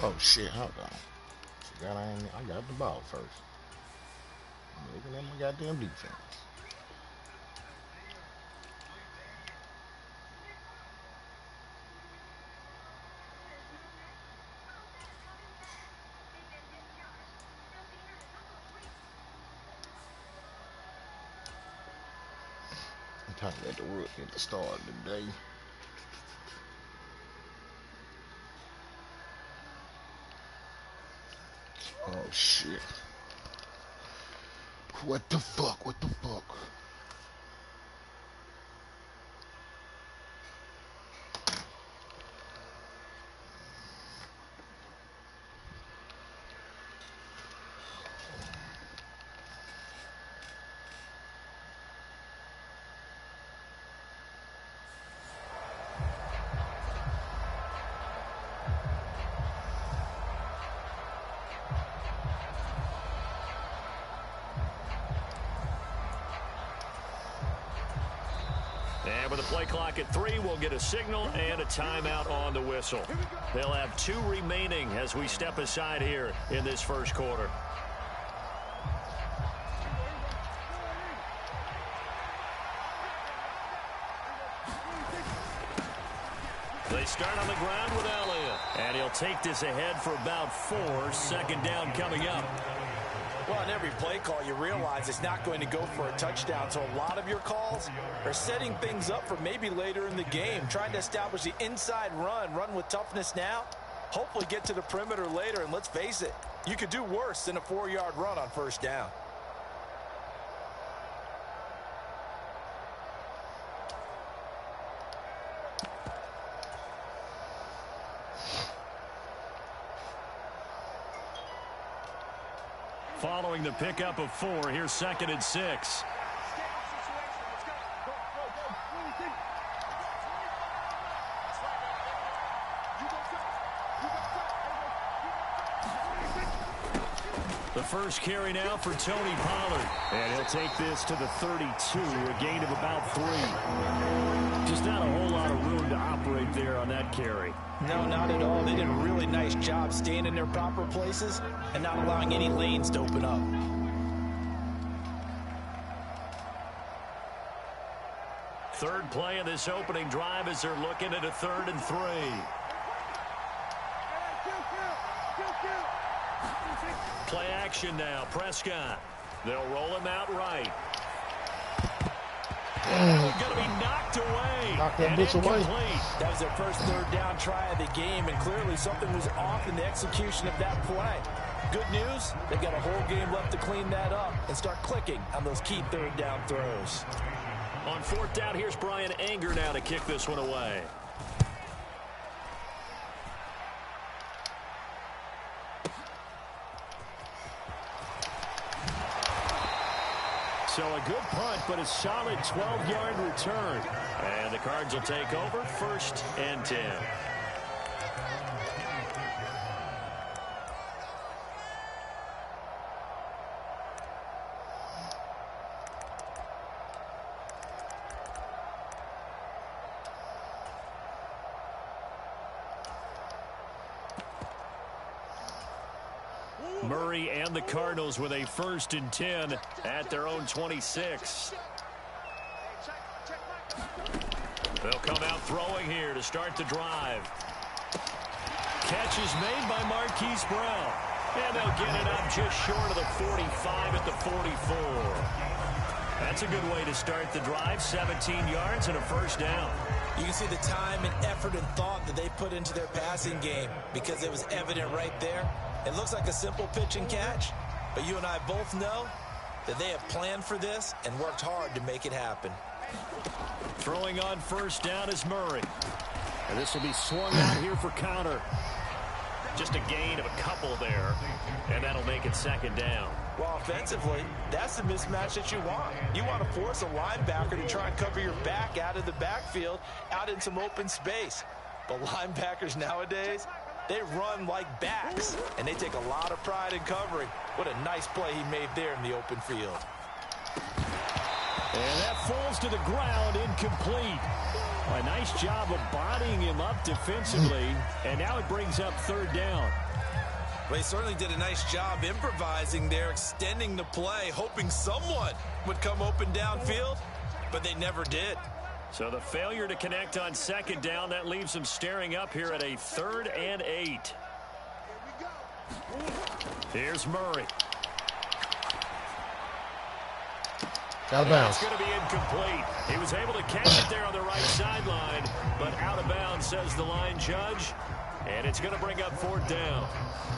Oh shit, hold on. I got the ball first. I'm looking at my goddamn defense. I'm trying to let the rook get the start of the day. Oh shit. What the fuck? What the fuck? And with the play clock at 3, we'll get a signal and a timeout on the whistle. They'll have 2 remaining as we step aside here in this first quarter. They start on the ground with Elliott. And he'll take this ahead for about 4. Second down coming up. Well, in every play call, you realize it's not going to go for a touchdown. So a lot of your calls are setting things up for maybe later in the game, trying to establish the inside run with toughness now, hopefully get to the perimeter later. And let's face it, you could do worse than a 4-yard run on first down. Following the pickup of 4, here's 2nd and 6. The first carry now for Tony Pollard. And he'll take this to the 32, a gain of about 3. Just not a whole lot of room to operate there on that carry. No, not at all. They did a really nice job staying in their proper places and not allowing any lanes to open up. Third play of this opening drive as they're looking at a 3rd and 3. Play action now. Prescott. They'll roll him out right. Going to be knocked away. Knock that bitch away. That was their first 3rd down try of the game, and clearly something was off in the execution of that play. Good news, they've got a whole game left to clean that up and start clicking on those key 3rd down throws. On 4th down, here's Brian Anger now to kick this one away. So a good punt, but a solid 12-yard return. And the Cards will take over 1st and 10. Murray and the Cardinals with a 1st and 10 at their own 26. They'll come out throwing here to start the drive. Catch is made by Marquise Brown. And they'll get it up just short of the 45 at the 44. That's a good way to start the drive. 17 yards and a 1st down. You can see the time and effort and thought that they put into their passing game because it was evident right there. It looks like a simple pitch and catch, but you and I both know that they have planned for this and worked hard to make it happen. Throwing on 1st down is Murray. And this will be swung out here for counter. Just a gain of a couple there, and that'll make it 2nd down. Well, offensively, that's the mismatch that you want. You want to force a linebacker to try and cover your back out of the backfield, out in some open space. But linebackers nowadays, they run like backs, and they take a lot of pride in covering. What a nice play he made there in the open field. And that falls to the ground, incomplete. A nice job of bodying him up defensively, and now it brings up 3rd down. Well, he certainly did a nice job improvising there, extending the play, hoping someone would come open downfield, but they never did. So the failure to connect on second down, that leaves them staring up here at a 3rd and 8. Here's Murray. Out of bounds. It's going to be incomplete. He was able to catch it there on the right sideline, but out of bounds, says the line judge. And it's going to bring up 4th down.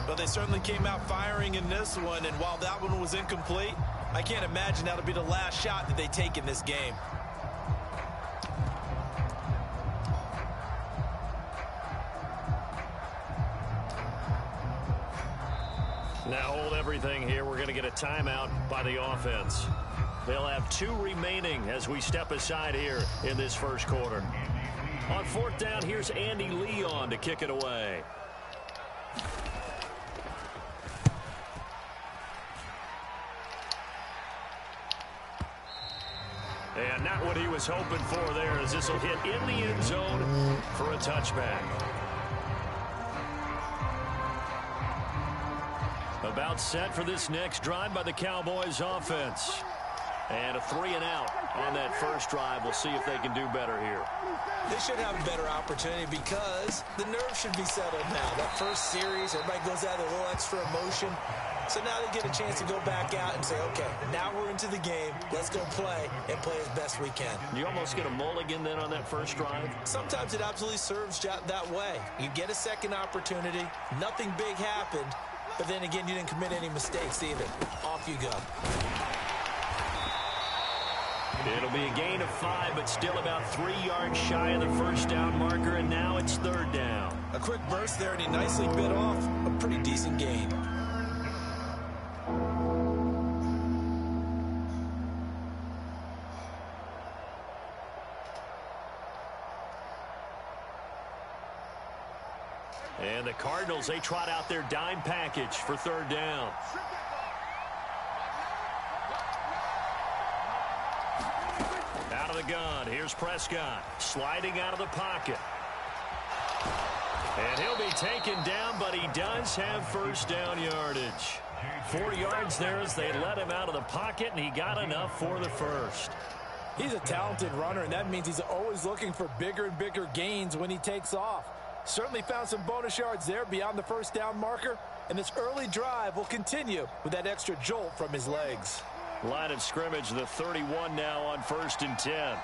But they certainly came out firing in this one, and while that one was incomplete, I can't imagine that'll be the last shot that they take in this game. Now hold everything here. We're going to get a timeout by the offense. They'll have 2 remaining as we step aside here in this first quarter. On 4th down, here's Andy Leon to kick it away. And not what he was hoping for there, as this will hit in the end zone for a touchback. About set for this next drive by the Cowboys offense. And a 3-and-out on that first drive. We'll see if they can do better here. They should have a better opportunity because the nerves should be settled now. That first series, everybody goes out with a little extra emotion. So now they get a chance to go back out and say, okay, now we're into the game. Let's go play and play as best we can. You almost get a mulligan then on that first drive? Sometimes it absolutely serves that way. You get a second opportunity. Nothing big happened. But then again, you didn't commit any mistakes either. Off you go. It'll be a gain of 5, but still about 3 yards shy of the first down marker, and now it's 3rd down. A quick burst there, and he nicely bit off a pretty decent gain. And the Cardinals, they trot out their dime package for 3rd down. Out of the gun, here's Prescott, sliding out of the pocket. And he'll be taken down, but he does have first down yardage. 4 yards there as they let him out of the pocket, and he got enough for the first. He's a talented runner, and that means he's always looking for bigger and bigger gains when he takes off. Certainly found some bonus yards there beyond the first down marker, and this early drive will continue with that extra jolt from his legs. Line of scrimmage, the 31 now on 1st and 10.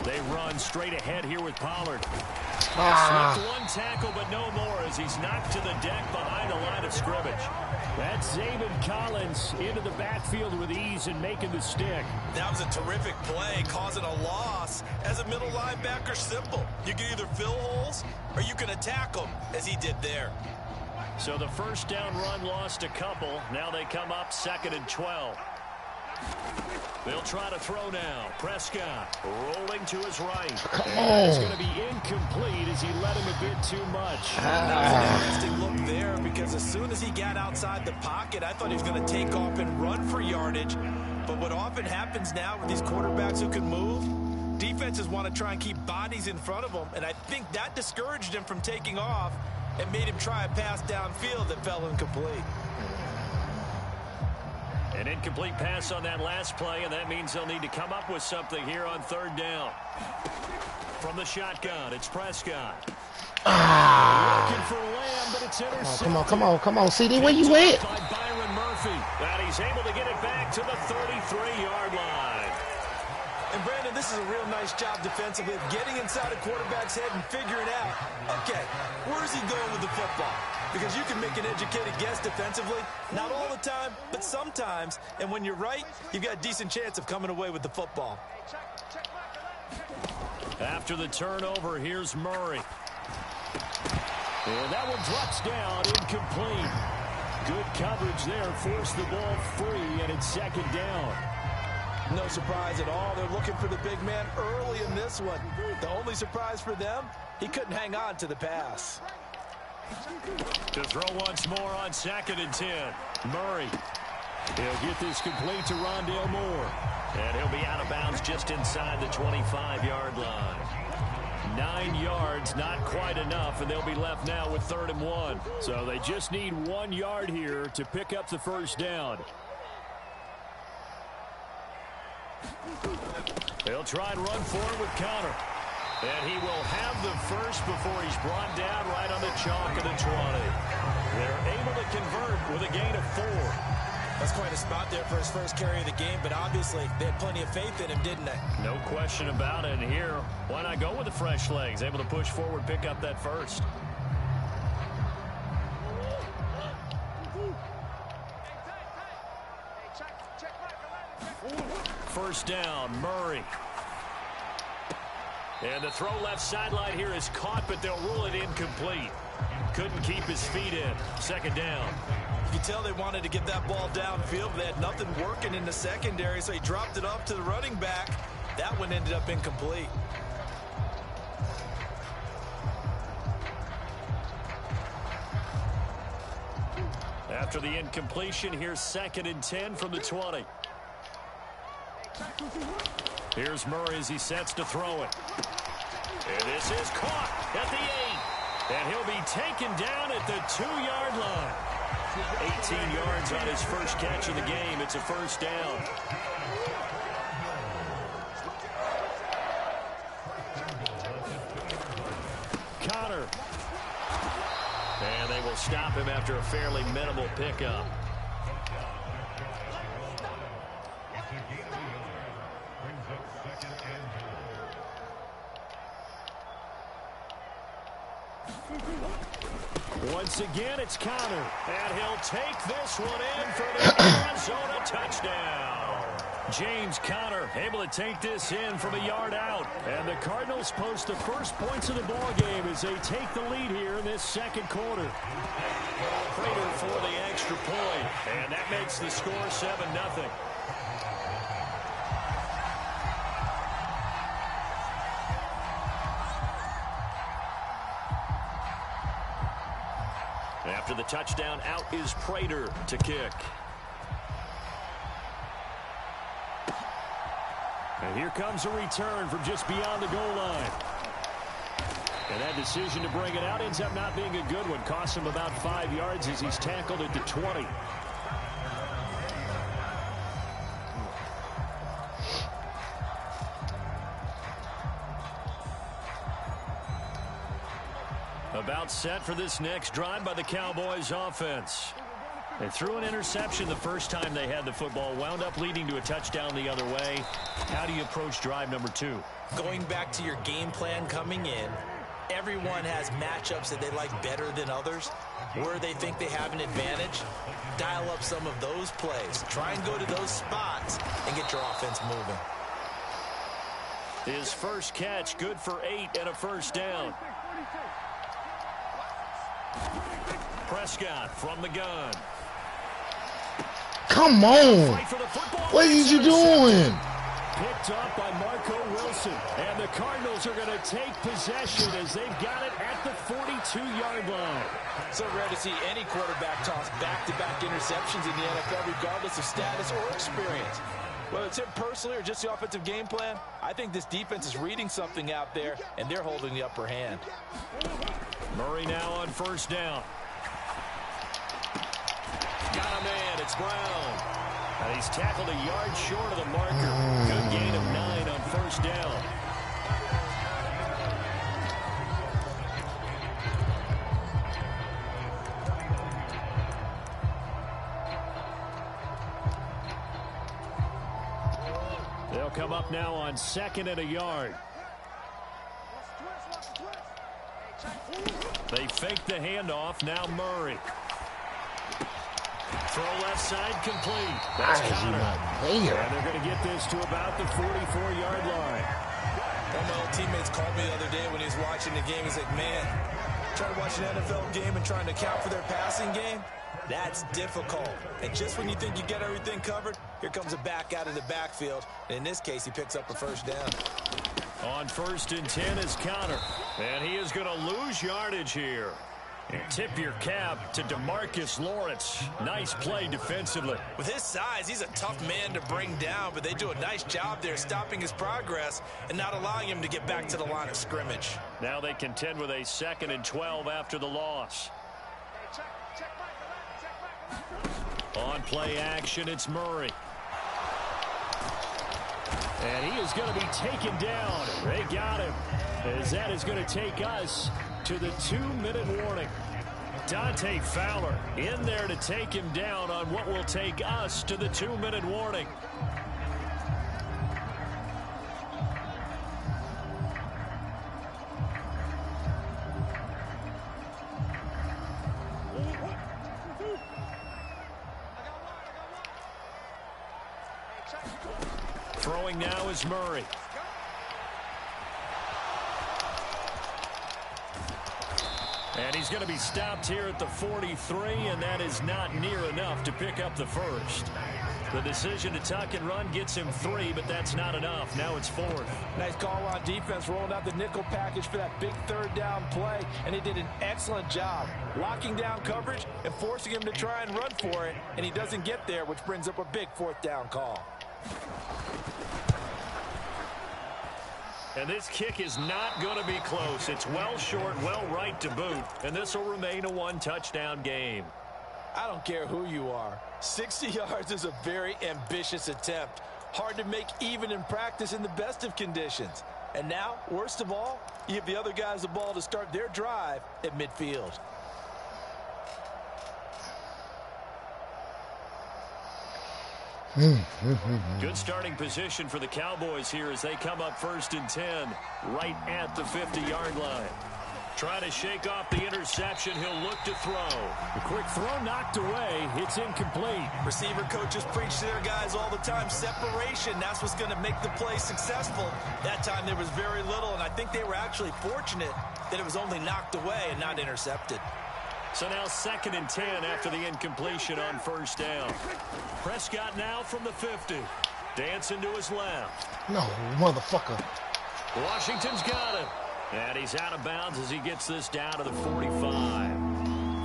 They run straight ahead here with Pollard. Slipped one tackle, but no more as he's knocked to the deck behind the line of scrimmage. That's Zaven Collins into the backfield with ease and making the stick. That was a terrific play, causing a loss. As a middle linebacker, simple. You can either fill holes or you can attack them, as he did there. So the first down run lost a couple. Now they come up 2nd and 12. They'll try to throw now. Prescott rolling to his right. And it's going to be incomplete as he let him a bit too much. That was an interesting look there because as soon as he got outside the pocket, I thought he was going to take off and run for yardage. But what often happens now with these quarterbacks who can move, defenses want to try and keep bodies in front of them, and I think that discouraged him from taking off and made him try a pass downfield that fell incomplete. An incomplete pass on that last play, and that means they'll need to come up with something here on 3rd down. From the shotgun, it's Prescott. Looking for Lamb, but it's intercepted. Come on, CD, where you at? By Byron Murphy. And he's able to get it back to the 33-yard line. And Brandon, this is a real nice job defensively of getting inside a quarterback's head and figuring out, okay, where's he going with the football? Because you can make an educated guess defensively, not all the time, but sometimes. And when you're right, you've got a decent chance of coming away with the football. After the turnover, here's Murray. And that one drops down, incomplete. Good coverage there, forced the ball free, and it's 2nd down. No surprise at all. They're looking for the big man early in this one. The only surprise for them, he couldn't hang on to the pass. To throw once more on 2nd and 10. Murray. He'll get this complete to Rondale Moore. And he'll be out of bounds just inside the 25-yard line. 9 yards, not quite enough, and they'll be left now with 3rd and 1. So they just need 1 yard here to pick up the first down. They'll try and run forward with Connor. And he will have the first before he's brought down right on the chalk of the 20. They're able to convert with a gain of 4. That's quite a spot there for his first carry of the game, but obviously they had plenty of faith in him, didn't they? No question about it. And here, why not go with the fresh legs? Able to push forward, pick up that first. First down, Murray. And the throw left sideline here is caught, but they'll rule it incomplete. Couldn't keep his feet in. 2nd down. You can tell they wanted to get that ball downfield. They had nothing working in the secondary, so he dropped it off to the running back. That one ended up incomplete. After the incompletion, here's 2nd and 10 from the 20. Here's Murray as he sets to throw it. And this is caught at the 8. And he'll be taken down at the 2-yard line. 18 yards on his first catch of the game. It's a first down. Connor. And they will stop him after a fairly minimal pickup. Once again, it's Connor. And he'll take this one in for the Arizona touchdown. James Conner able to take this in from a yard out. And the Cardinals post the first points of the ball game as they take the lead here in this 2nd quarter. Prater for the extra point. And that makes the score 7-0. After the touchdown, out is Prater to kick. And here comes a return from just beyond the goal line. And that decision to bring it out ends up not being a good one. Costs him about 5 yards as he's tackled at the 20. About set for this next drive by the Cowboys offense. They threw an interception the first time they had the football, wound up leading to a touchdown the other way. How do you approach drive number 2? Going back to your game plan coming in, everyone has matchups that they like better than others. Where they think they have an advantage, dial up some of those plays. Try and go to those spots and get your offense moving. His first catch, good for 8 and a first down. Prescott from the gun. Come on. What are you doing? Picked up by Marco Wilson. And the Cardinals are going to take possession as they've got it at the 42-yard line. So rare to see any quarterback toss back-to-back interceptions in the NFL, regardless of status or experience. Whether it's him personally or just the offensive game plan, I think this defense is reading something out there, and they're holding the upper hand. Murray now on first down. Got a man, it's Brown. And he's tackled a yard short of the marker. Good gain of 9 on first down. They'll come up now on 2nd and a yard. They fake the handoff. Now Murray. Throw left side complete. That's Connor. And they're going to get this to about the 44-yard line. One of my old teammates called me the other day when he was watching the game. He's like, man, trying to watch an NFL game and trying to account for their passing game, that's difficult. And just when you think you get everything covered, here comes a back out of the backfield. And in this case, he picks up a first down. On 1st and 10 is Connor. And he is going to lose yardage here. And tip your cap to DeMarcus Lawrence. Nice play defensively. With his size, he's a tough man to bring down, but they do a nice job there stopping his progress and not allowing him to get back to the line of scrimmage. Now they contend with a 2nd and 12 after the loss. On play action, it's Murray. And he is going to be taken down. They got him, as that is going to take us to the 2-minute warning. Dante Fowler in there to take him down on what will take us to the 2-minute warning. Throwing now is Murray. And he's going to be stopped here at the 43, and that is not near enough to pick up the first. The decision to tuck and run gets him 3, but that's not enough. Now it's 4th. Nice call on defense, rolling out the nickel package for that big 3rd down play, and he did an excellent job locking down coverage and forcing him to try and run for it, and he doesn't get there, which brings up a big 4th down call. And this kick is not going to be close. It's well short, well right to boot. And this will remain a 1-touchdown game. I don't care who you are. 60 yards is a very ambitious attempt. Hard to make even in practice in the best of conditions. And now, worst of all, you give the other guys the ball to start their drive at midfield. Good starting position for the Cowboys here as they come up 1st and 10 right at the 50-yard line. Trying to shake off the interception. He'll look to throw. The quick throw knocked away. It's incomplete. Receiver coaches preach to their guys all the time. Separation, that's what's going to make the play successful. That time there was very little, and I think they were actually fortunate that it was only knocked away and not intercepted. So now 2nd and 10 after the incompletion on 1st down. Prescott now from the 50. Dancing to his left. No, motherfucker. Washington's got him. And he's out of bounds as he gets this down to the 45.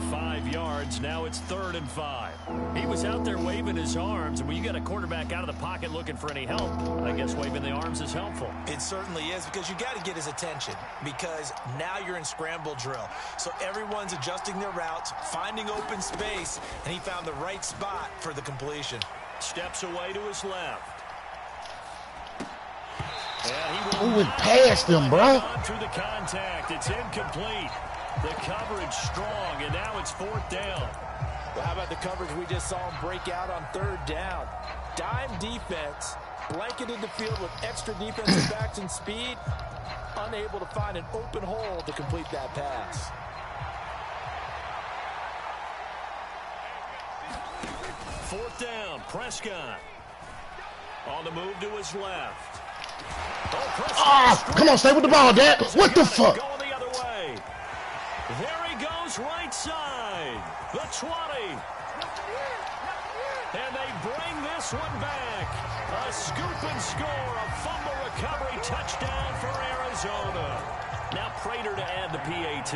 5 yards. Now it's 3rd and 5. He was out there waving his arms. And when you got a quarterback out of the pocket looking for any help, I guess waving the arms is helpful. It certainly is, because you got to get his attention, because now you're in scramble drill. So everyone's adjusting their routes, finding open space, and he found the right spot for the completion. Steps away to his left. Who went past him, bro? Through the contact. It's incomplete. The coverage strong, and now it's 4th down. Well, how about the coverage we just saw him break out on 3rd down? Dime defense, blanketed the field with extra defensive backs and speed, unable to find an open hole to complete that pass. Fourth down, Prescott. On the move to his left. Come on, stay with the ball, Dad. What the fuck? Going the other way. There he goes, right side. The 20. And they bring this one back. A scoop and score, a fumble recovery touchdown for Arizona. Now Prater to add the PAT.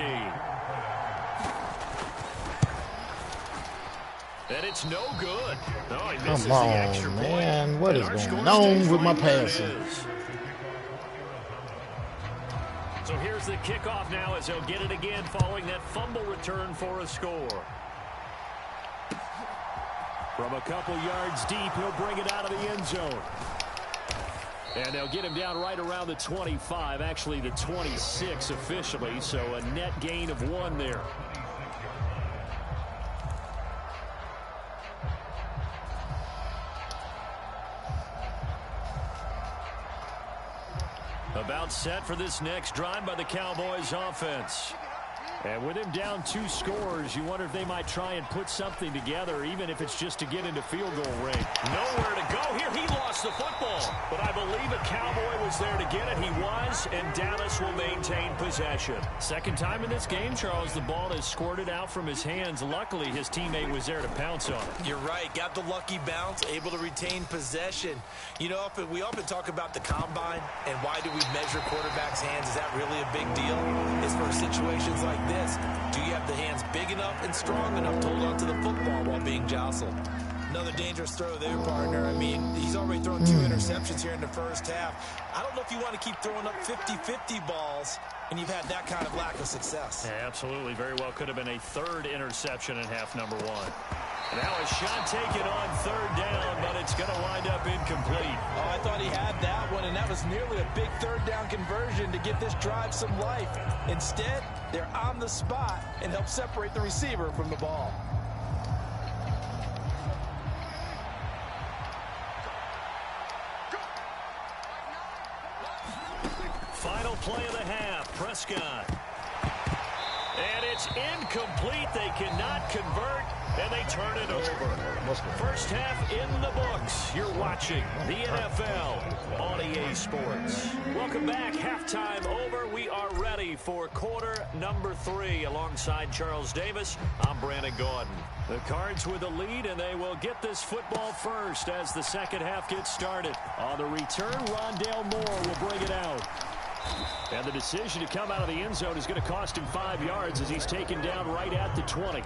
And it's no good. Oh, he misses Come on, the extra man. point. What is going on with my passing? So here's the kickoff now as he'll get it again following that fumble return for a score. From a couple yards deep, he'll bring it out of the end zone. And they'll get him down right around the 25, actually the 26 officially, so a net gain of 1 there. About set for this next drive by the Cowboys offense. And with him down 2 scores, you wonder if they might try and put something together, even if it's just to get into field goal range. Nowhere to go here. He lost the football. But I believe a Cowboy was there to get it. He was, and Dallas will maintain possession. Second time in this game, Charles, the ball has squirted out from his hands. Luckily, his teammate was there to pounce on it. You're right. Got the lucky bounce, able to retain possession. You know, we often talk about the combine and why do we measure quarterbacks' hands. Is that really a big deal? It's for situations like this. this. Do you have the hands big enough and strong enough to hold on to the football while being jostled? Another dangerous throw there, partner. I mean, he's already thrown 2 interceptions here in the first half. I don't know if you want to keep throwing up 50-50 balls, and you've had that kind of lack of success. Yeah, absolutely. Very well could have been a 3rd interception in half number 1. Now a shot taken on 3rd down, but it's going to wind up incomplete. Oh, I thought he had that one, and that was nearly a big 3rd down conversion to give this drive some life. Instead, they're on the spot and help separate the receiver from the ball. Final play of the half, Prescott. And it's incomplete. They cannot convert, and they turn it over. First half in the books. You're watching the NFL on EA Sports. Welcome back. Halftime over. We are ready for quarter number 3. Alongside Charles Davis, I'm Brandon Gordon. The Cards with the lead, and they will get this football first as the second half gets started. On the return, Rondale Moore will bring it out. And the decision to come out of the end zone is going to cost him 5 yards as he's taken down right at the 20.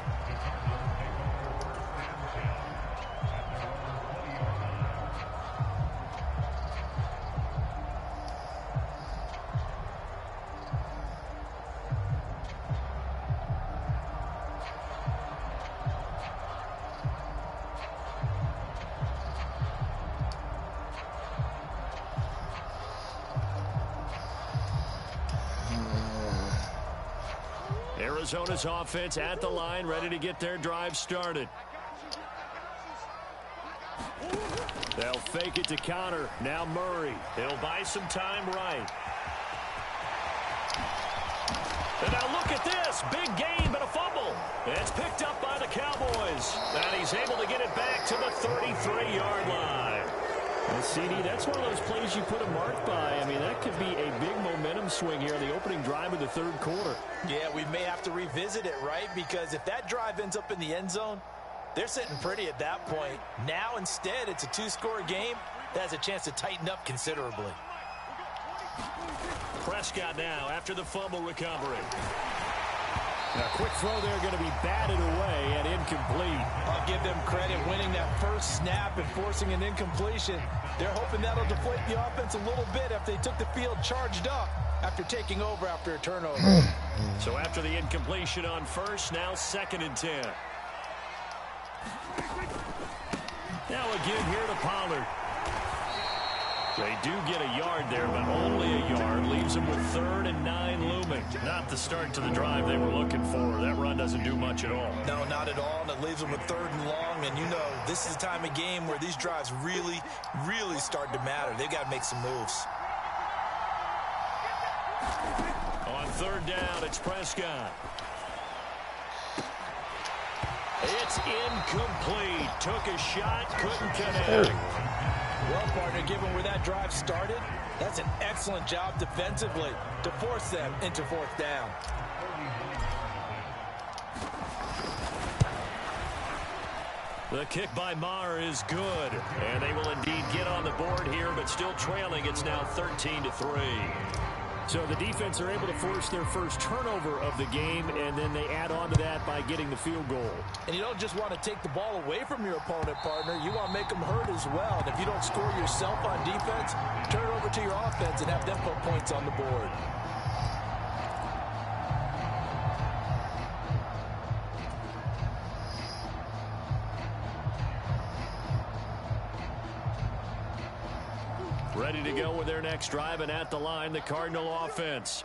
Arizona's offense at the line, ready to get their drive started. They'll fake it to counter. Now Murray. He'll buy some time right. And now look at this. Big gain, but a fumble. It's picked up by the Cowboys. And he's able to get it back to the 33-yard line. Well, CD, that's one of those plays you put a mark by. I mean, that could be a big momentum swing here in the opening drive of the 3rd quarter. Yeah, we may have to revisit it, right? Because if that drive ends up in the end zone, they're sitting pretty at that point. Now, instead, it's a 2-score game that has a chance to tighten up considerably. Prescott now after the fumble recovery. Now, quick throw there going to be batted away and incomplete. I'll give them credit winning that first snap and forcing an incompletion. They're hoping that'll deflate the offense a little bit after they took the field charged up after taking over after a turnover. So after the incompletion on first, now 2nd and 10. Now again here to Pollard. They do get a yard there, but only a yard. Leaves them with 3rd and 9 looming. Not the start to the drive they were looking for. That run doesn't do much at all. No, not at all. And it leaves them with 3rd and long. And you know, this is the time of game where these drives really, really start to matter. They've got to make some moves. On 3rd down, it's Prescott. It's incomplete. Took a shot, couldn't connect. Well, partner, given where that drive started, that's an excellent job defensively to force them into 4th down. The kick by Maher is good, and they will indeed get on the board here, but still trailing. It's now 13-3. So the defense are able to force their first turnover of the game, and then they add on to that by getting the field goal. And you don't just want to take the ball away from your opponent, partner. You want to make them hurt as well. And if you don't score yourself on defense, turn it over to your offense and have them put points on the board. Ready to go with their next drive, and at the line, the Cardinal offense.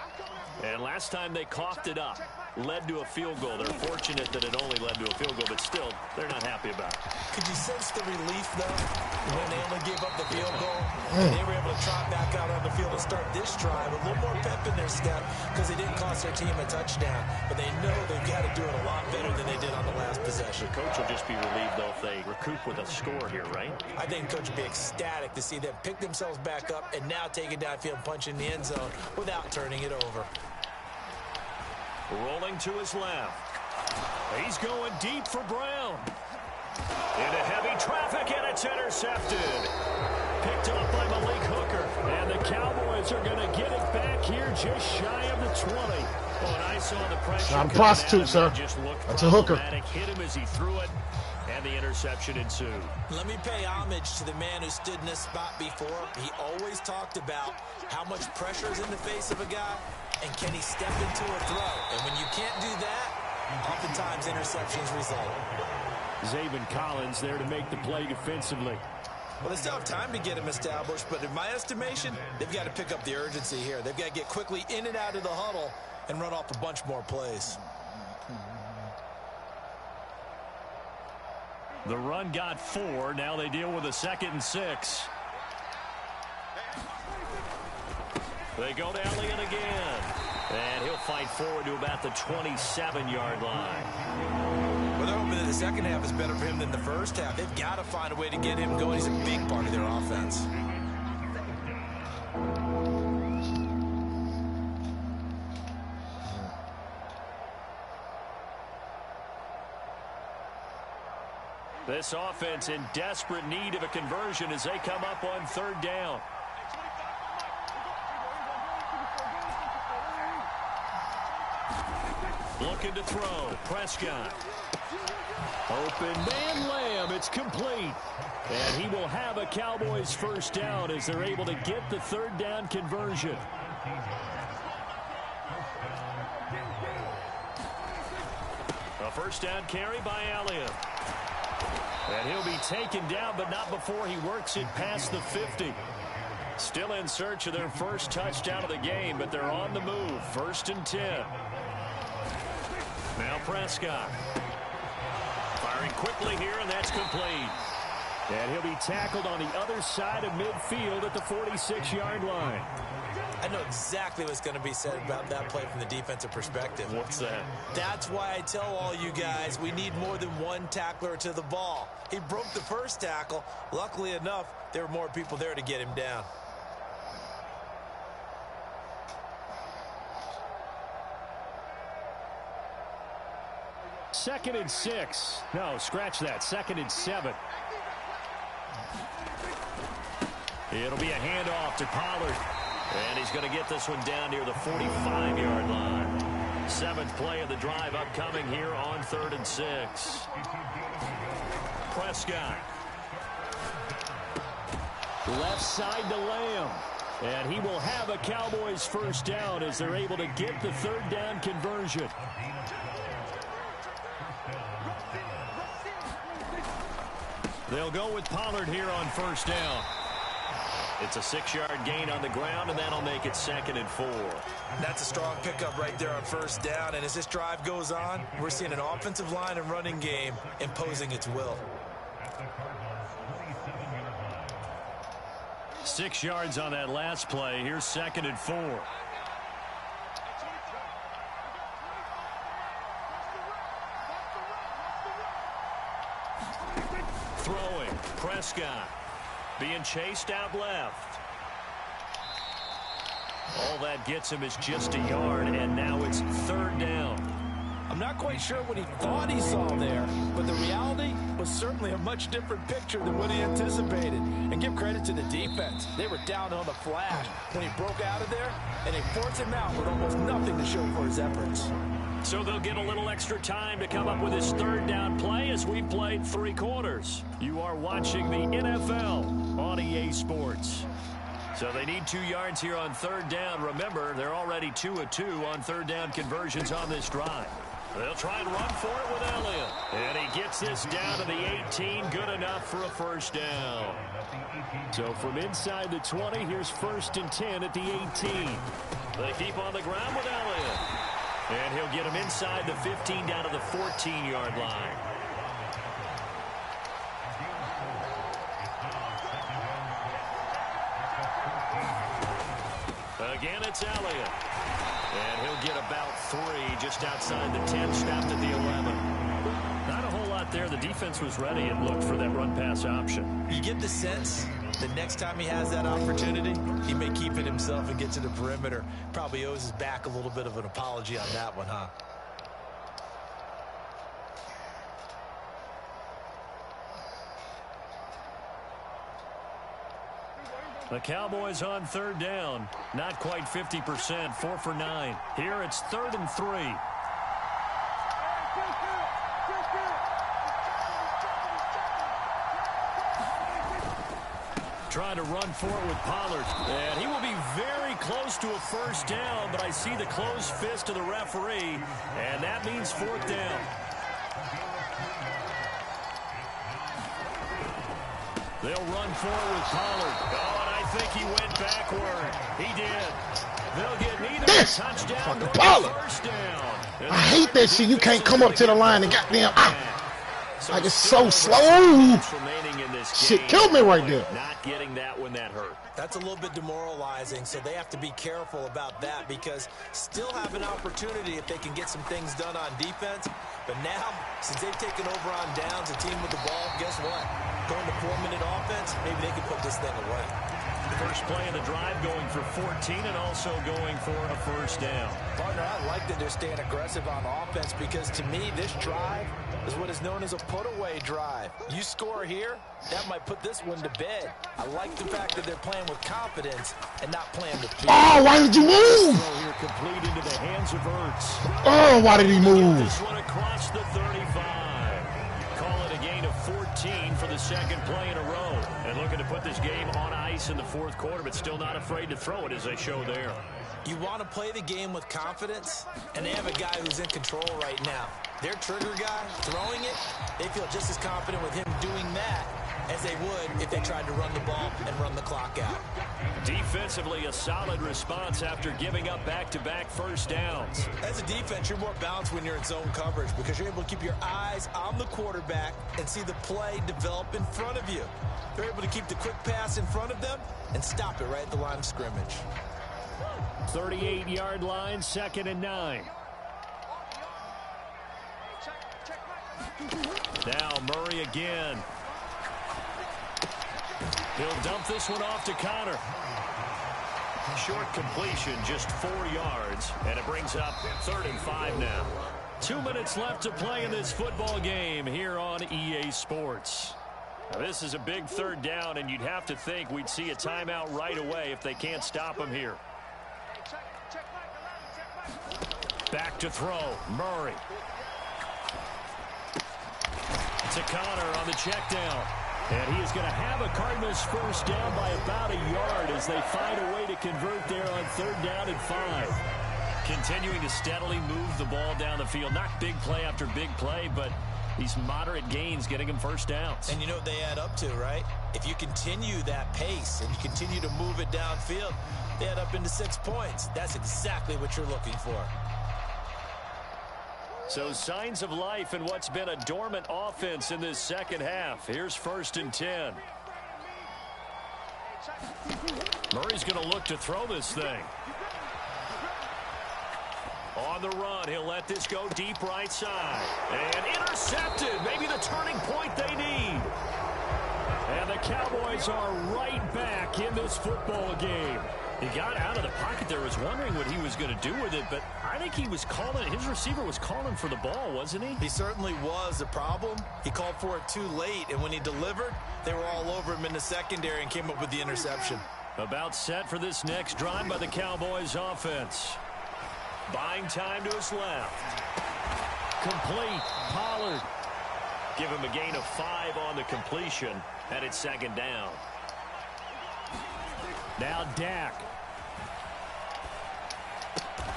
And last time they coughed it up, led to a field goal. They're fortunate that it only led to a field goal, but still, they're not happy about it. Could you sense the relief, though, when they only gave up the field goal? And they were able to trot back out on the field and start this drive. A little more pep in their step because they didn't cost their team a touchdown. But they know they've got to do it a lot better than they did on the last possession. The coach will just be relieved, though, if they recoup with a score here, right? I think the coach will be ecstatic to see them pick themselves back up and now take it downfield and punch in the end zone without turning it over. Rolling to his left. He's going deep for Brown. Into heavy traffic, and it's intercepted. Picked up by Malik Hooker. And the Cowboys are going to get it back here just shy of the 20. Oh, and I saw the pressure. Not a prostitute, sir. That's a hooker. Hit him as he threw it, and the interception ensued. Let me pay homage to the man who stood in this spot before. He always talked about how much pressure is in the face of a guy, and can he step into a throw. And when you can't do that, oftentimes interceptions result. Zabin Collins there to make the play defensively. Well, they still have time to get him established, but in my estimation, they've got to pick up the urgency here. They've got to get quickly in and out of the huddle and run off a bunch more plays. The run got 4. Now they deal with a 2nd and 6. They go to Elliott again. And he'll fight forward to about the 27-yard line. Well, they're hoping that the second half is better for him than the first half. They've got to find a way to get him going. He's a big part of their offense. This offense in desperate need of a conversion as they come up on 3rd down. Looking to throw. Prescott. Open man Lamb. It's complete. And he will have a Cowboys first down as they're able to get the 3rd down conversion. A first down carry by Elliott. And he'll be taken down, but not before he works it past the 50. Still in search of their first touchdown of the game, but they're on the move. 1st and 10. Now Prescott. Firing quickly here, and that's complete. And he'll be tackled on the other side of midfield at the 46-yard line. I know exactly what's going to be said about that play from the defensive perspective. What's that? That's why I tell all you guys we need more than one tackler to the ball. He broke the first tackle. Luckily enough, there were more people there to get him down. Second and 6. No, scratch that. 2nd and 7. It'll be a handoff to Pollard. And he's going to get this one down near the 45-yard line. 7th play of the drive upcoming here on 3rd and 6. Prescott. Left side to Lamb. And he will have a Cowboys first down as they're able to get the 3rd down conversion. They'll go with Pollard here on first down. It's a 6-yard gain on the ground, and that'll make it 2nd and 4. That's a strong pickup right there on first down. And as this drive goes on, we're seeing an offensive line and running game imposing its will. 6 yards on that last play. Here's 2nd and 4. Throwing. Prescott. Being chased out left. All that gets him is just a yard, and now it's 3rd down. I'm not quite sure what he thought he saw there, but the reality was certainly a much different picture than what he anticipated. And give credit to the defense. They were down on the flash when he broke out of there, and they forced him out with almost nothing to show for his efforts. So they'll get a little extra time to come up with his 3rd down play as we've played 3 quarters. You are watching the NFL on EA Sports. So they need 2 yards here on 3rd down. Remember, they're already 2 of 2 on 3rd down conversions on this drive. They'll try and run for it with Elliott. And he gets this down to the 18. Good enough for a first down. So from inside the 20, here's 1st and 10 at the 18. They keep on the ground with Elliott. And he'll get him inside the 15 down to the 14-yard line. Again, it's Elliott. And he'll get about 3 just outside the 10, stopped at the 11. Not a whole lot there. The defense was ready and looked for that run-pass option. You get the sense the next time he has that opportunity, he may keep it himself and get to the perimeter. Probably owes his back a little bit of an apology on that one, huh? The Cowboys on third down. Not quite 50%, 4 for 9. Here it's 3rd and 3. Trying to run forward with Pollard. And he will be very close to a first down, but I see the closed fist of the referee, and that means 4th down. They'll run forward with Pollard. Oh, and I think he went backward. He did. They'll get neither a touchdown nor a first down. I hate that shit. You can't come up to the line and goddamn like it's so slow. Shit killed me right there. Not getting that when that hurt. That's a little bit demoralizing, so they have to be careful about that because still have an opportunity if they can get some things done on defense. But now, since they've taken over on downs, a team with the ball, guess what? Going to 4-minute offense, maybe they can put this thing away. First play of the drive going for 14 and also going for a first down. Partner, I like that they're staying aggressive on offense because to me, this drive is what is known as a put-away drive. You score here, that might put this one to bed. I like the fact that they're playing with confidence and not playing with fear. Oh, why did you move? Throw here complete into the hands of Ertz. Oh, why did he move? This one across the 35. Call it a gain of 14 for the second play in a row. And looking to put this game on ice in the 4th quarter, but still not afraid to throw it as they show there. You want to play the game with confidence, and they have a guy who's in control right now. Their trigger guy, throwing it, they feel just as confident with him doing that as they would if they tried to run the ball and run the clock out. Defensively, a solid response after giving up back-to-back first downs. As a defense, you're more balanced when you're in zone coverage because you're able to keep your eyes on the quarterback and see the play develop in front of you. They're able to keep the quick pass in front of them and stop it right at the line of scrimmage. 38-yard line, 2nd and 9. Now Murray again. He'll dump this one off to Connor. Short completion, just 4 yards, and it brings up 3rd and 5 now. 2 minutes left to play in this football game here on EA Sports. Now this is a big 3rd down, and you'd have to think we'd see a timeout right away if they can't stop him here. Back to throw, Murray. To Connor on the check down. And he is going to have a Cardinals first down by about a yard as they find a way to convert there on 3rd down and 5. Continuing to steadily move the ball down the field. Not big play after big play, but these moderate gains getting them first downs. And you know what they add up to, right? If you continue that pace and you continue to move it downfield, they add up into 6 points. That's exactly what you're looking for. So signs of life in what's been a dormant offense in this second half. Here's 1st and 10. Murray's going to look to throw this thing. On the run, he'll let this go deep right side. And intercepted. Maybe the turning point they need. And the Cowboys are right back in this football game. He got out of the pocket there, was wondering what he was going to do with it, but I think he was calling, his receiver was calling for the ball, wasn't he? He certainly was. The problem, he called for it too late, and when he delivered, they were all over him in the secondary and came up with the interception. About set for this next drive by the Cowboys offense. Buying time to his left. Complete. Pollard. Give him a gain of 5 on the completion, and it's 2nd down. Now Dak.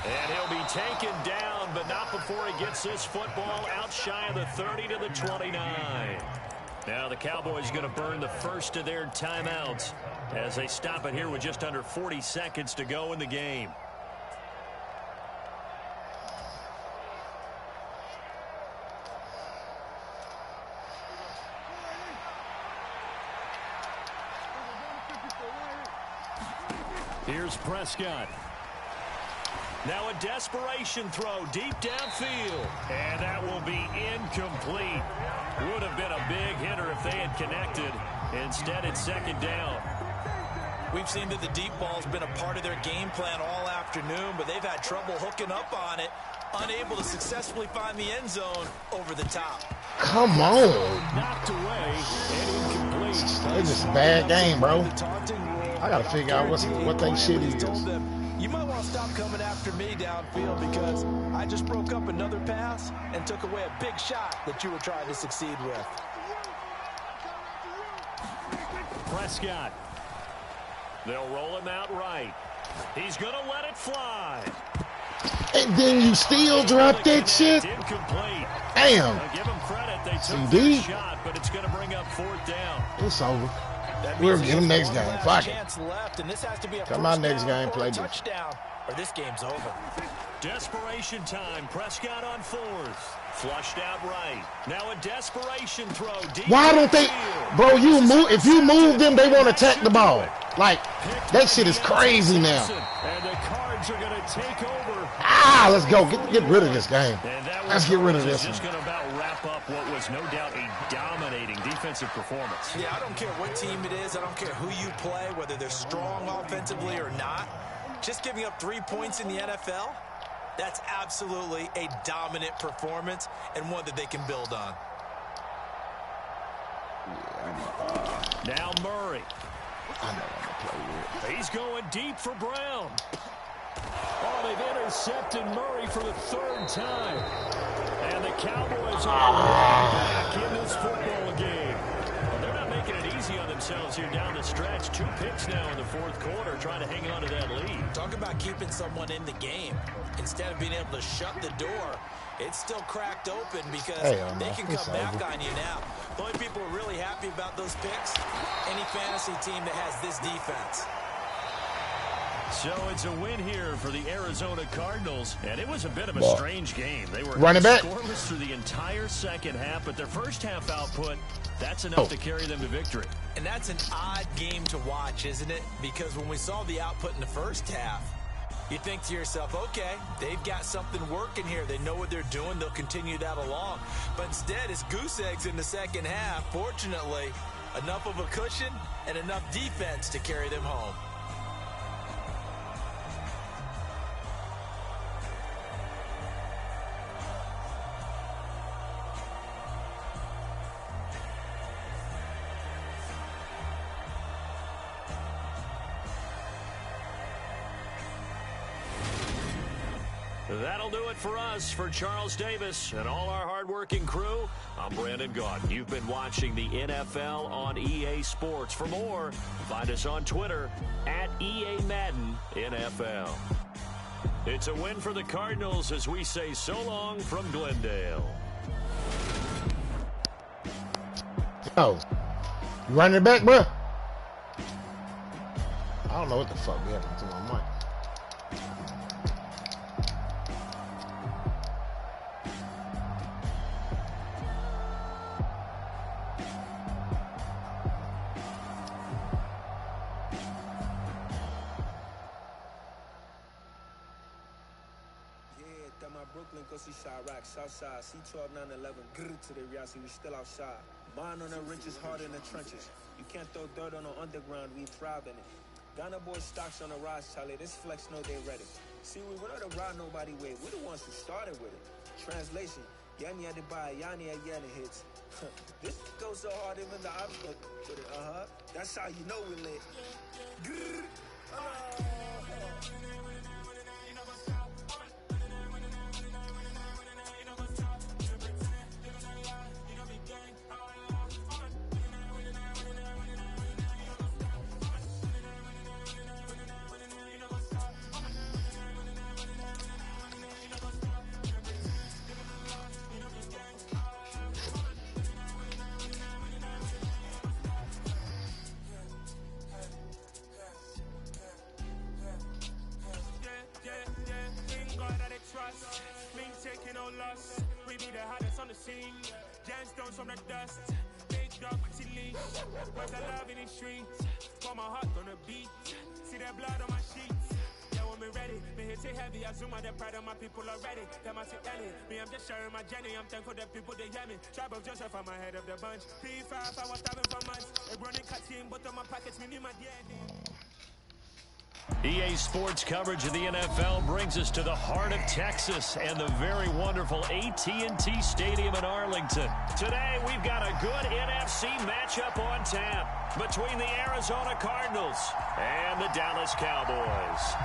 And he'll be taken down, but not before he gets this football out shy of the 30 to the 29. Now the Cowboys going to burn the first of their timeouts as they stop it here with just under 40 seconds to go in the game. Here's Prescott. Now a desperation throw deep downfield. And that will be incomplete. Would have been a big hitter if they had connected. Instead, it's 2nd down. We've seen that the deep ball's been a part of their game plan all afternoon, but they've had trouble hooking up on it, unable to successfully find the end zone over the top. Come on. Knocked away and incomplete. It's just a bad game, bro. The taunting rule I gotta figure out what they shit is. You might want to stop coming after me downfield because I just broke up another pass and took away a big shot that you were trying to succeed with. Prescott. They'll roll him out right. He's going to let it fly. And then you still drop that shit? Incomplete. Damn. I'll give him credit. They took CD. their shot, but it's going to bring up 4th down. It's over. We'll get him next game. Fuck it. Come on, next game. Play touchdown, or this game's over. Desperation time. Prescott on 4th. Flushed out right. Now a desperation throw. Deep. Why don't they, bro? You move. If you move them, they want to attack the ball. Like that shit is crazy now. And the Cards are going to take over. Ah, let's go. Get rid of this game. Let's get rid of this. Just going to about wrap up what was no doubt a dominating defensive performance. Yeah, I don't care what team it is. I don't care who you play, whether they're strong offensively or not. Just giving up 3 points in the NFL, that's absolutely a dominant performance and one that they can build on. Now Murray. He's going deep for Brown. Oh, they've intercepted Murray for the 3rd time. And the Cowboys are back in this football game. Well, they're not making it easy on themselves here down the stretch. 2 picks now in the 4th quarter, trying to hang on to that lead. Talk about keeping someone in the game. Instead of being able to shut the door, it's still cracked open because they can come back on you now. The only people who are really happy about those picks, any fantasy team that has this defense. So it's a win here for the Arizona Cardinals, and it was a bit of a strange game. They were scoreless through the entire second half, but their first half output, that's enough to carry them to victory. And that's an odd game to watch, isn't it? Because when we saw the output in the first half, you think to yourself, okay, they've got something working here. They know what they're doing. They'll continue that along. But instead, it's goose eggs in the second half. Fortunately, enough of a cushion and enough defense to carry them home. That'll do it for us. For Charles Davis and all our hardworking crew, I'm Brandon Gaudin. You've been watching the NFL on EA Sports. For more, find us on Twitter at EA Madden NFL. It's a win for the Cardinals as we say so long from Glendale. Oh, you running it back, bro? I don't know what the fuck happened to my mic. Rock, Southside, C12, 911, grrr to the reality, we still outside. Mine on the wrenches, hard in the trenches. You can't throw dirt on the underground, we thrive in it. Ghana boy stocks on the rise, Charlie, this flex know they ready. See, we were not to ride nobody way, we're the ones who started with it. Translation, Yanni had to buy, Yanni had Yanni hits. This goes so hard, even the ops go with it, that's how you know we lit. Grrr, we be the hottest on the scene. Gemstones from the dust. Big dog with leash. Where's the love in the streets? Got my heart on the beat. See that blood on my sheets. Yeah, when me ready, me hit it heavy. I zoom out the pride of my people already. Them I see Ellie. Me, I'm just sharing my journey. I'm thankful that people they hear me. Tribe of Joseph, I'm ahead of the bunch. P5, I was starving for months. A running cut team, but on my pockets, me need my DNA. EA Sports coverage of the NFL brings us to the heart of Texas and the very wonderful AT&T Stadium in Arlington. Today, we've got a good NFC matchup on tap between the Arizona Cardinals and the Dallas Cowboys.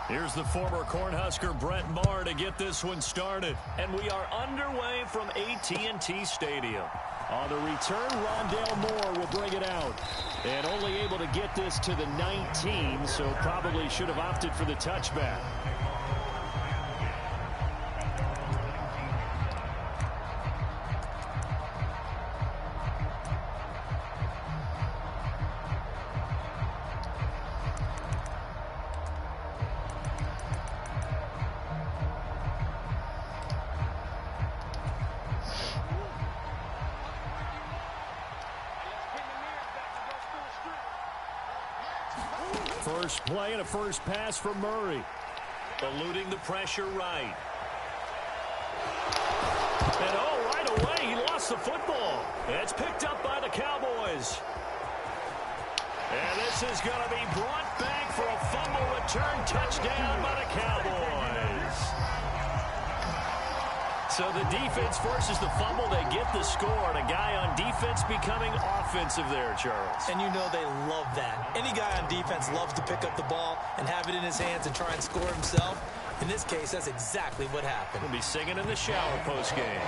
Here's the former Cornhusker Brett Maher to get this one started. And we are underway from AT&T Stadium. On the return, Rondale Moore will bring it out. And only able to get this to the 19, so probably should have opted for the touchback. First play and a first pass for Murray. Eluding the pressure right. And right away, he lost the football. It's picked up by the Cowboys. And this is going to be brought back for a fumble return touchdown by the Cowboys. So the defense forces the fumble. They get the score. And a guy on defense becoming offensive there, Charles. And you know they love that. Any guy on defense loves to pick up the ball and have it in his hands and try and score himself. In this case, that's exactly what happened. We'll be singing in the shower post-game.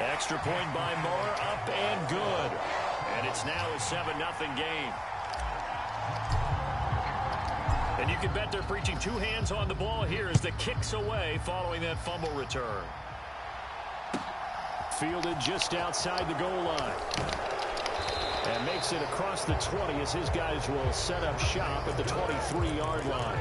Extra point by Moore, up and good. And it's now a 7-0 game. And you can bet they're preaching two hands on the ball here as the kick's away following that fumble return. Fielded just outside the goal line. And makes it across the 20 as his guys will set up shop at the 23-yard line.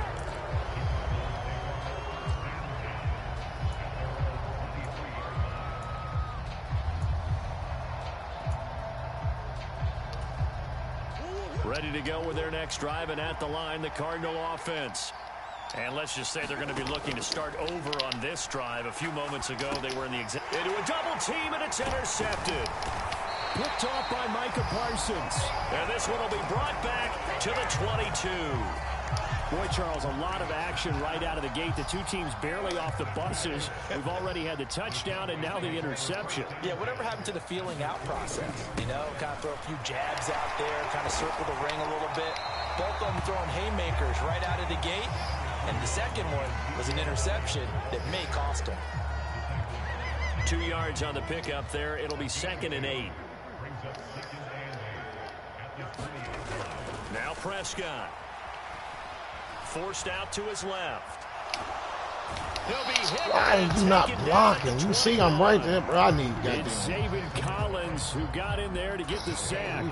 Ready to go with their next drive, and at the line, the Cardinal offense. And let's just say they're going to be looking to start over on this drive. A few moments ago, they were in the into a double team, and it's intercepted. Picked off by Micah Parsons. And this one will be brought back to the 22. Boy, Charles, a lot of action right out of the gate. The two teams barely off the buses. We've already had the touchdown and now the interception. Yeah, whatever happened to the feeling out process? You know, kind of throw a few jabs out there, kind of circle the ring a little bit. Both of them throwing haymakers right out of the gate. And the second one was an interception that may cost him. 2 yards on the pickup there. It'll be 2nd and 8. Now Prescott. Forced out to his left. He'll be hit. Why are you not blocking? You see I'm right there, bro. I need goddamn. It's Zaven Collins who got in there to get the sack.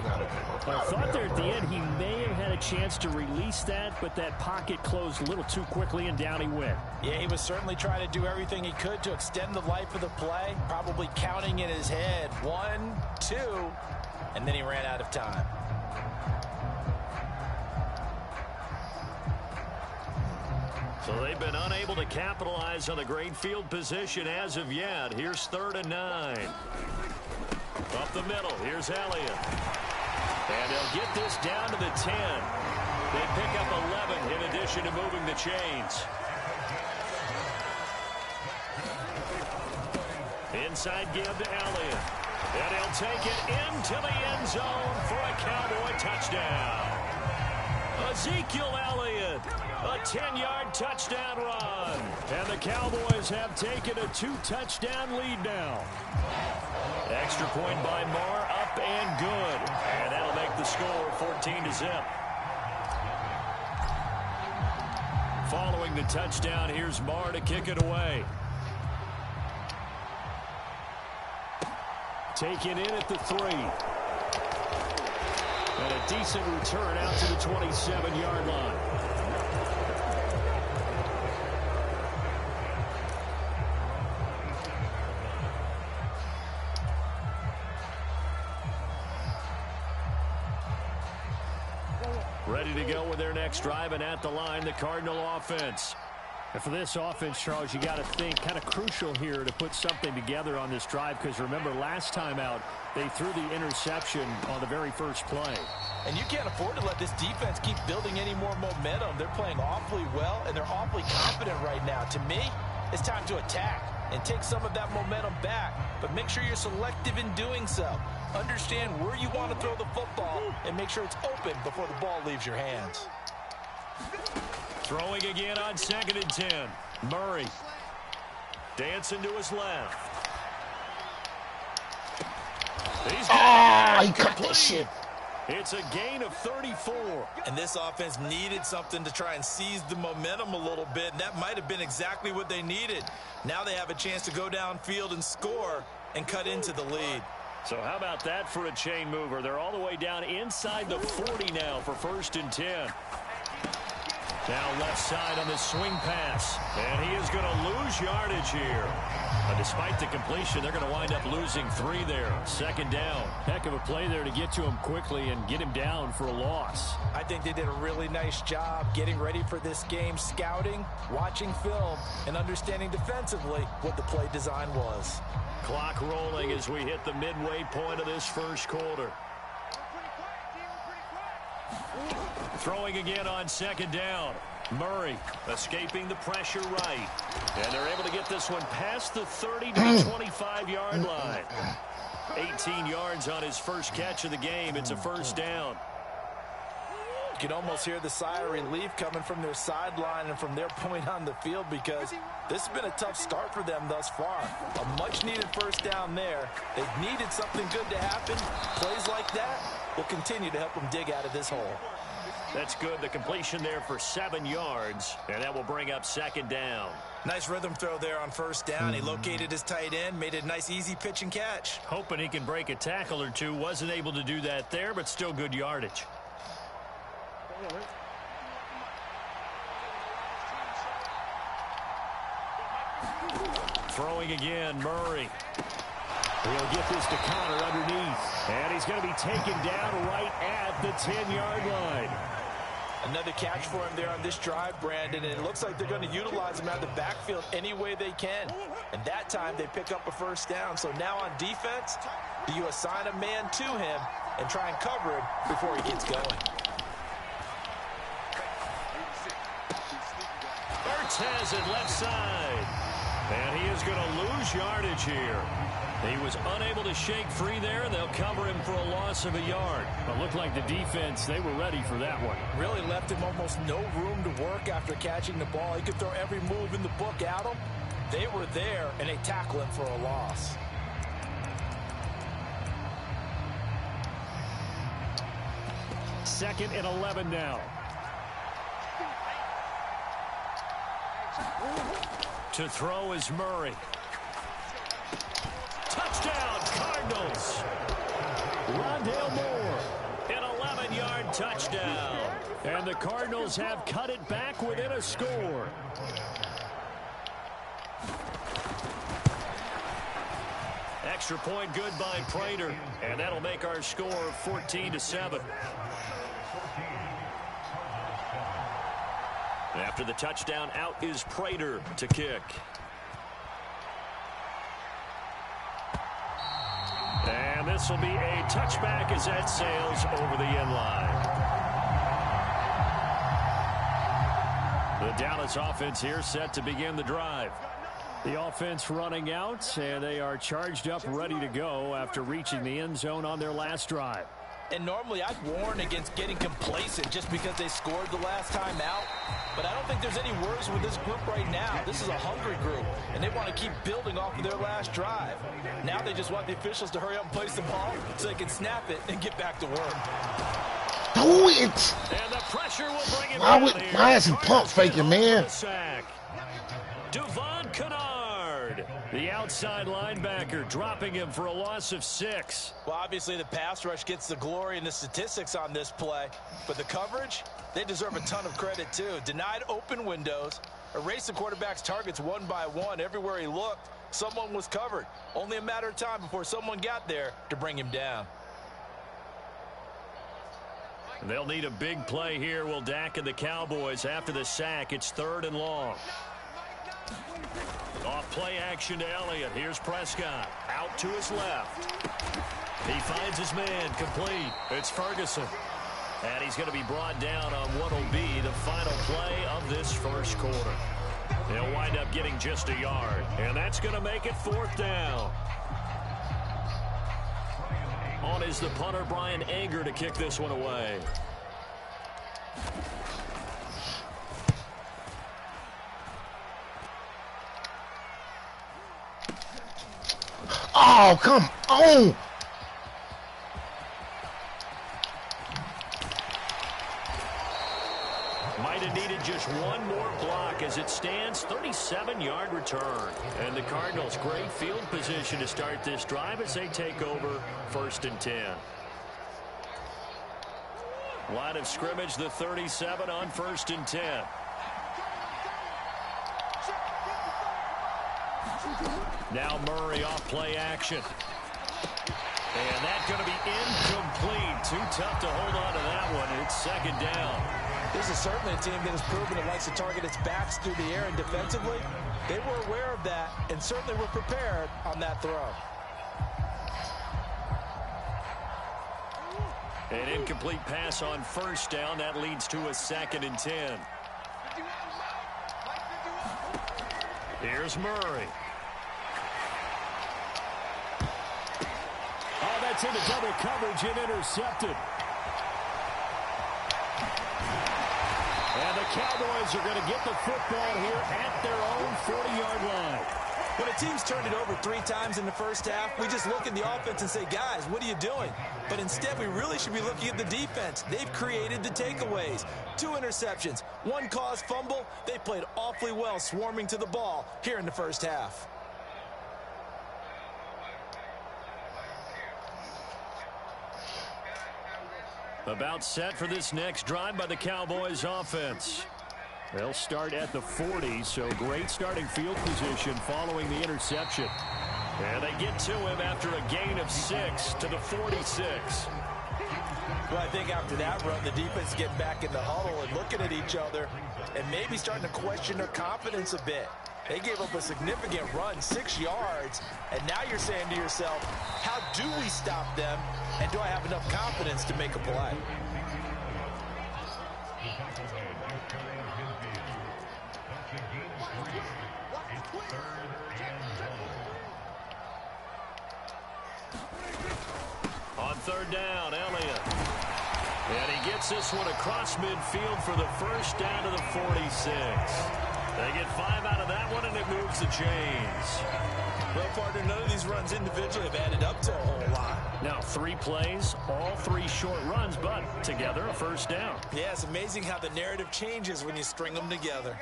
I thought there at the end he may have had a chance to release that, but that pocket closed a little too quickly and down he went. Yeah, he was certainly trying to do everything he could to extend the life of the play, probably counting in his head 1, 2, and then he ran out of time. So they've been unable to capitalize on the great field position as of yet. Here's 3rd and 9. Up the middle, here's Elliott. And they'll get this down to the 10. They pick up 11 in addition to moving the chains. Inside give to Elliott. And he'll take it into the end zone for a Cowboy touchdown. Ezekiel Elliott, a 10-yard touchdown run. And the Cowboys have taken a 2-touchdown lead now. Extra point by Moore, up and good. And that'll make the score 14-0. Following the touchdown, here's Moore to kick it away. Taken in at the 3. And a decent return out to the 27-yard line. Ready to go with their next drive, and at the line, the Cardinal offense. And for this offense, Charles, you got to think kind of crucial here to put something together on this drive, because remember last time out they threw the interception on the very first play. And you can't afford to let this defense keep building any more momentum. They're playing awfully well, and they're awfully confident right now. To me, it's time to attack and take some of that momentum back, but make sure you're selective in doing so. Understand where you want to throw the football and make sure it's open before the ball leaves your hands. Throwing again on 2nd and 10. Murray dancing to his left. He cut that shit. It's a gain of 34. And this offense needed something to try and seize the momentum a little bit, and that might have been exactly what they needed. Now they have a chance to go downfield and score and cut into the lead. So how about that for a chain mover? They're all the way down inside the 40 now for 1st and 10. Now left side on this swing pass. And he is going to lose yardage here. But despite the completion, they're going to wind up losing 3 there. 2nd down. Heck of a play there to get to him quickly and get him down for a loss. I think they did a really nice job getting ready for this game, scouting, watching film, and understanding defensively what the play design was. Clock rolling as we hit the midway point of this first quarter. Throwing again on 2nd down. Murray escaping the pressure right. And they're able to get this one past the 30 to the 25-yard line. 18 yards on his first catch of the game. It's a 1st down. You can almost hear the sigh of relief coming from their sideline and from their point on the field, because this has been a tough start for them thus far. A much-needed 1st down there. They've needed something good to happen. Plays like that will continue to help them dig out of this hole. That's good. The completion there for 7 yards, and that will bring up 2nd down. Nice rhythm throw there on 1st down. He located his tight end, made a nice easy pitch and catch. Hoping he can break a tackle or two. Wasn't able to do that there, but still good yardage. Throwing again, Murray. He'll get this to Connor underneath. And he's going to be taken down right at the 10-yard line. Another catch for him there on this drive, Brandon, and it looks like they're going to utilize him out of the backfield any way they can. And that time they pick up a 1st down. So now on defense, do you assign a man to him and try and cover him before he gets going? Ertz has it left side. And he is going to lose yardage here. He was unable to shake free there, and they'll cover him for a loss of a yard. But looked like the defense, they were ready for that one. Really left him almost no room to work after catching the ball. He could throw every move in the book at him. They were there, and they tackle him for a loss. Second and 11 now. To throw is Murray. Touchdown, Cardinals. Rondale Moore, an 11-yard touchdown. And the Cardinals have cut it back within a score. Extra point good by Prater, and that'll make our score 14-7. After the touchdown, out is Prater to kick. And this will be a touchback as that sails over the end line. The Dallas offense here set to begin the drive. The offense running out, and they are charged up, ready to go after reaching the end zone on their last drive. And normally I'd warn against getting complacent just because they scored the last time out. But I don't think there's any worries with this group right now. This is a hungry group, and they want to keep building off of their last drive. Now they just want the officials to hurry up and place the ball so they can snap it and get back to work. Do it! And the pressure will bring it down here. My ass is pump faking, man. Devon Kennard, the outside linebacker, dropping him for a loss of 6. Well, obviously the pass rush gets the glory and the statistics on this play, but the coverage, they deserve a ton of credit too. Denied open windows, erased the quarterback's targets one by one. Everywhere he looked, someone was covered. Only a matter of time before someone got there to bring him down. They'll need a big play here, will Dak and the Cowboys. After the sack, it's 3rd and long. Off play action to Elliott. Here's Prescott. Out to his left. He finds his man complete. It's Ferguson. And he's going to be brought down on what will be the final play of this first quarter. They'll wind up getting just a yard. And that's going to make it 4th down. On is the punter, Brian Anger, to kick this one away. Oh, come on. Might have needed just one more block. As it stands, 37-yard return. And the Cardinals, great field position to start this drive as they take over 1st and 10. Line of scrimmage, the 37 on 1st and 10. Now Murray off play action. And that's going to be incomplete. Too tough to hold on to that one. It's 2nd down. This is certainly a team that has proven it likes to target its backs through the air, and defensively, they were aware of that and certainly were prepared on that throw. An incomplete pass on 1st down. That leads to a 2nd and 10. Here's Murray. Oh, that's into double coverage and intercepted. And the Cowboys are going to get the football here at their own 40-yard line. When a team's turned it over 3 times in the first half, we just look at the offense and say, guys, what are you doing? But instead, we really should be looking at the defense. They've created the takeaways. 2 interceptions, 1 caused fumble. They played awfully well swarming to the ball here in the first half. About set for this next drive by the Cowboys offense. They'll start at the 40, so great starting field position following the interception. And they get to him after a gain of 6 to the 46. Well, I think after that run, the defense get back in the huddle and looking at each other and maybe starting to question their confidence a bit. They gave up a significant run, 6 yards, and now you're saying to yourself, how do we stop them, and do I have enough confidence to make a play? On 3rd down, Elliott. And he gets this one across midfield for the 1st down to the 46. They get 5 out of that one, and it moves the chains. Well, partner, none of these runs individually have added up to a whole lot. Now 3 plays, all 3 short runs, but together a 1st down. Yeah, it's amazing how the narrative changes when you string them together.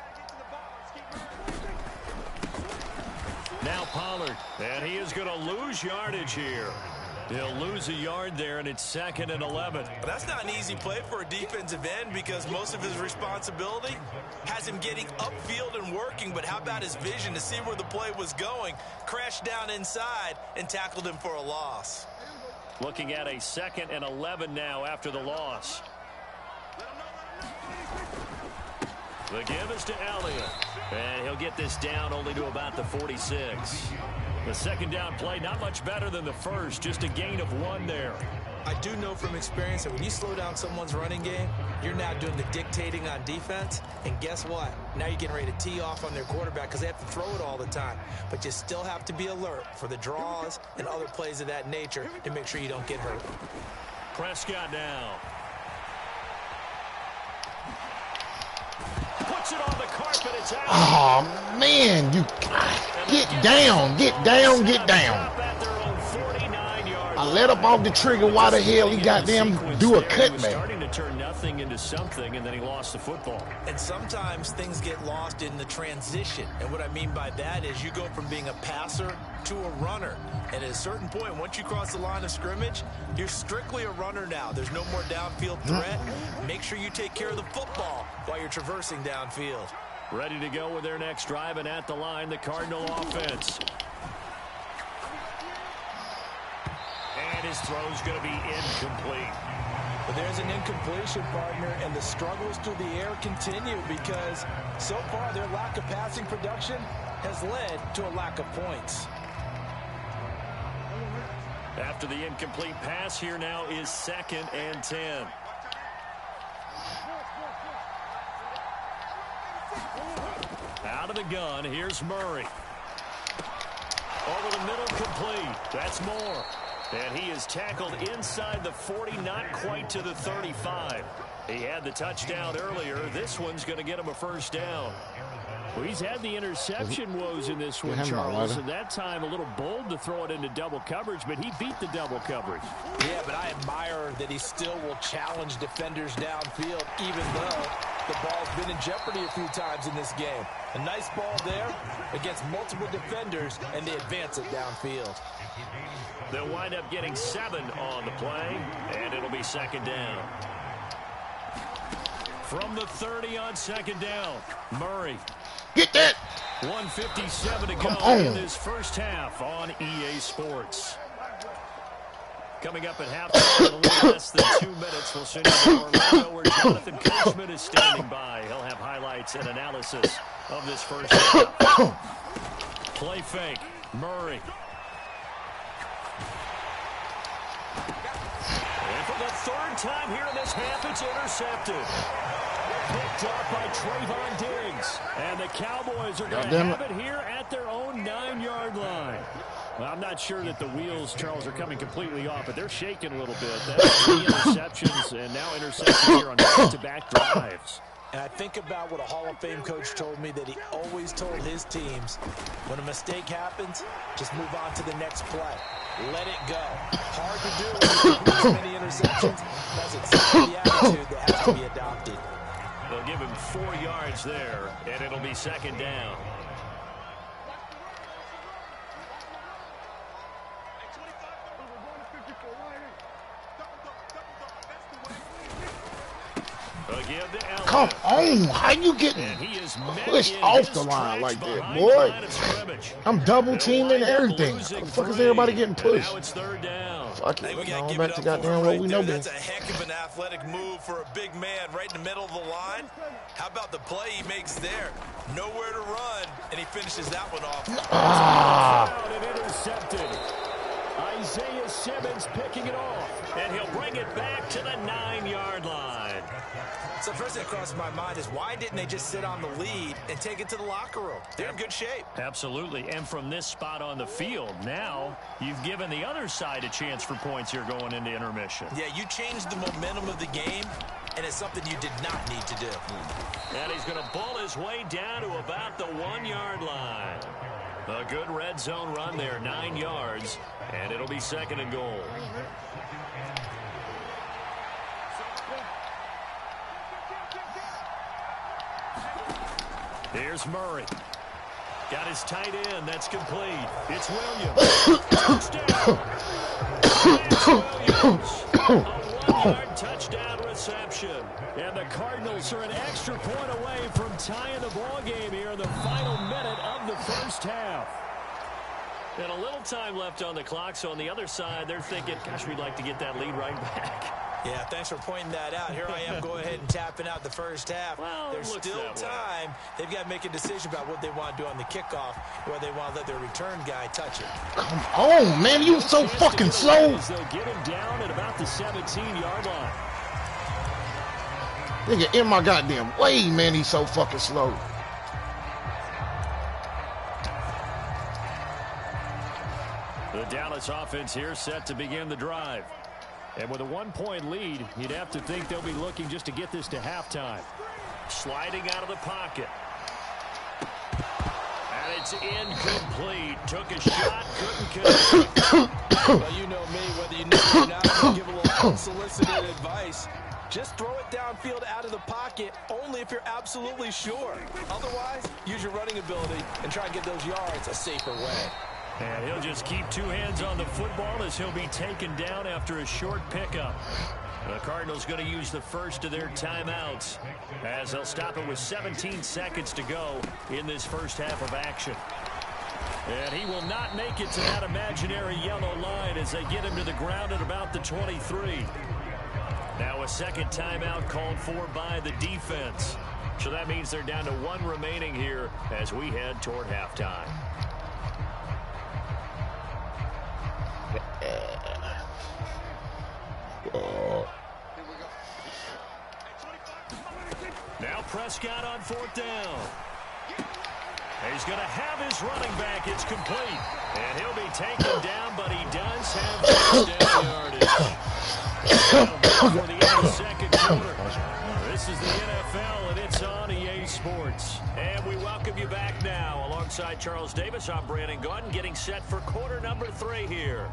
Now Pollard, and he is going to lose yardage here. He'll lose a yard there, and it's 2nd and 11. That's not an easy play for a defensive end because most of his responsibility has him getting upfield and working, but how about his vision to see where the play was going, crashed down inside, and tackled him for a loss. Looking at a 2nd and 11 now after the loss. The give is to Elliott, and he'll get this down only to about the 46. The 2nd down play, not much better than the first, just a gain of 1 there. I do know from experience that when you slow down someone's running game, you're now doing the dictating on defense, and guess what? Now you're getting ready to tee off on their quarterback because they have to throw it all the time. But you still have to be alert for the draws and other plays of that nature to make sure you don't get hurt. Prescott now. Puts it on the carpet. It's out. Oh, man. You get down. Get down. Get down. I let up off the trigger. Why the hell he got them do a cutback? Starting to turn nothing into something, and then he lost the football. And sometimes things get lost in the transition. And what I mean by that is you go from being a passer to a runner. And at a certain point, once you cross the line of scrimmage, you're strictly a runner now. There's no more downfield threat. Make sure you take care of the football while you're traversing downfield. Ready to go with their next drive, and at the line, the Cardinal offense. And his throw's going to be incomplete. But there's an incompletion, partner, and the struggles through the air continue because so far their lack of passing production has led to a lack of points. After the incomplete pass, here now is 2nd and 10. Out of the gun, here's Murray. Over the middle, complete. That's Moore. And he is tackled inside the 40, not quite to the 35. He had the touchdown earlier. This one's going to get him a first down. Well, he's had the interception woes in this one, Charles, and that time a little bold to throw it into double coverage, but he beat the double coverage. Yeah, but I admire that he still will challenge defenders downfield, even though the ball's been in jeopardy a few times in this game. A nice ball there against multiple defenders, and they advance it downfield. They'll wind up getting 7 on the play, and it'll be 2nd down. From the 30 on 2nd down, Murray. Get that! 1:57 to go in this first half on EA Sports. Coming up at halftime in a little less than 2 minutes, we'll send you to Orlando where Jonathan Coachman is standing by. He'll have highlights and analysis of this first half. Play fake, Murray. And for the 3rd time here in this half, it's intercepted. Picked off by Trayvon Diggs. And the Cowboys are going to have it here at their own 9-yard line. Well, I'm not sure that the wheels, Charles, are coming completely off, but they're shaking a little bit. That's 3 interceptions and now interceptions here on back-to-back drives. And I think about what a Hall of Fame coach told me that he always told his teams, when a mistake happens, just move on to the next play. Let it go. Hard to do when you have many interceptions. That's exactly the attitude that has to be adopted. They'll give him 4 yards there, and it'll be 2nd down. Come on, how you getting pushed off the line like that, boy? I'm double teaming everything. How the fuck is everybody getting pushed? Now it's 3rd down. Fuck it, going back to goddamn what we know. That's a heck of an athletic move for a big man right in the middle of the line. How about the play he makes there? Nowhere to run, and he finishes that one off. Intercepted. Isaiah Simmons picking it off, and he'll bring it back to the 9-yard line. So first thing that crossed my mind is why didn't they just sit on the lead and take it to the locker room? They're in good shape. Absolutely, and from this spot on the field, now you've given the other side a chance for points here going into intermission. Yeah, you changed the momentum of the game, and it's something you did not need to do. And he's going to bull his way down to about the 1-yard line. A good red zone run there, 9 yards, and it'll be 2nd and goal. Here's Murray. Got his tight end. That's complete. It's Williams. Touchdown. A 1-yard touchdown reception. And the Cardinals are an extra point away from tying the ball game here in the final minute of the first half. And a little time left on the clock, so on the other side, they're thinking, gosh, we'd like to get that lead right back. Yeah, thanks for pointing that out. Here I am, go ahead and tapping out the first half. Well, there's still time. They've got to make a decision about what they want to do on the kickoff, where they want to let their return guy touch it. Come on, man, you so fucking slow. They'll get him down at about the 17-yard line. Nigga, in my goddamn way, man, he's so fucking slow. The Dallas offense here set to begin the drive. And with a 1-point lead, you'd have to think they'll be looking just to get this to halftime. Sliding out of the pocket. And it's incomplete. Took a shot, couldn't connect. Well, you know me, whether you know it or not, I'll give a little unsolicited advice. Just throw it downfield out of the pocket only if you're absolutely sure. Otherwise, use your running ability and try and get those yards a safer way. And he'll just keep 2 hands on the football as he'll be taken down after a short pickup. The Cardinals going to use the first of their timeouts as they'll stop it with 17 seconds to go in this first half of action. And he will not make it to that imaginary yellow line as they get him to the ground at about the 23. Now a second timeout called for by the defense. So that means they're down to 1 remaining here as we head toward halftime. Now Prescott on 4th down. He's going to have his running back. It's complete. And he'll be taken down, but he does have first down yardage. For the end of the second quarter. This is the NFL, and it's on EA Sports. And we welcome you back now. Alongside Charles Davis, I'm Brandon Gaudin, getting set for quarter number 3 here.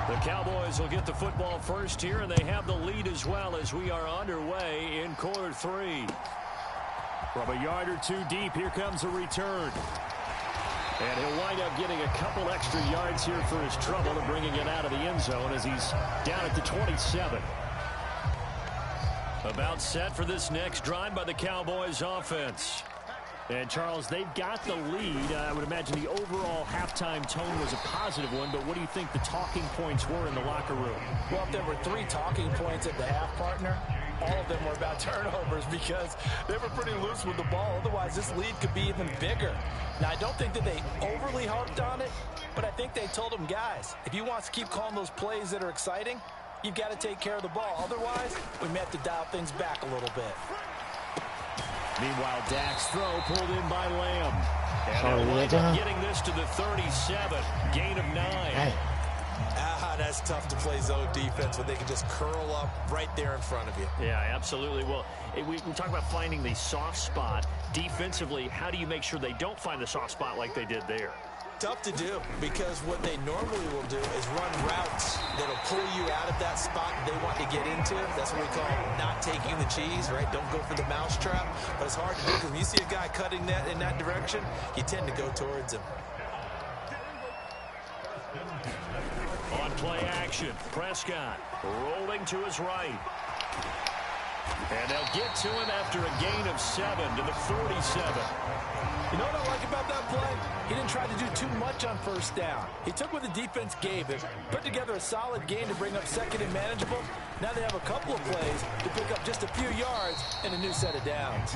The Cowboys will get the football first here, and they have the lead as well as we are underway in quarter 3. From a yard or 2 deep, here comes a return. And he'll wind up getting a couple extra yards here for his trouble and bringing it out of the end zone as he's down at the 27. About set for this next drive by the Cowboys offense. And, Charles, they've got the lead. I would imagine the overall halftime tone was a positive one, but what do you think the talking points were in the locker room? Well, if there were 3 talking points at the half, partner, all of them were about turnovers because they were pretty loose with the ball. Otherwise, this lead could be even bigger. Now, I don't think that they overly harped on it, but I think they told them, guys, if you want to keep calling those plays that are exciting, you've got to take care of the ball. Otherwise, we may have to dial things back a little bit. Meanwhile, Dak's throw pulled in by Lamb. And they'll wind up getting this to the 37. Gain of 9. That's tough to play zone defense when they can just curl up right there in front of you. Yeah, absolutely. Well, we talk about finding the soft spot. Defensively, how do you make sure they don't find the soft spot like they did there? Tough to do because what they normally will do is run routes that'll pull you out of that spot they want to get into. That's what we call not taking the cheese, right? Don't go for the mousetrap. But it's hard to do because when you see a guy cutting that in that direction, you tend to go towards him. On play action, Prescott rolling to his right. And they'll get to him after a gain of 7 to the 47. You know what I like about that play? He didn't try to do too much on first down. He took what the defense gave him, put together a solid game to bring up second and manageable. Now they have a couple of plays to pick up just a few yards and a new set of downs.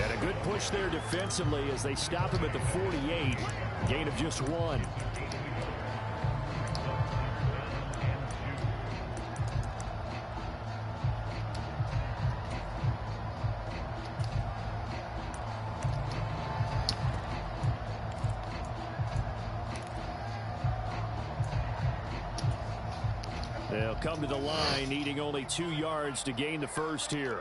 And a good push there defensively as they stop him at the 48. Gain of just 1. They'll come to the line, needing only 2 yards to gain the first here.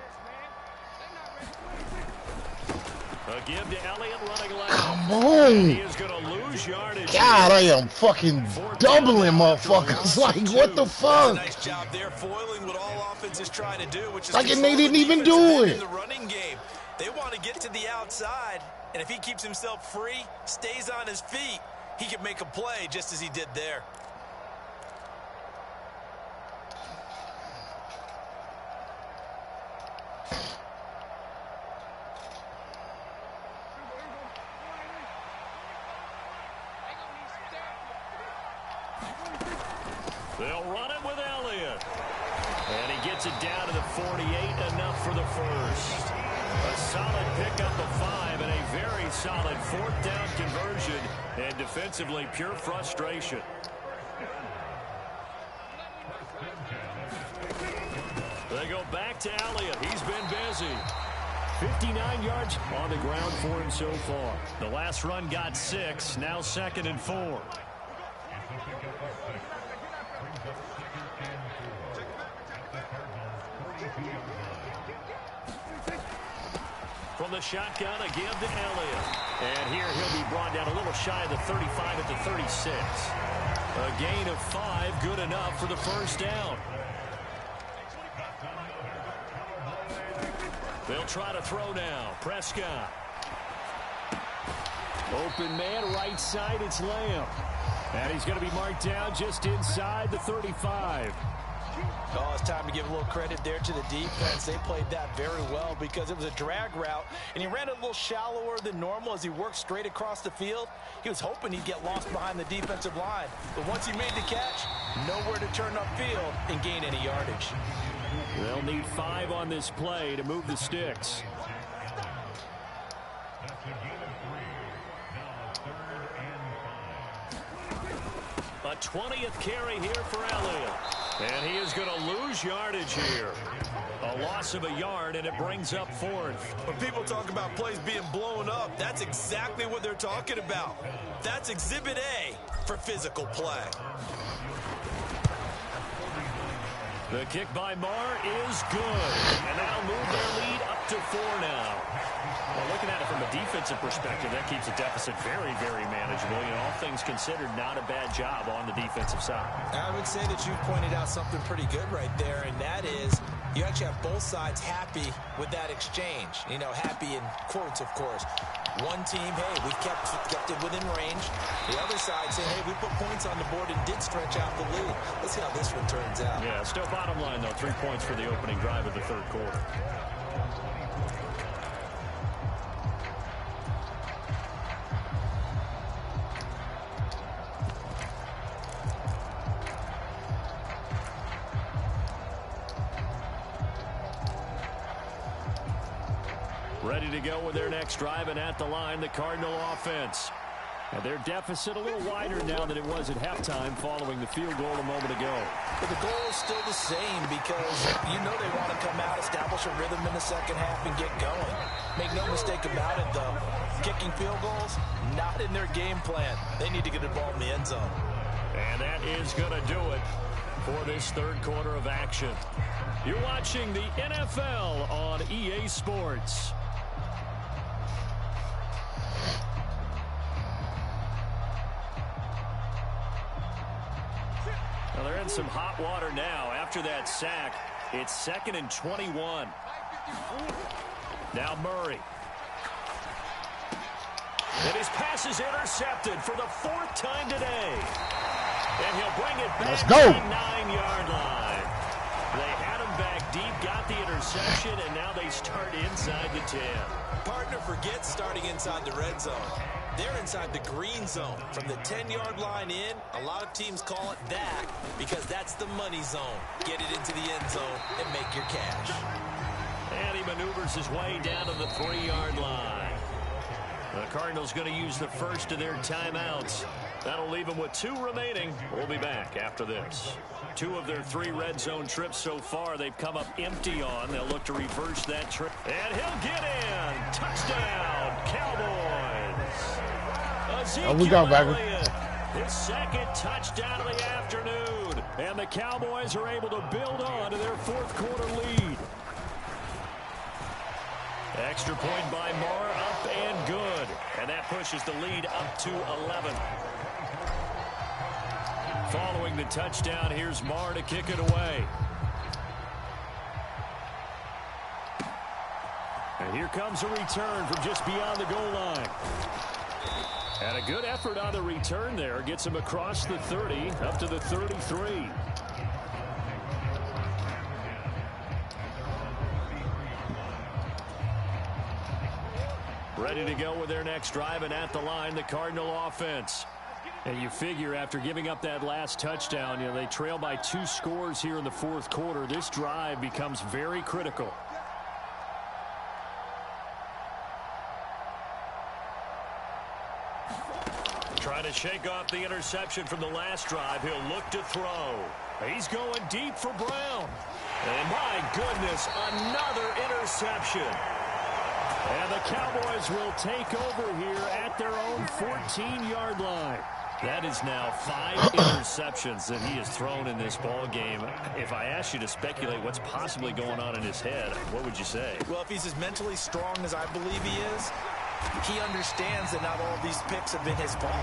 A give to Elliott running left. Come on. He is going to lose yardage. God, I am fucking doubling motherfuckers. Like, what the fuck? Nice job there, foiling what all offense is trying to do, which is like, and they didn't even do it. In the running game. They want to get to the outside, and if he keeps himself free, stays on his feet, he can make a play just as he did there. They'll run it with Elliott. And he gets it down to the 48, enough for the first. A solid pickup of 5 and a very solid 4th down conversion. And defensively, pure frustration. They go back to Elliott. He's been busy. 59 yards on the ground for him so far. The last run got 6, now 2nd and 4. From the shotgun, a give to Elliott. And here he'll be brought down a little shy of the 35 at the 36. A gain of 5, good enough for the first down. They'll try to throw now. Prescott. Open man, right side, it's Lamb. And he's going to be marked down just inside the 35. Oh, it's time to give a little credit there to the defense. They played that very well because it was a drag route, and he ran it a little shallower than normal as he worked straight across the field. He was hoping he'd get lost behind the defensive line, but once he made the catch, nowhere to turn upfield and gain any yardage. They'll need 5 on this play to move the sticks. A 20th carry here for Elliott. And he is going to lose yardage here. A loss of a yard, and it brings up 4th. When people talk about plays being blown up, that's exactly what they're talking about. That's Exhibit A for physical play. The kick by Marr is good. And that'll move their lead up to 4 now. Well, looking at it from a defensive perspective, that keeps the deficit very, very manageable. You know, all things considered, not a bad job on the defensive side. I would say that you've pointed out something pretty good right there, and that is you actually have both sides happy with that exchange. You know, happy in quotes, of course. One team, hey, we kept it within range. The other side saying, hey, we put points on the board and did stretch out the lead. Let's see how this one turns out. Yeah, still bottom line, though, 3 points for the opening drive of the 3rd quarter. Ready to go with their next drive, and at the line, the Cardinal offense. And their deficit a little wider now than it was at halftime following the field goal a moment ago. But the goal is still the same because you know they want to come out, establish a rhythm in the second half, and get going. Make no mistake about it, though. Kicking field goals, not in their game plan. They need to get the ball in the end zone. And that is going to do it for this 3rd quarter of action. You're watching the NFL on EA Sports. Well, they're in some hot water now. After that sack, it's 2nd and 21. Now Murray. And his pass is intercepted for the 4th time today. And he'll bring it back Let's go. to the 9-yard line. They had him back deep, got the interception, and now they start inside the 10. Partner forgets starting inside the red zone. They're inside the green zone. From the 10-yard line in, a lot of teams call it that because that's the money zone. Get it into the end zone and make your cash. And he maneuvers his way down to the 3-yard line. The Cardinals going to use the first of their timeouts. That'll leave them with 2 remaining. We'll be back after this. 2 of their 3 red zone trips so far they've come up empty on. They'll look to reverse that trip. And he'll get in. Touchdown, Cowboys. Oh, we got back. His 2nd touchdown of the afternoon. And the Cowboys are able to build on to their 4th quarter lead. Extra point by Marr, up and good. And that pushes the lead up to 11. Following the touchdown, here's Marr to kick it away. And here comes a return from just beyond the goal line. And a good effort on the return there. Gets him across the 30, up to the 33. Ready to go with their next drive, and at the line, the Cardinal offense. And you figure after giving up that last touchdown, you know, they trail by 2 scores here in the 4th quarter. This drive becomes very critical. Trying to shake off the interception from the last drive. He'll look to throw. He's going deep for Brown. And my goodness, another interception. And the Cowboys will take over here at their own 14-yard line. That is now 5 interceptions that he has thrown in this ball game. If I asked you to speculate what's possibly going on in his head, what would you say? Well, if he's as mentally strong as I believe he is, he understands that not all of these picks have been his fault.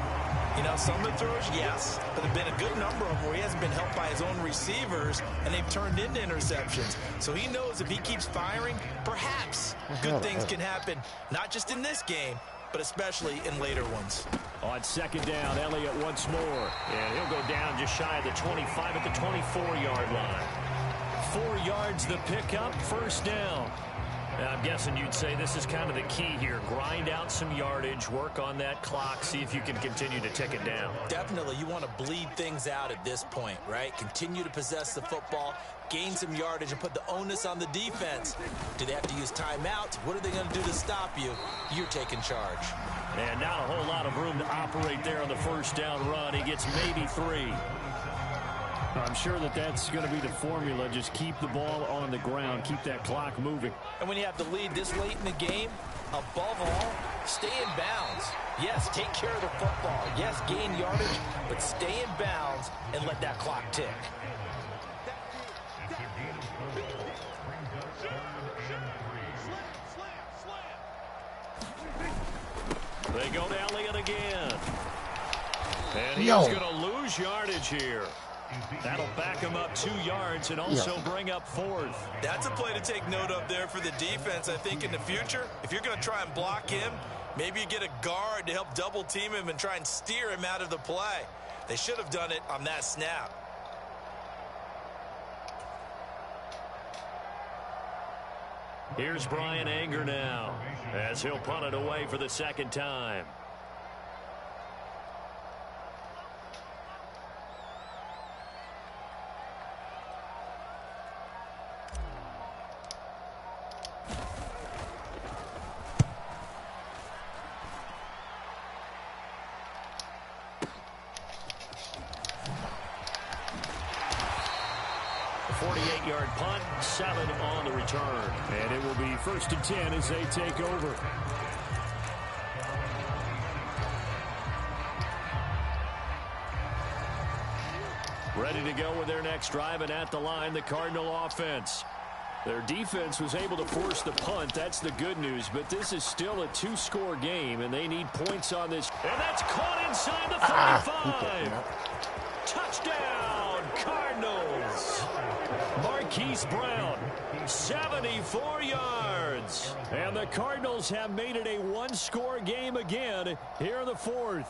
You know, some of the throws, yes, but there have been a good number of them where he hasn't been helped by his own receivers, and they've turned into interceptions. So he knows if he keeps firing, perhaps good things can happen, not just in this game, but especially in later ones. On 2nd down, Elliott once more. And he'll go down just shy of the 25 at the 24-yard line. 4 yards the pickup, first down. I'm guessing you'd say this is kind of the key here. Grind out some yardage, work on that clock, see if you can continue to tick it down. Definitely, you want to bleed things out at this point, right? Continue to possess the football, gain some yardage, and put the onus on the defense. Do they have to use timeouts? What are they going to do to stop you? You're taking charge. And not a whole lot of room to operate there on the first down run. He gets maybe 3. I'm sure that's going to be the formula. Just keep the ball on the ground. Keep that clock moving. And when you have the lead this late in the game, above all, stay in bounds. Yes, take care of the football. Yes, gain yardage, but stay in bounds and let that clock tick. They go to Elliott again. And he's going to lose yardage here. That'll back him up 2 yards and also bring up 4th. That's a play to take note of there for the defense, I think, in the future. If you're going to try and block him, maybe you get a guard to help double team him and try and steer him out of the play. They should have done it on that snap. Here's Brian Anger now as he'll punt it away for the second time. A 48-yard punt, 7 on the return. And it will be 1st and 10 as they take over. Ready to go with their next drive, and at the line, the Cardinal offense. Their defense was able to force the punt. That's the good news, but this is still a 2-score game, and they need points on this. And that's caught inside the 35. Touchdown, Cardinals. Marquise Brown, 74 yards. And the Cardinals have made it a 1-score game again here in the 4th.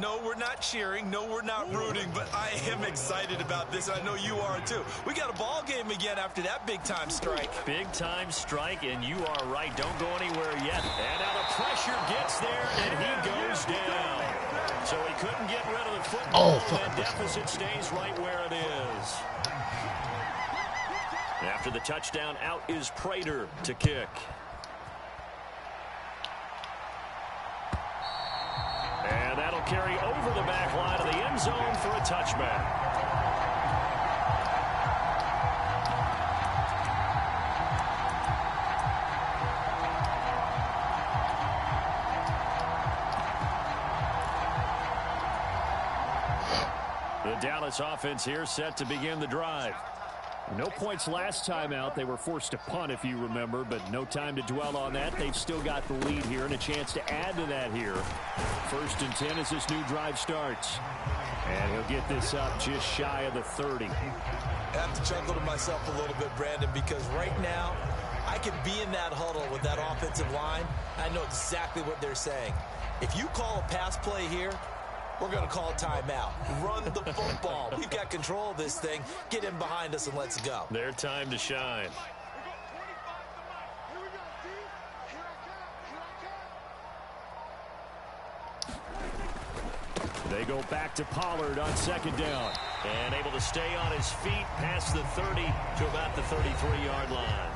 No, we're not cheering. No, we're not rooting, but I am excited about this. I know you are too. We got a ball game again after that big-time strike. Big-time strike, and you are right. Don't go anywhere yet. And now the pressure gets there, and he goes down. So he couldn't get rid of the football, and that deficit stays right where it is. After the touchdown, out is Prater to kick. And that'll carry over the back line of the end zone for a touchback. The Dallas offense here set to begin the drive. No points last time out. They were forced to punt, if you remember, but no time to dwell on that. They've still got the lead here and a chance to add to that here. 1st and 10 as this new drive starts. And he'll get this up just shy of the 30. I have to chuckle to myself a little bit, Brandon, because right now I could be in that huddle with that offensive line. I know exactly what they're saying. If you call a pass play here, we're going to call a timeout. Run the football. We've got control of this thing. Get in behind us and let's go. Their time to shine. They go back to Pollard on 2nd down. And able to stay on his feet past the 30 to about the 33-yard line.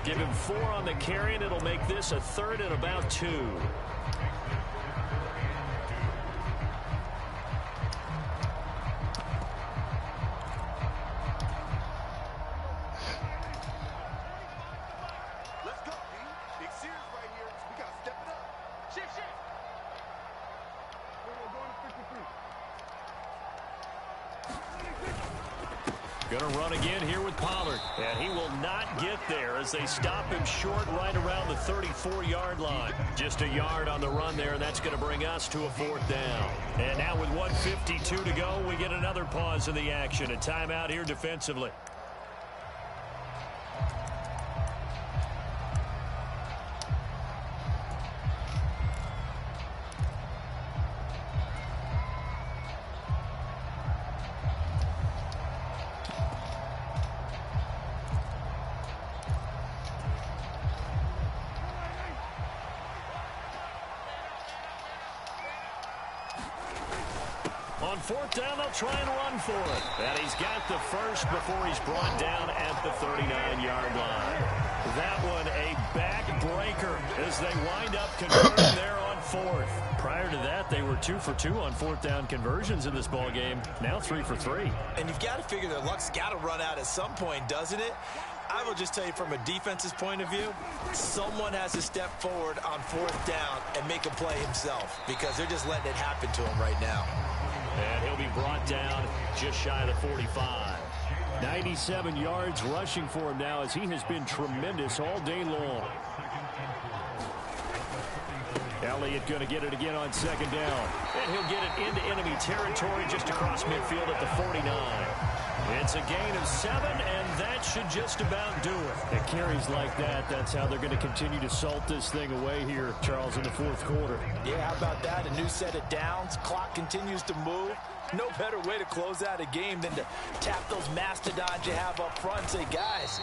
Give him 4 on the carry, and it'll make this a 3rd and about 2. Going to run again here with Pollard. And he will not get there as they stop him short right around the 34-yard line. Just a yard on the run there, and that's going to bring us to a 4th down. And now with 1:52 to go, we get another pause in the action. A timeout here defensively. On fourth down, they'll try and run for it. And he's got the first before he's brought down at the 39-yard line. That one a backbreaker as they wind up converting there on fourth. Prior to that, they were 2 for 2 on fourth down conversions in this ball game. Now 3 for 3. And you've got to figure their luck's got to run out at some point, doesn't it? I will just tell you from a defense's point of view, someone has to step forward on fourth down and make a play himself because they're just letting it happen to him right now. And he'll be brought down just shy of the 45. 97 yards rushing for him now as he has been tremendous all day long. Elliott going to get it again on second down. And he'll get it into enemy territory just across midfield at the 49. It's a gain of 7, and that should just about do it. It carries like that. That's how they're going to continue to salt this thing away here, Charles, in the fourth quarter. Yeah, how about that? A new set of downs. Clock continues to move. No better way to close out a game than to tap those mastodons you have up front and say, guys,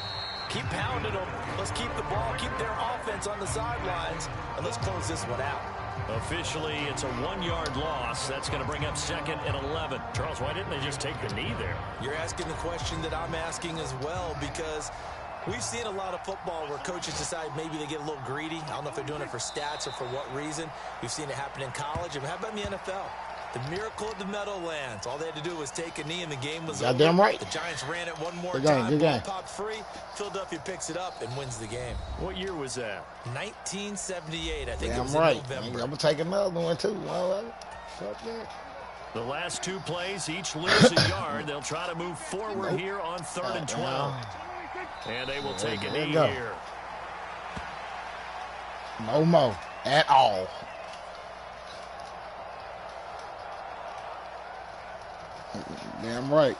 keep pounding them. Let's keep the ball, keep their offense on the sidelines, and let's close this one out. Officially, it's a 1-yard loss. That's going to bring up second and 11. Charles, why didn't they just take the knee there? You're asking the question that I'm asking as well, because we've seen a lot of football where coaches decide maybe they get a little greedy. I don't know if they're doing it for stats or for what reason. We've seen it happen in college. And how about in the NFL? The miracle of the Meadowlands. All they had to do was take a knee and the game was over. Goddamn right. The Giants ran it one more good time. Good game. Popped free. Philadelphia picks it up and wins the game. What year was that? 1978. I think Damn it was right. in November. I'm going to take another one, too. The last 2 plays, each lose a yard. They'll try to move forward here on 3rd and 12. And they will take a knee here. No more at all. Damn right.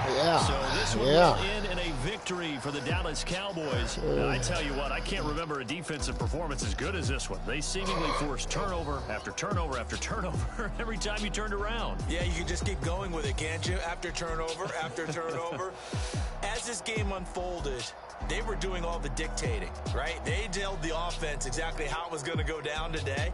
Yeah. So this one will end in a victory for the Dallas Cowboys. Now, I tell you what, I can't remember a defensive performance as good as this one. They seemingly forced turnover after turnover after turnover every time you turned around. Yeah, you can just keep going with it, can't you? After turnover, after turnover. As this game unfolded, they were doing all the dictating, right? They told the offense exactly how it was going to go down today.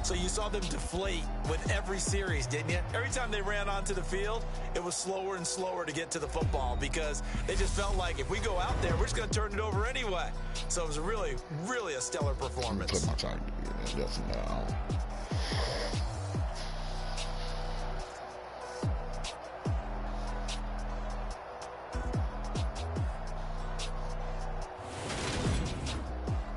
So you saw them deflate with every series, didn't you? Every time they ran onto the field, it was slower and slower to get to the football because they just felt like if we go out there, we're just going to turn it over anyway. So it was really, really a stellar performance. Put my time together.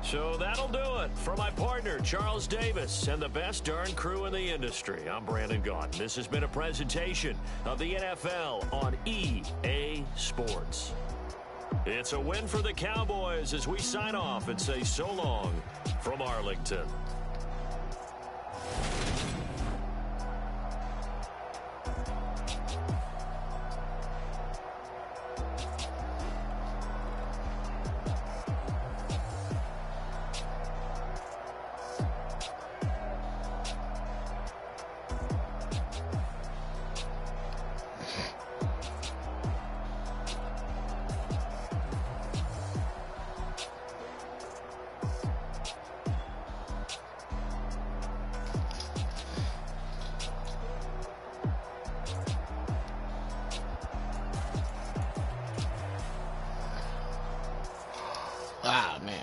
So that'll do it for my partner, Charles Davis, and the best darn crew in the industry. I'm Brandon Gaudin. This has been a presentation of the NFL on EA Sports. It's a win for the Cowboys as we sign off and say so long from Arlington. Ah, man.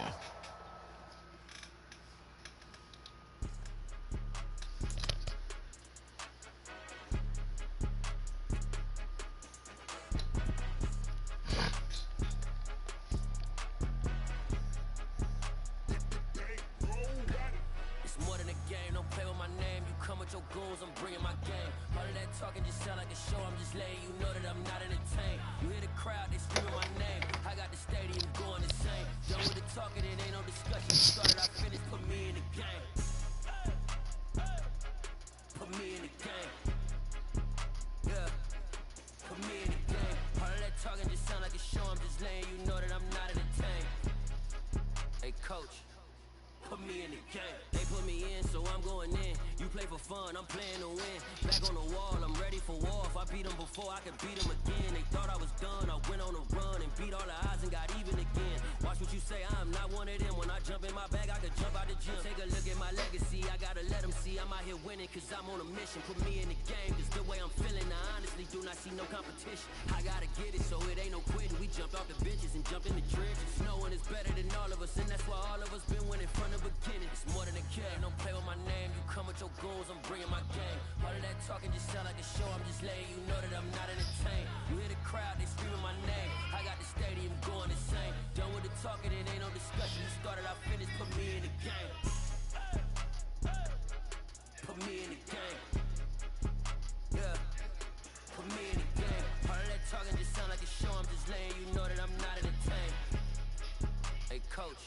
It's more than a game, don't play with my name. You come with your goons, I'm bringing my game. All of that talking just sound like a show. I'm just letting you know that I'm not entertained. You hear the crowd, they screaming my name. I got the stadium going insane. Done with the talking, it ain't no discussion. Started, I finished, put me in the game. Put me in the game. Yeah. Put me in the game. All of that talking just sound like a show. I'm just letting you know that I'm not entertained. Hey, coach. Put me in the game. They put me in, so I'm going in. You play for fun, I'm playing to win. Back on the wall, I'm ready for war. If I beat them before, I could beat them again. They thought I was done, I went on a run and beat all the odds and got even again. Watch what you say, I'm not one of them. When I jump in my bag, I could jump out the gym. Take a look at my legacy, I gotta let them see I'm out here I'm on a mission, put me in the game, cause the way I'm feeling, I honestly do not see no competition. I gotta get it, so it ain't no quitting. We jumped off the benches and jumped in the trenches. No one is better than all of us, and that's why all of us been winning from the beginning. It's more than a game, don't play with my name. You come with your goals, I'm bringing my game. All of that talking just sound like a show, I'm just letting you know that I'm not entertained. You hear the crowd, they screaming my name. I got the stadium going insane. Done with the talking, it ain't no discussion. You started, I finished, put me in the game. Put me in the game. Yeah. Put me in the game. All of that talking just sound like a show, I'm just letting you know that I'm not entertained. Hey coach,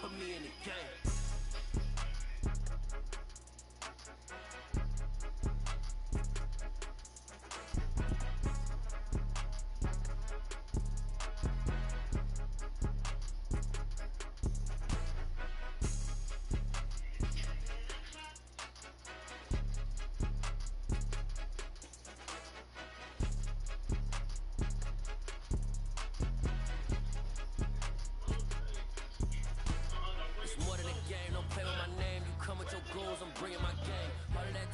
put me in the game.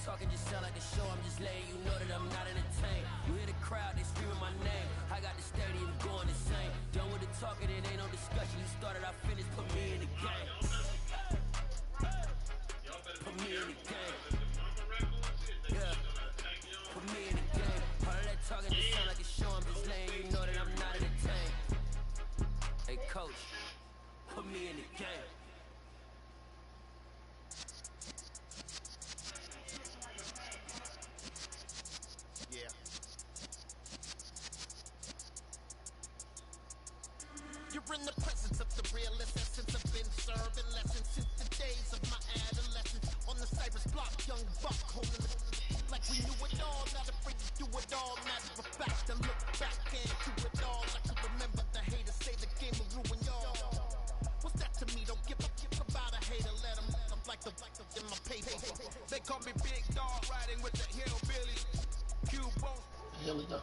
Talking just sound like a show, I'm just letting you know that I'm not entertained. You hear the crowd, they screaming my name. I got the stadium going insane. Done with the talking, it ain't no discussion. You started, I finished, put me in the game. Put me in the game. Yeah. Put me in the game. All of that talking just sound like a show, I'm just letting you know that I'm not entertained. Hey coach, put me in the game. You're in the presence of the realest essence. I've been serving lessons since the days of my adolescence. On the Cypress block, young buck holding the like we knew it all, not afraid to do it all. Matter of fact, I look back into it all. I can remember the haters say the game will ruin y'all. What's that to me? Don't give a fuck about a hater. Let them like the in my paper. They call me Big Dog, riding with the hillbilly. QCEXT3. Here we go.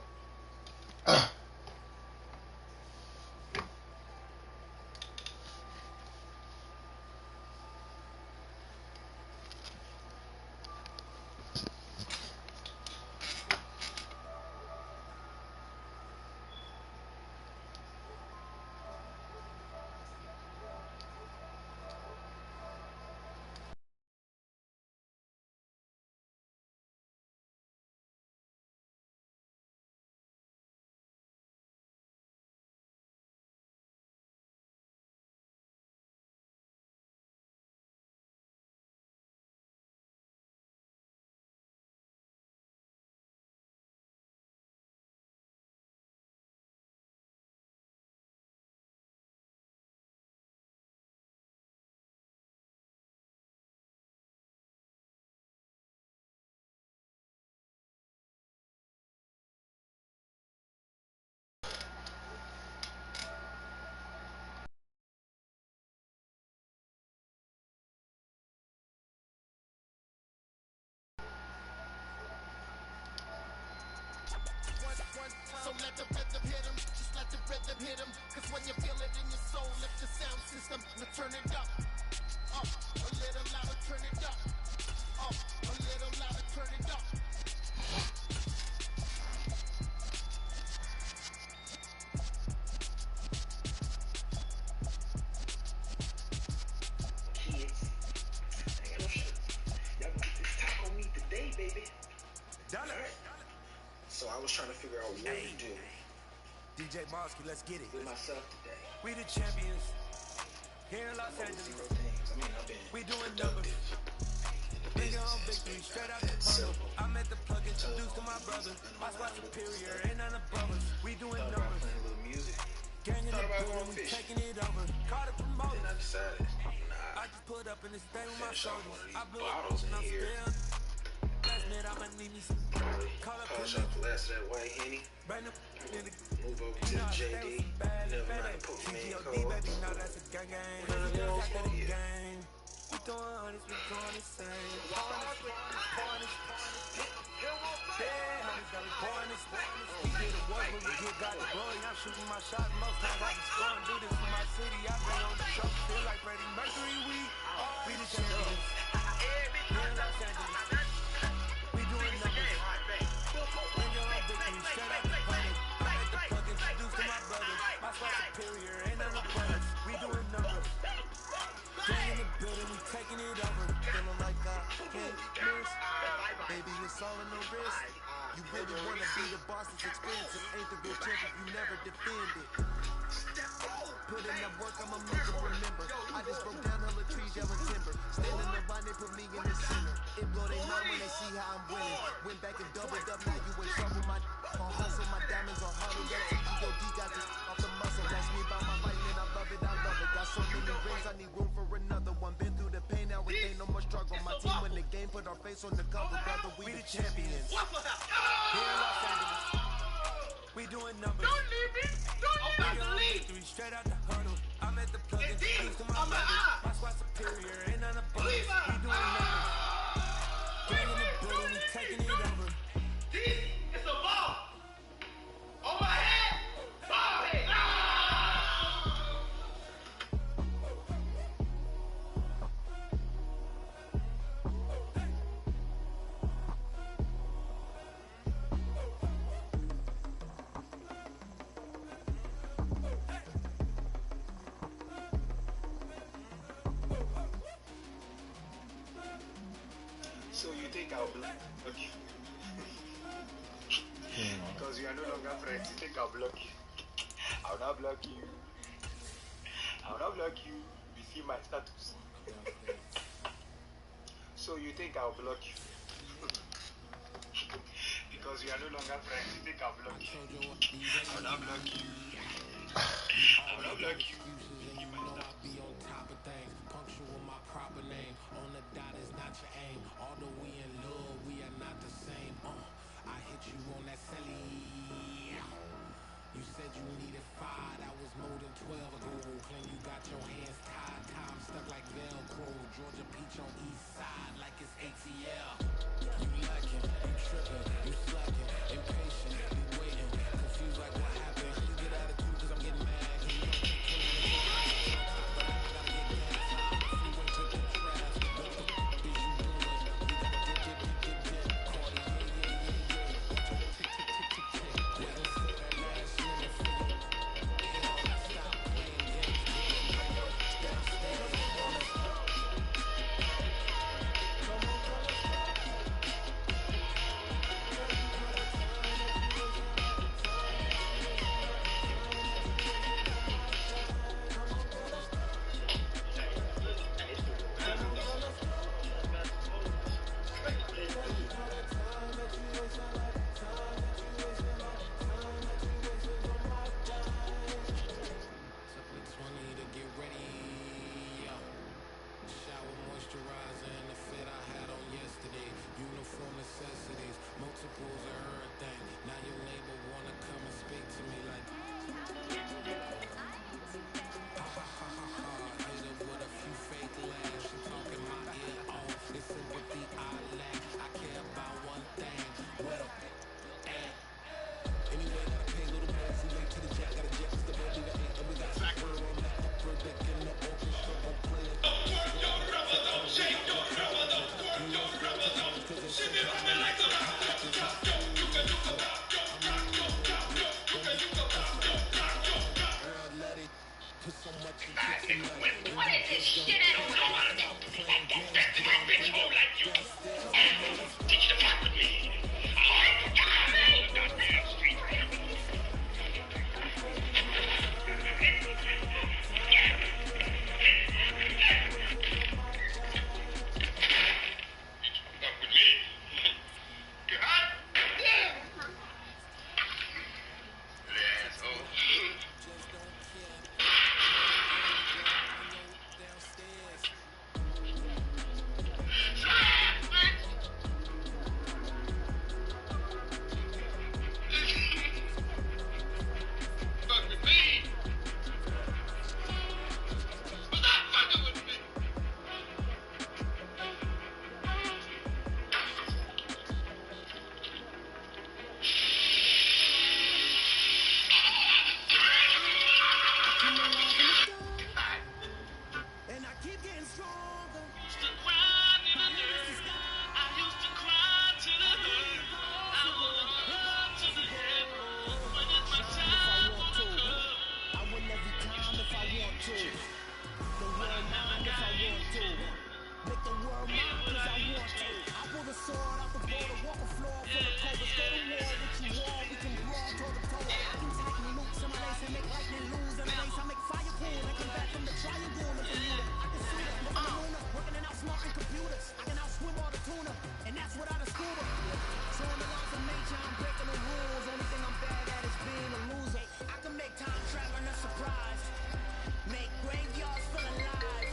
So let the rhythm hit him, just let the rhythm hit him. Cause when you feel it in your soul, lift the sound system, now turn it up. Up, a little louder, turn it up. Up, a little louder, turn it up. Kids, I ain't got no shit. Y'all gonna get this taco meat today, baby. Done it. So I was trying to figure out what to do DJ Mosky, let's get it. with myself today. We the champions here in Los Angeles. Zero things. I mean, I've been We doing numbers. Bigger on victory, straight out the tunnel. I'm at the plug, introduced to my brother. My spot superior, ain't none above us. We doing thought about numbers. playing a little music. Gang in the Thought about building, going we fishing. taking it over. Caught a promoter. Then I decided, I just put up in this thing with my finish off shoulders. one of I these blew bottles up and in I'm here. still. Last minute, I'ma need me some. Call up Polish to off the last of that white Henny. brand new nigga. Move over to the JD. Never mind the Pokemon code. baby, now that's a gang gang. Yeah. Gang. We doing honest, we doing the same. Pouring this. Yeah, homies got me pouring this. We did the work when we get got the glory. I'm shooting my shot most times I be scoring. Do this for my city. I been on the truck, feel like Freddie Mercury. We the champions. Here in Los Angeles. superior, ain't none of us. We doing numbers. Gang in the building, we taking it over. Feeling like I can't miss. Baby, it's all in the wrist. You really wanna be the boss, it's expensive. Ain't the real champ if you never defend it. Put in that work, I'ma make them remember. I just broke down hella trees, yelling timber. Stand in the line, they put me in the center. It blow they mind when they see how I'm winning. Went back and doubled up, now you in trouble. My hustle, my diamonds are huddled up. TGOD got this off the muscle. Ask me about my life, man, I love it, I love it. Got so many rings, I need room for another one. Been through the pain, now it ain't no more struggle. My team win the game, put our face on the cover. Brother, we the champions. Here in Los Angeles, we doing numbers. Don't leave me. Don't leave. Victory straight out the huddle. I'm at the plug and keys to my brothers. My squad superior, ain't none of us. We doing numbers. Gang in the building, we taking it over. This is a ball. On my head. Ball head. So you think I'll block you? Because we are no longer friends, you think I'll block you? I'll not block you. I'll not block you. You see my status. So you think I'll block you? Because we are no longer friends, you think I'll block you? I'll not block you. I'll not block you. want to. The world mine cause I want to. Make the world mine cause I want to. I pull the sword out the border, walk a floor full of covers. Go to war with you all, we can brawl toe to toe. I can tighten loops in my lace and make lightning lose. In a race I make fire cool and come back from the triangle and Bermuda. I can see it, look at the lunar, working and outsmarting computers. I can outswim all the tuna, and that's without a scuba. Showing the laws of nature, I'm breaking the rules. Only thing I'm bad at is being a loser. I can make time traveling a surprise. Make graveyards feel alive.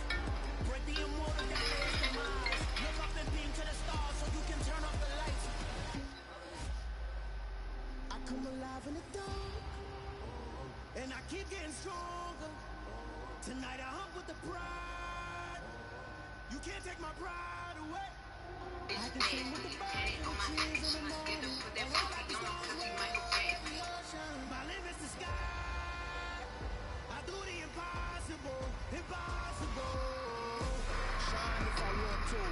Break the immortal down to its demise. Look up and beam to the stars so you can turn off the lights. I come alive in the dark, and I keep getting stronger. Tonight I hump with the pride. You can't take my pride away. I can sing with the birds and the trees in the morning. And wake up the stars way over the ocean. My limits the sky. I do the impossible, impossible. Shine if I want to.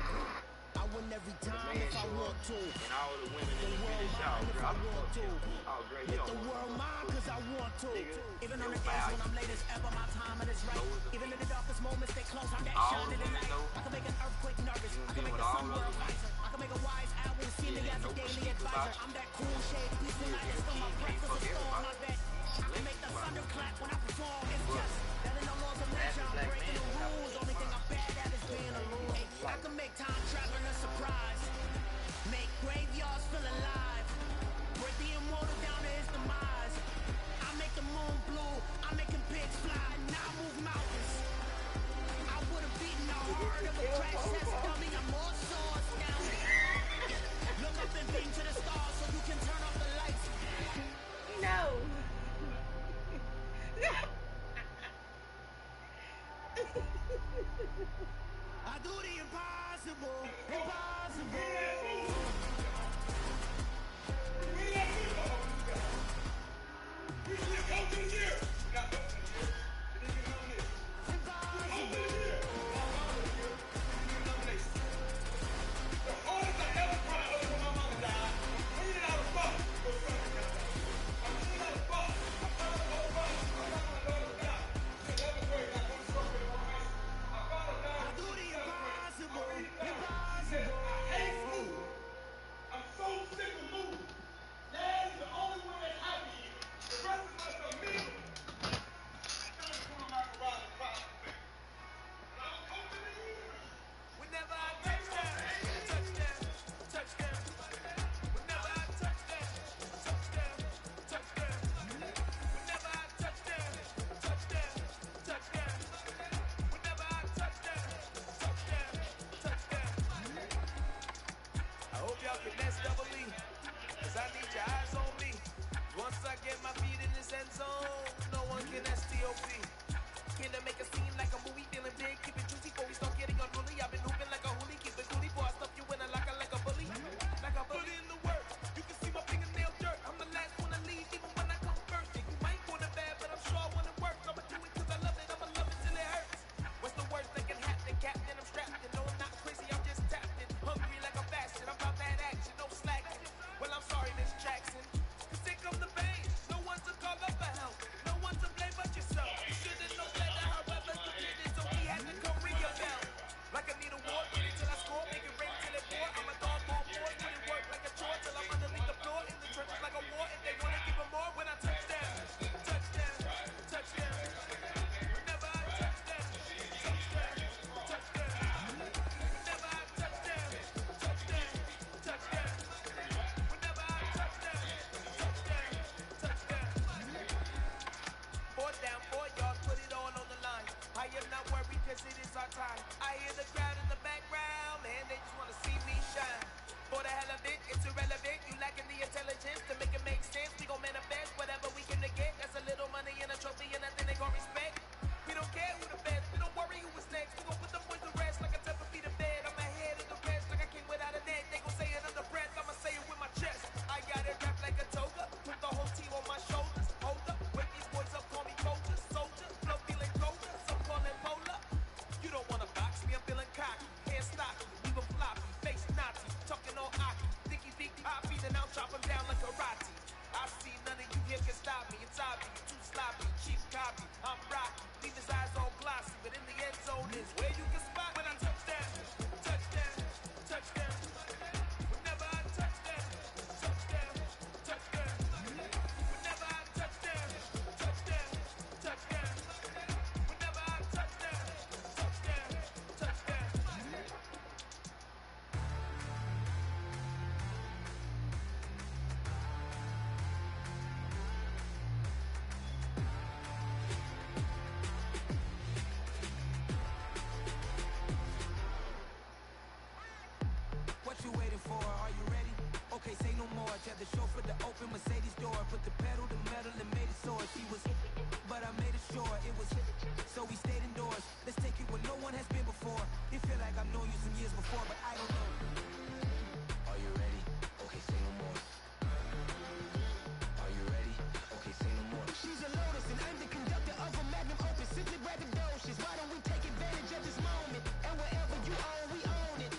I win every time if I want to. And all the women in The the world finish out, mine if girl. I want to. Oh, girl, you Make don't the want world mine cause I want to. Nigga, Even on your the days when value. I'm late as ever, my time is right. Even in the darkest moments, they close. I'm that All shining the in women light. know. I can make an earthquake nervous. I can been make with a all sun those world wiser. I can make a wise owl see me as a no daily secret advisor. about you. I'm that cool shade, peaceful night. It's still my breakfast is storm. I bet I can make the thunder clap when I perform. It's just that in the laws of nature, I'm breaking the rules. Only thing I'm bad at is being a loser. I can make time traveling a surprise. Make graveyards feel alive. Break the immortal down to his demise. I make the moon blue. I'm making pigs fly. Now I move mountains. I would have beaten the heart of a crash test dummy. I'm more so astounded. Look up and beam to the stars so you can turn off the lights. No. I do the impossible. Impossible. I do the impossible. Impossible. I'm so sick of moving. Dad is the only one that's happy here. The rest of us are miserable. I'm going my garage and cry. I'm coaching the year. Whenever I touchdown, touchdown, touchdown. Whenever I touchdown, touchdown, touchdown. Whenever I touchdown, touchdown, touchdown. Whenever I touchdown, touchdown, touchdown. I hope y'all can nest double E, 'cause I need your eyes on me. Once I get my feet in this end zone, no one can STOP. Can I make a scene like a movie, feeling big, keep it juicy before we start getting unruly. I've been hooping like a hoolie, keep it coolie before I stuff you in a locker like a bully. Like a bully in the work, you can see my fingernail dirt. I'm the last one to leave, even when I come first. Yeah, you might want it bad, but I'm sure when it works, I'ma do it 'cause I love it. I'ma love it till it hurts. What's the worst that can happen, Captain? I'm strapped in. No, I'm not crazy, I'm just tapped in. Hungry like a bastard, I'm about that action, no slacking. Well, I'm sorry, Miss Jackson, 'cause here comes the pain. No one to call up for help, no one to blame but yourself. You should've known better, however you did it, so we had to come ring your bell. Like I need a war, get it till I score, make it rain till it pour. I'm a dog, ball force, put it work like a chore till I'm underneath the floor. In the trenches like a war, if they wanna give them more, when I touch down, touchdown, touchdown. Whenever I touchdown, touchdown, touchdown. Whenever I touchdown, touchdown, touchdown. Whenever I touchdown, touchdown, touchdown. Fourth down, 4 yards, put it all on the line. I am not worried 'cause it is our time. I hear the crowd in the background, man, they just wanna see me shine. For the hell of it, it's irrelevant. You lacking the intelligence to make it make sense. We gon' manifest whatever we can to get. That's a little money and a trophy and nothing they gon' respect. We don't care who the best, we don't worry who is next. We gon' put the boys to rest like a 10 feet of bed. I'm ahead of the rest like I came without a net. They gon' say it under breath, I'ma say it with my chest. I got it wrapped like a toga, put the whole team on my shoulders. Hold up, wake these boys up, call me soldier, soldier. Flow feeling colder, some call it polar. You don't wanna box me, I'm feeling cocky. Hair stocky, leave 'em floppy, face Nazi, talking all aki. Dicky big poppy, then I'll chop 'em down like karate. I see none of you here can stop me, it's obvious, too sloppy, cheap copy, I'm rocky. he was, but I made it sure it was. So we stayed indoors. Let's take it where no one has been before. It feel like I've known you some years before, but I don't know. Are you ready? Okay, say no more. Are you ready? Okay, say no more. She's a lotus and I'm the conductor of a magnum opus. Simply braggadocious. Why don't we take advantage of this moment? And wherever you own, we own it.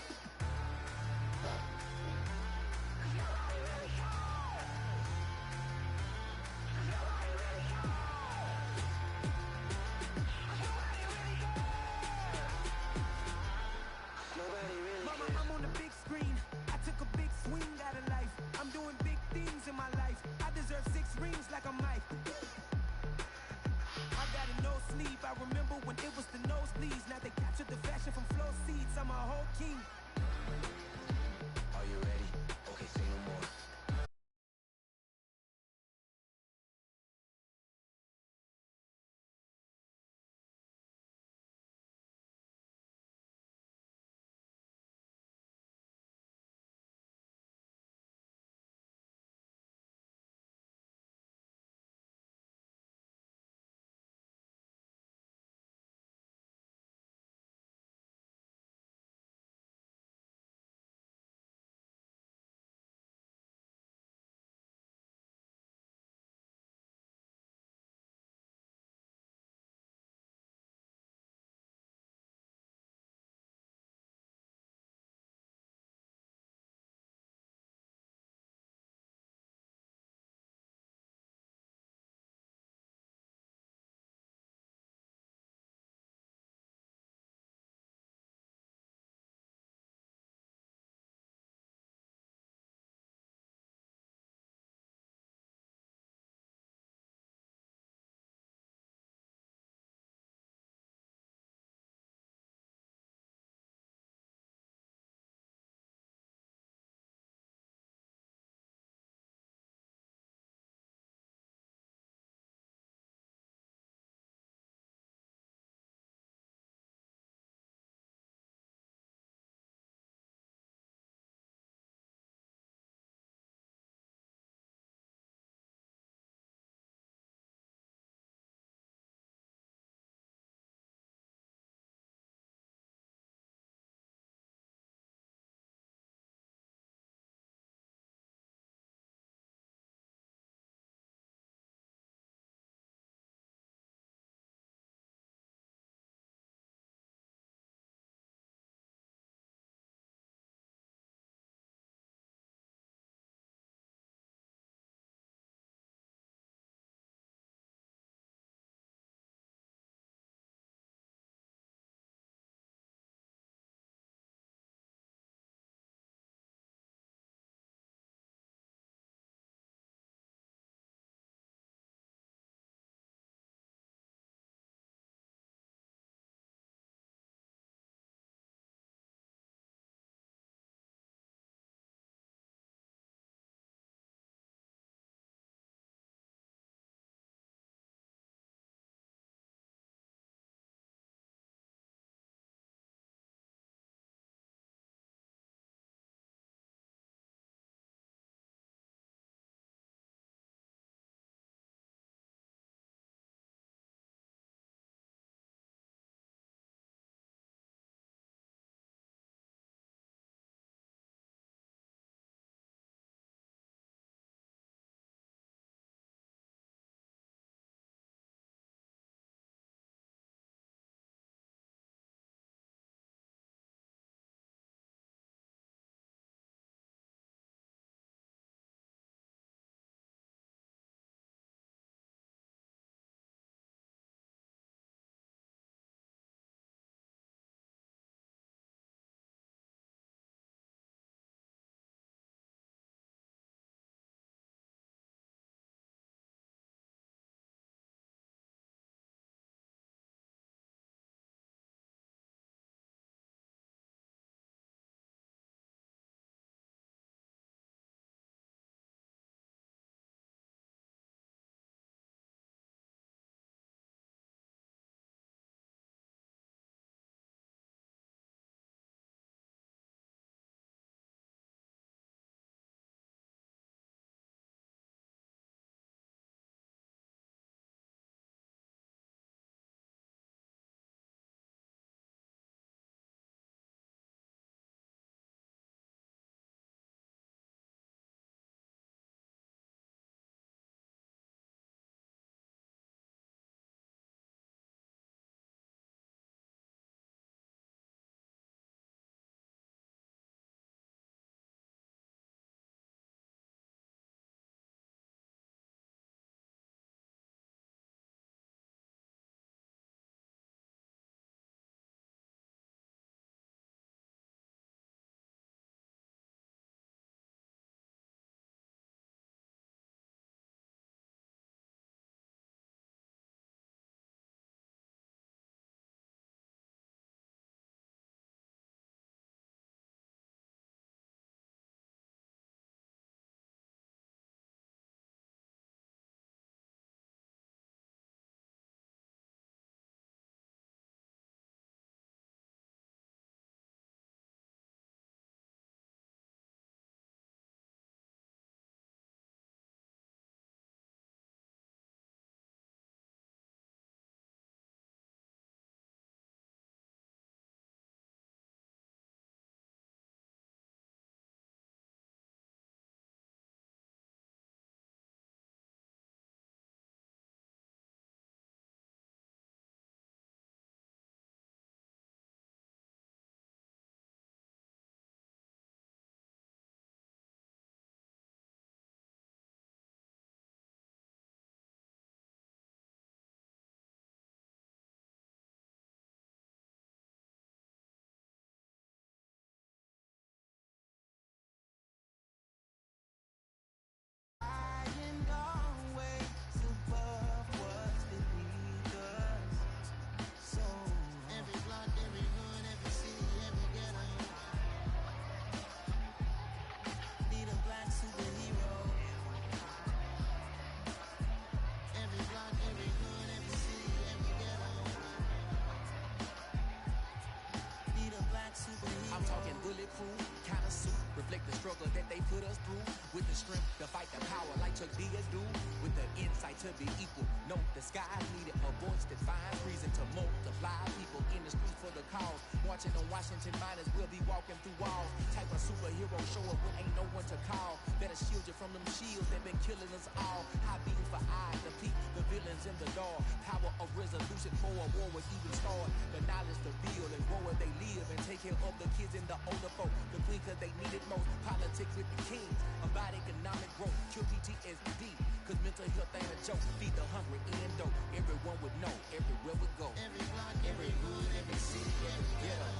the struggle that they put us through, with the strength to fight the power like Chuck D do, with the insight to be equal. No, the sky's needed a voice that finds reason to multiply people in the streets for the cause. Marching on Washington miners, we'll be walking through walls. Type of superhero show up when ain't no one to call. Better shield you from them shields that been killing us all. High beam for eye, defeat the villains in the dark. Power of resolution for a war would even start. The knowledge to build and grow where they live and take care of the kids and the older folk. The queen cause they need it most. Politics with the kings. About economic growth. Cure PTSD. Cause mental health ain't a joke. Feed the hungry and dope. Everyone would know. Everywhere we go. Every block, every hood, every city, every ghetto.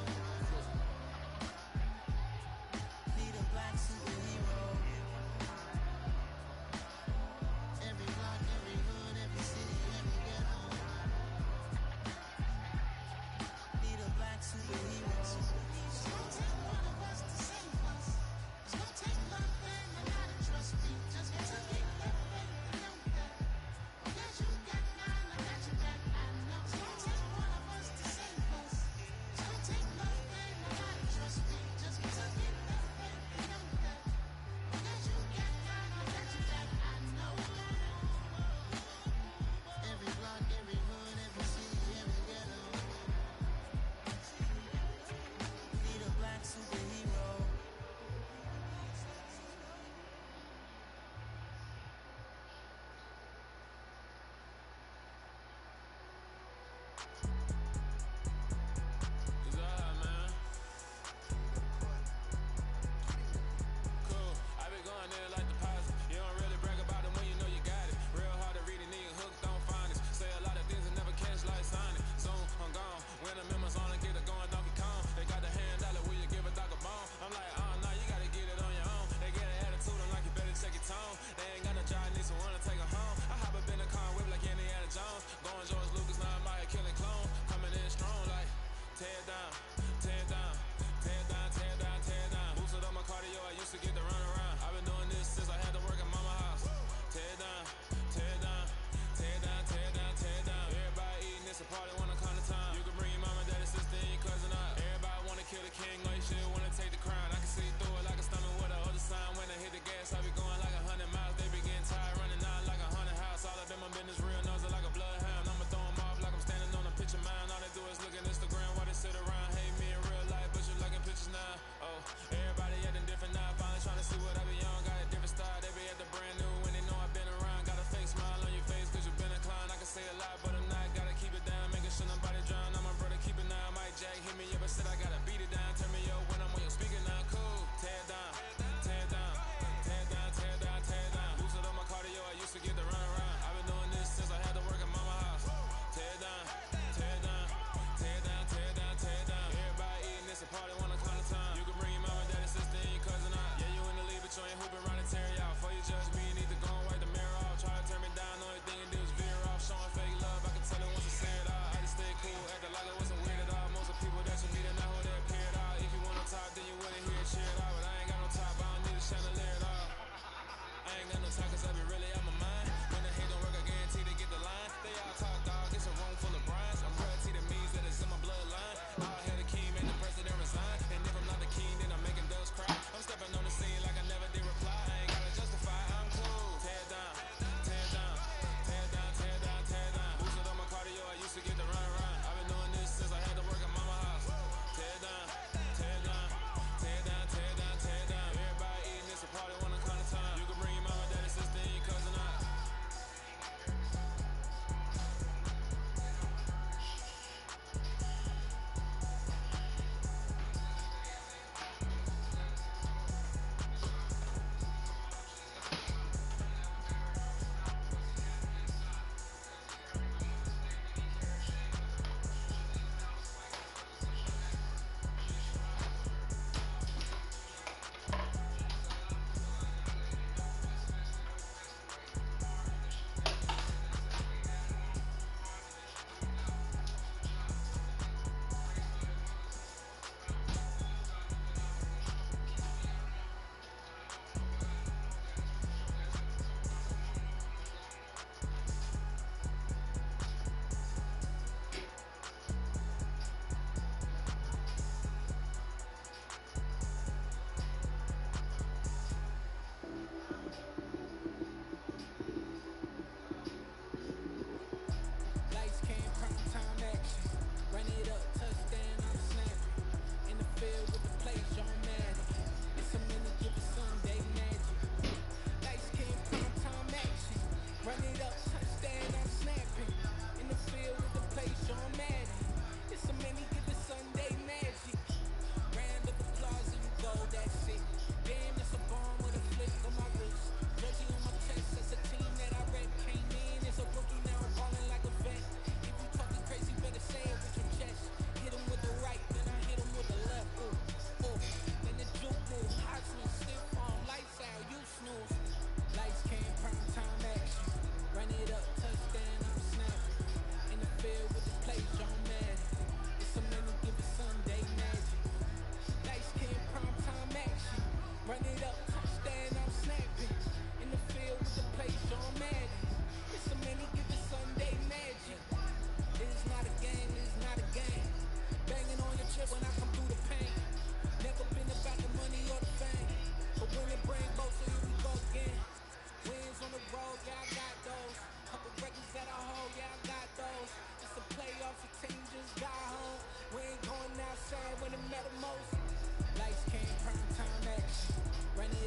Need a black superhero. Every block, every hood, every city, every ghetto. Need a black superhero. It's gonna take one of us to save us. It's gonna take love and a lot of trust me. Just to get that faith and know that. Yes, you got mine, I got your back, I know.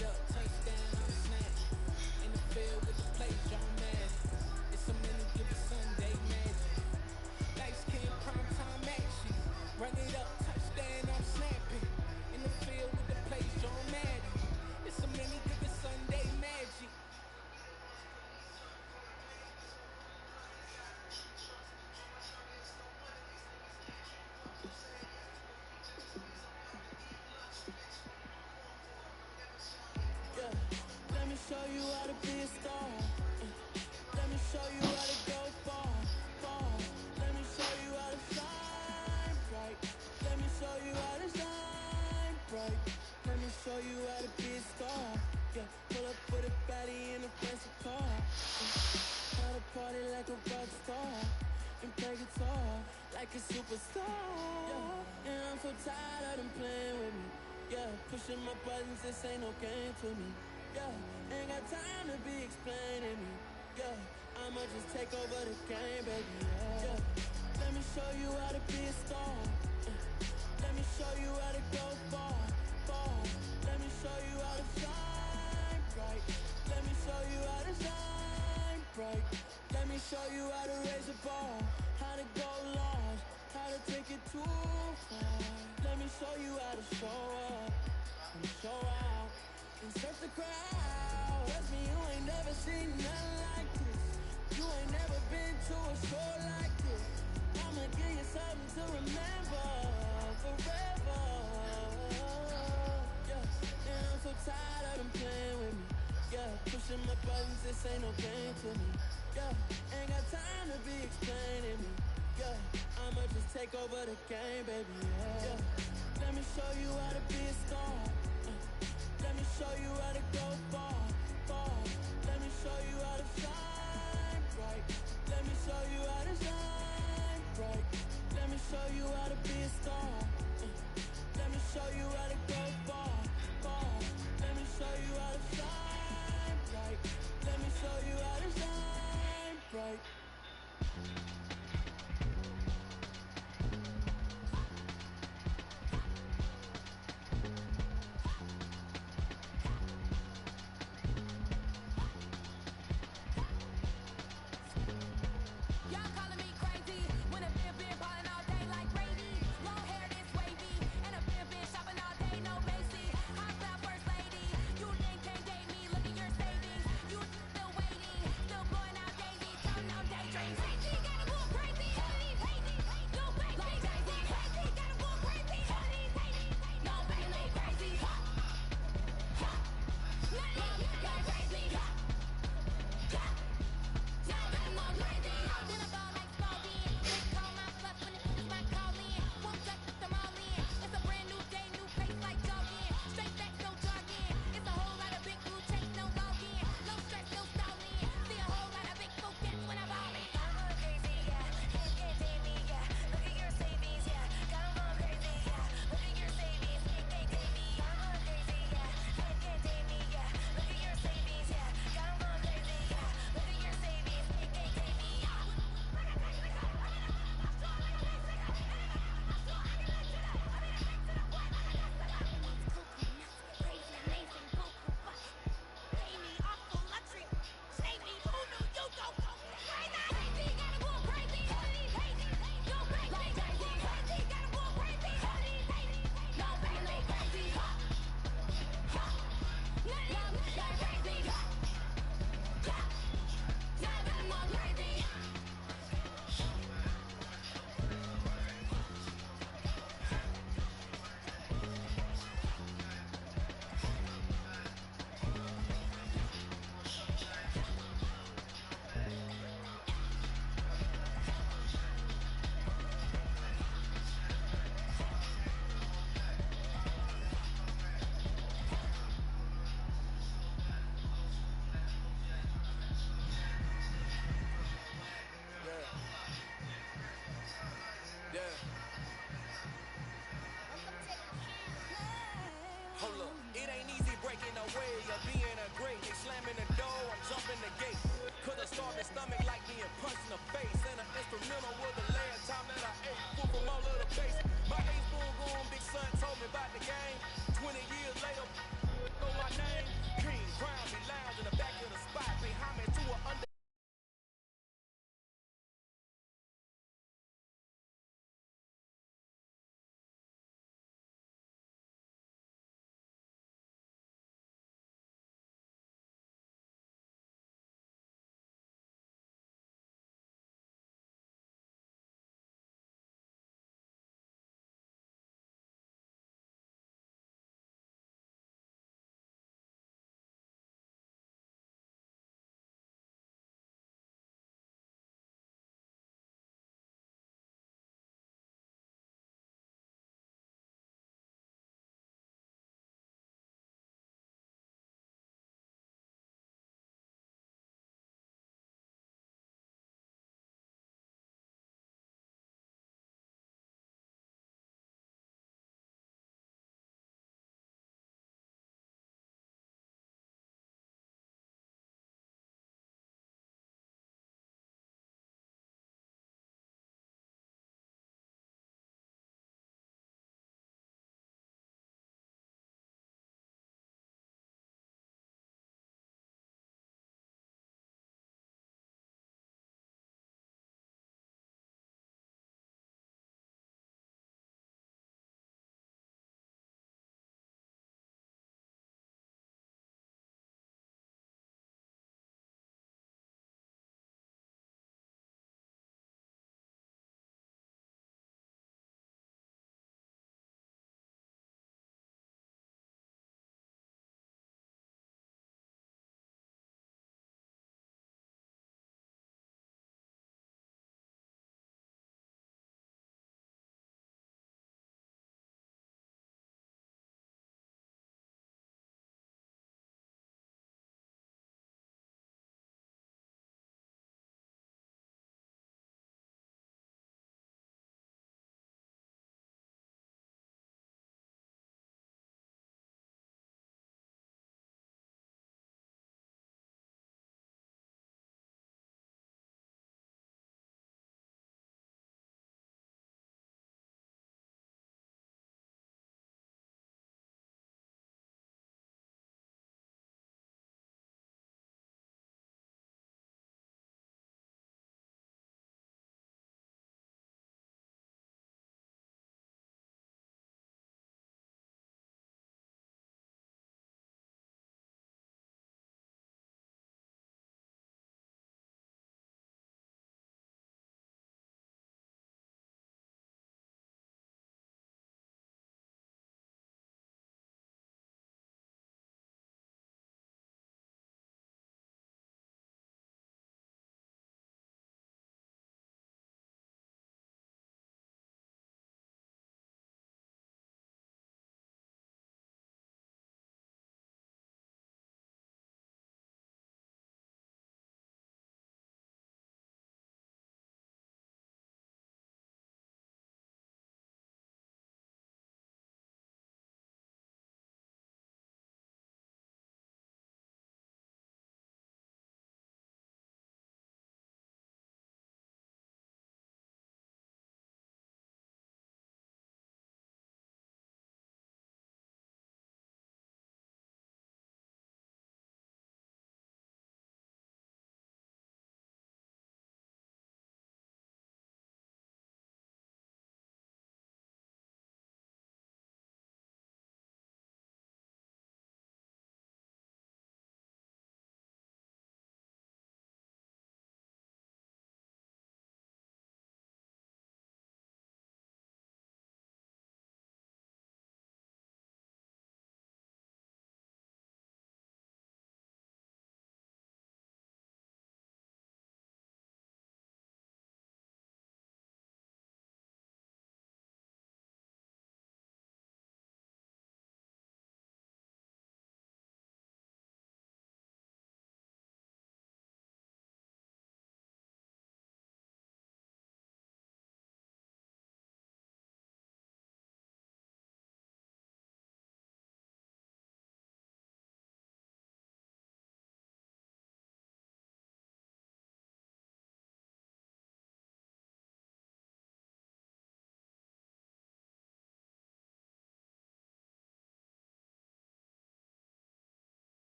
it up, touchdown, I'm snapped. In the field with the play, John Madden. It's a many given Sunday magic. Light skin, prime time action. Run it up, touchdown, I'm snapping. In the field with the play, John Madden. It's a many given Sunday magic. Let me show you how to be a star. Let me show you how to go far, far. Let me show you how to shine bright. Let me show you how to shine bright. Let me show you how to be a star. Yeah, pull up with a baddie in a fancy car. How to party like a rock star and play guitar like a superstar. Yeah, and I'm so tired of them playing with me. Yeah, pushing my buttons, this ain't no game to me. Yeah, ain't got time to be explaining me. Yeah, I'ma just take over the game, baby. Yeah, let me show you how to be a star. Let me show you how to go far, far. Let me show you how to shine bright. Let me show you how to shine bright. Let me show you how to raise a bar, how to go large, how to take it too far. Let me show you how to show up and show out and search the crowd. Trust me, you ain't never seen nothing like this. You ain't never been to a show like this. I'ma give you something to remember forever. Yeah, and I'm so tired of them playing with me. Yeah, pushing my buttons, this ain't no game to me. Yeah, ain't got time to be explaining me. Yeah, I'ma just take over the game, baby. Yeah, let me show you how to be a star. Let me show you how to go far, far. Let me show you how to shine bright. Let me show you how to shine bright. Let me show you how to be a star. Let me show you how to go far, far. Let me show you how to shine bright. Let me show you how to shine bright. Slamming the door, I'm jumping the gate. Cause I starved the stomach like being punched in the face. And an instrumental was the last time that I ate. Food from all of the base. My ace boom boom, big son told me about the game. 20 years later, know my name.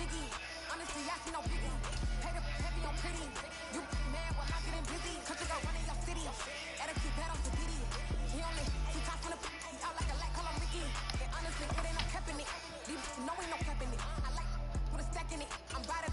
biggie. Honestly, I see no biggie. Pay the heavy on pretty. You mad when I'm getting busy. Country go running your city. Attitude bad on the Diddy. He only 2 times from the out like a light, call him Ricky. And honestly, it ain't no cap in it. These know ain't no cap in it. I like with a stack in it. I'm riding,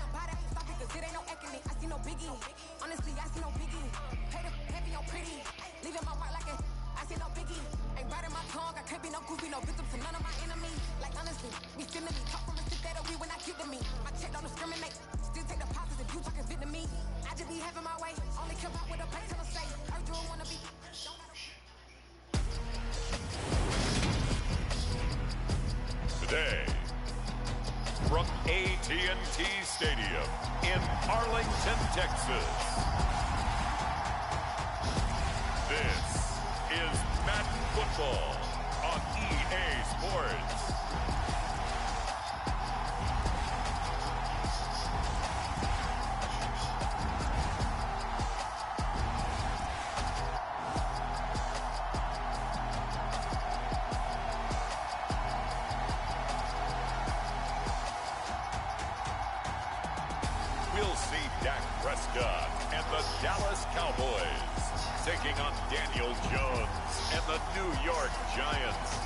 stop it, cause it ain't no acting it. I see no biggie. Honestly, I see no biggie. Pay the heavy on pretty. Leaving my mark like a I see no biggie. Ain't biting my tongue. I can't be no goofy, no victim to none of my enemies. Like honestly, be feeling me. Talk from a stick that'll be when I keep to me. My check don't discriminate. Still take the pauses if you talking Vietnamese. I just be having my way. Only care about what a play till I say. Earth do wanna be. Today, from AT&T Stadium in Arlington, Texas. This is Madden Football on EA Sports. We'll see Dak Prescott and the Dallas Cowboys taking on Daniel Jones and the New York Giants.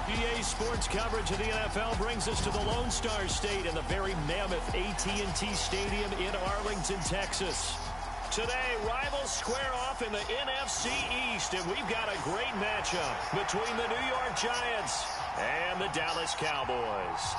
EA Sports coverage of the NFL brings us to the Lone Star State and the very mammoth AT&T Stadium in Arlington, Texas. Today, rivals square off in the NFC East, and we've got a great matchup between the New York Giants and the Dallas Cowboys.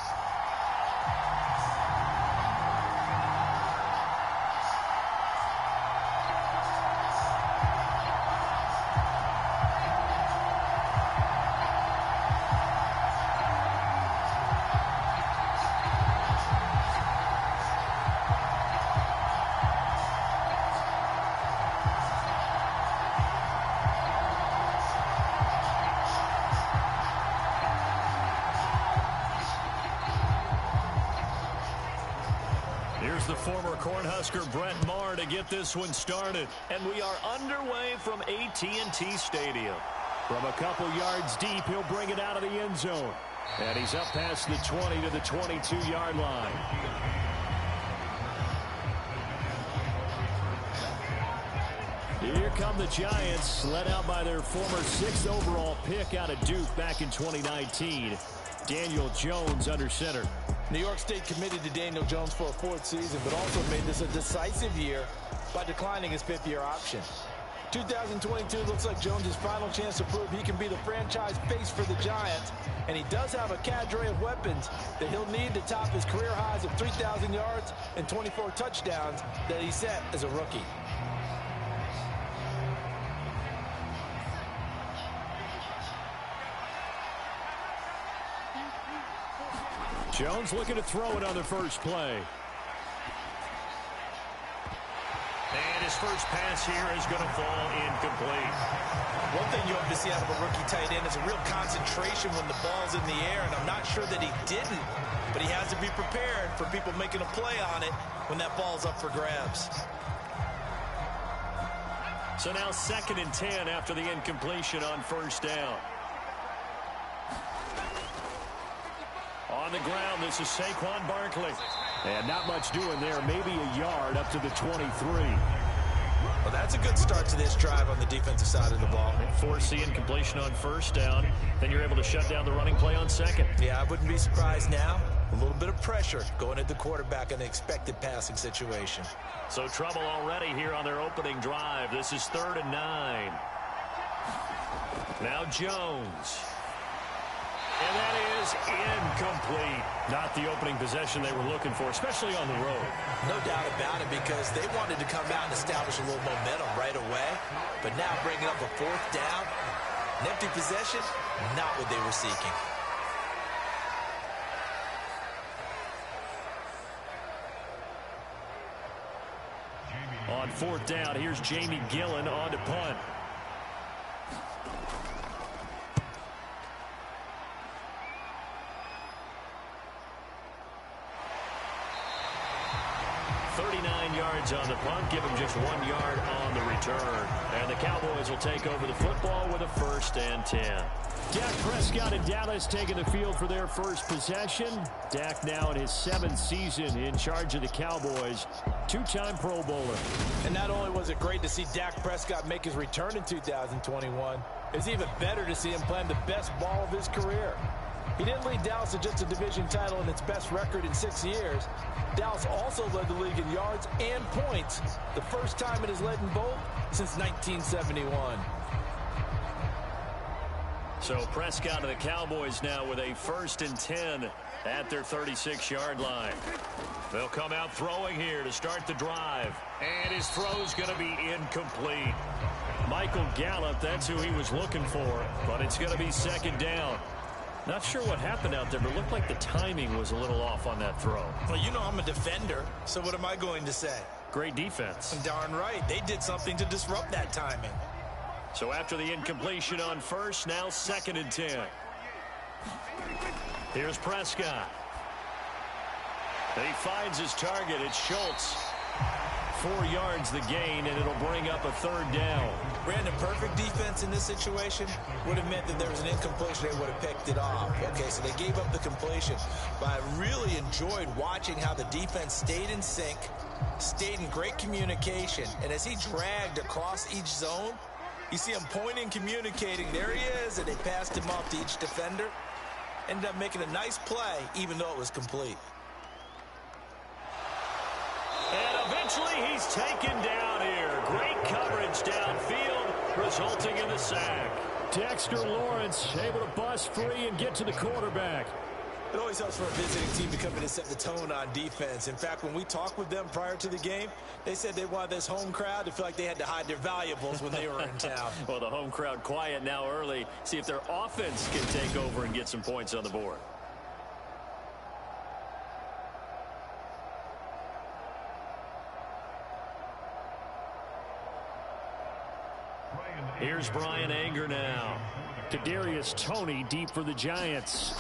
Here's the former Cornhusker Brett Maher to get this one started. And we are underway from AT&T Stadium. From a couple yards deep, he'll bring it out of the end zone. And he's up past the 20 to the 22-yard line. Here come the Giants, led out by their former 6th overall pick out of Duke back in 2019. Daniel Jones under center. New York State committed to Daniel Jones for a 4th season, but also made this a decisive year by declining his 5th-year option. 2022 looks like Jones' final chance to prove he can be the franchise face for the Giants, and he does have a cadre of weapons that he'll need to top his career highs of 3,000 yards and 24 touchdowns that he set as a rookie. Jones looking to throw it on the first play. And his first pass here is going to fall incomplete. One thing you hope to see out of a rookie tight end is a real concentration when the ball's in the air, and I'm not sure that he didn't, but he has to be prepared for people making a play on it when that ball's up for grabs. So now 2nd and 10 after the incompletion on first down. On the ground, this is Saquon Barkley. And not much doing there, maybe a yard up to the 23. Well, that's a good start to this drive on the defensive side of the ball. Force the incompletion on first down. Then you're able to shut down the running play on 2nd. Yeah, I wouldn't be surprised now. A little bit of pressure going at the quarterback in an expected passing situation. So trouble already here on their opening drive. This is 3rd and 9. Now Jones. And that is incomplete. Not the opening possession they were looking for, especially on the road. No doubt about it, because they wanted to come out and establish a little momentum right away. But now bringing up a 4th down, an empty possession, not what they were seeking. On 4th down, here's Jamie Gillen on to punt. yards on the punt, give him just 1 yard on the return. And the Cowboys will take over the football with a 1st and 10. Dak Prescott and Dallas taking the field for their first possession. Dak now in his 7th season in charge of the Cowboys. 2-time Pro Bowler. And not only was it great to see Dak Prescott make his return in 2021, it's even better to see him playing the best ball of his career. He didn't lead Dallas to just a division title and its best record in 6 years. Dallas also led the league in yards and points, the first time it has led in both since 1971. So Prescott and the Cowboys now with a 1st and 10 at their 36-yard line. They'll come out throwing here to start the drive. And his throw's going to be incomplete. Michael Gallup, that's who he was looking for, but it's going to be 2nd down. Not sure what happened out there, but it looked like the timing was a little off on that throw. Well, you know I'm a defender, so what am I going to say? Great defense. Darn right. They did something to disrupt that timing. So after the incompletion on 1st, now 2nd and 10. Here's Prescott. He finds his target. It's Schultz. 4 yards the gain, and it'll bring up a 3rd down. Brandon, perfect defense in this situation would have meant that there was an incompletion. They would have picked it off. Okay, so they gave up the completion. But I really enjoyed watching how the defense stayed in sync, stayed in great communication. And as he dragged across each zone, you see him pointing, communicating. There he is, and they passed him off to each defender. Ended up making a nice play, even though it was complete. And eventually he's taken down here. Great coverage downfield, resulting in the sack. Dexter Lawrence able to bust free and get to the quarterback. It always helps for a visiting team to come in and set the tone on defense. In fact, when we talked with them prior to the game, they said they wanted this home crowd to feel like they had to hide their valuables when they were in town. Well, the home crowd quiet now early. See if their offense can take over and get some points on the board. Here's Brian Anger now. Kadarius Toney deep for the Giants.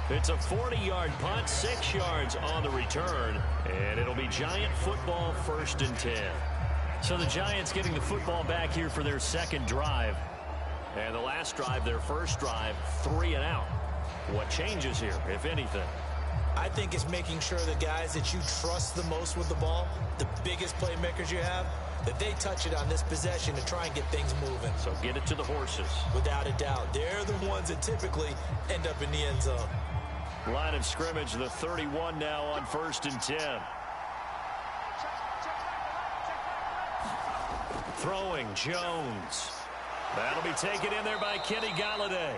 It's a 40-yard punt, 6 yards on the return, and it'll be Giant football 1st and 10. So the Giants getting the football back here for their 2nd drive. And the last drive, their 1st drive, 3 and out. What changes here, if anything? I think it's making sure the guys that you trust the most with the ball, the biggest playmakers you have, that they touch it on this possession to try and get things moving. So get it to the horses. Without a doubt. They're the ones that typically end up in the end zone. Line of scrimmage, the 31 now on 1st and 10. Throwing, Jones. That'll be taken in there by Kenny Galladay.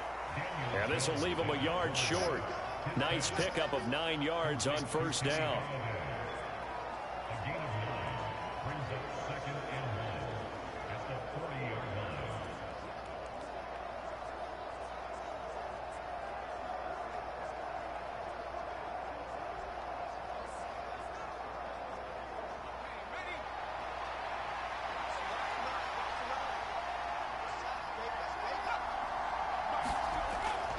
And this will leave him a yard short. Nice pickup of 9 yards on 1st down.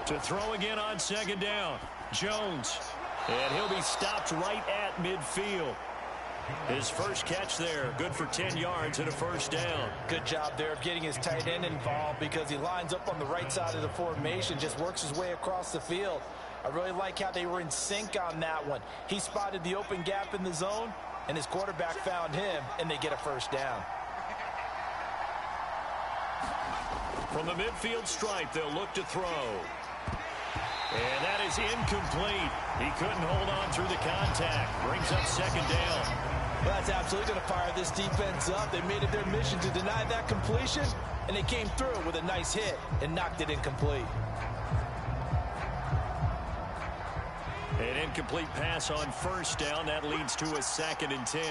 To throw again on 2nd down. Jones. And he'll be stopped right at midfield. His first catch there. Good for 10 yards and a 1st down. Good job there of getting his tight end involved because he lines up on the right side of the formation, just works his way across the field. I really like how they were in sync on that one. He spotted the open gap in the zone, and his quarterback found him, and they get a 1st down. From the midfield stripe, they'll look to throw. And that is incomplete. He couldn't hold on through the contact. Brings up 2nd down. Well, that's absolutely going to fire this defense up. They made it their mission to deny that completion, and they came through with a nice hit and knocked it incomplete. An incomplete pass on 1st down. That leads to a 2nd and 10.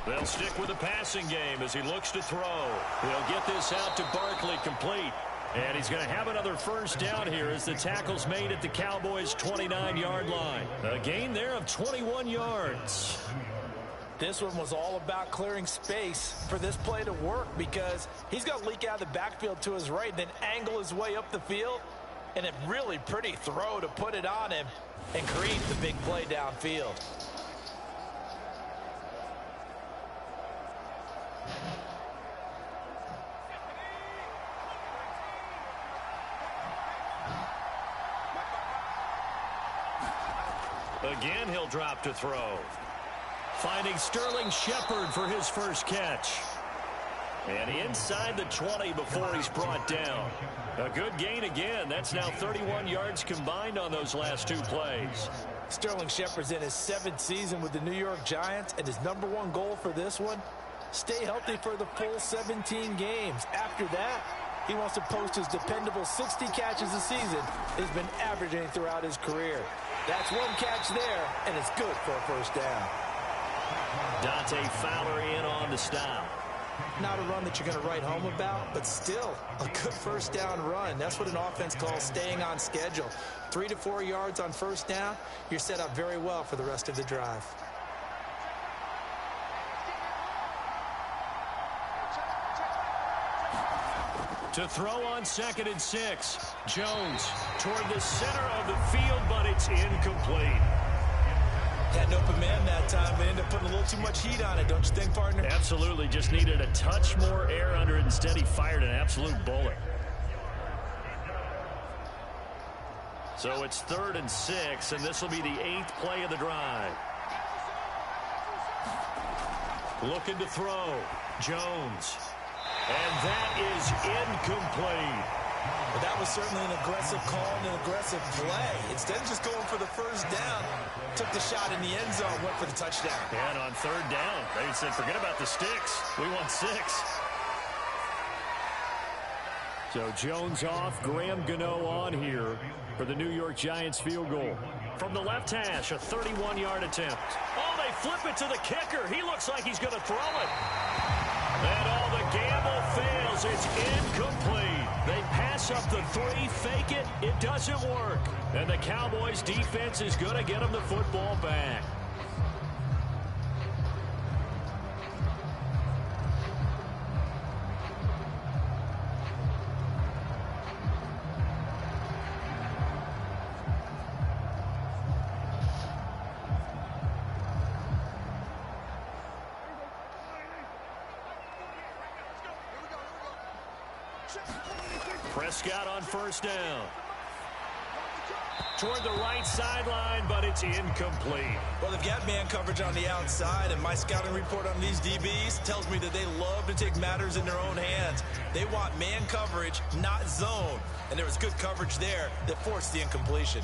They'll stick with the passing game as he looks to throw. He'll get this out to Barkley complete. And he's going to have another 1st down here as the tackle's made at the Cowboys' 29-yard line. A gain there of 21 yards. This one was all about clearing space for this play to work because he's going to leak out of the backfield to his right, then angle his way up the field, and a really pretty throw to put it on him and create the big play downfield. Again, he'll drop to throw. Finding Sterling Shepard for his first catch. And inside the 20 before he's brought down. A good gain again. That's now 31 yards combined on those last 2 plays. Sterling Shepard's in his 7th season with the New York Giants, and his #1 goal for this one, stay healthy for the full 17 games. After that, he wants to post his dependable 60 catches a season he's been averaging throughout his career. That's 1 catch there, and it's good for a first down. Dante Fowler in on the stop. Not a run that you're going to write home about, but still a good first down run. That's what an offense calls staying on schedule. 3 to 4 yards on first down, you're set up very well for the rest of the drive. To throw on 2nd and 6. Jones toward the center of the field, but it's incomplete. Had an open man that time, but ended up putting a little too much heat on it, don't you think, partner? Absolutely. Just needed a touch more air under it. Instead, he fired an absolute bullet. So it's 3rd and 6, and this will be the 8th play of the drive. Looking to throw. Jones. And that is incomplete. But that was certainly an aggressive call and an aggressive play. Instead of just going for the first down, took the shot in the end zone, went for the touchdown. And on 3rd down, they said, forget about the sticks. We want 6. So Jones off, Graham Gano on here for the New York Giants field goal. From the left hash, a 31-yard attempt. Oh, they flip it to the kicker. He looks like he's going to throw it. And all the gamble fails. It's incomplete. They pass up the 3, fake it. It doesn't work. And the Cowboys defense is going to get them the football back. Prescott on first down. Toward the right sideline, but it's incomplete. Well, they've got man coverage on the outside, and my scouting report on these DBs tells me that they love to take matters in their own hands. They want man coverage, not zone. And there was good coverage there that forced the incompletion.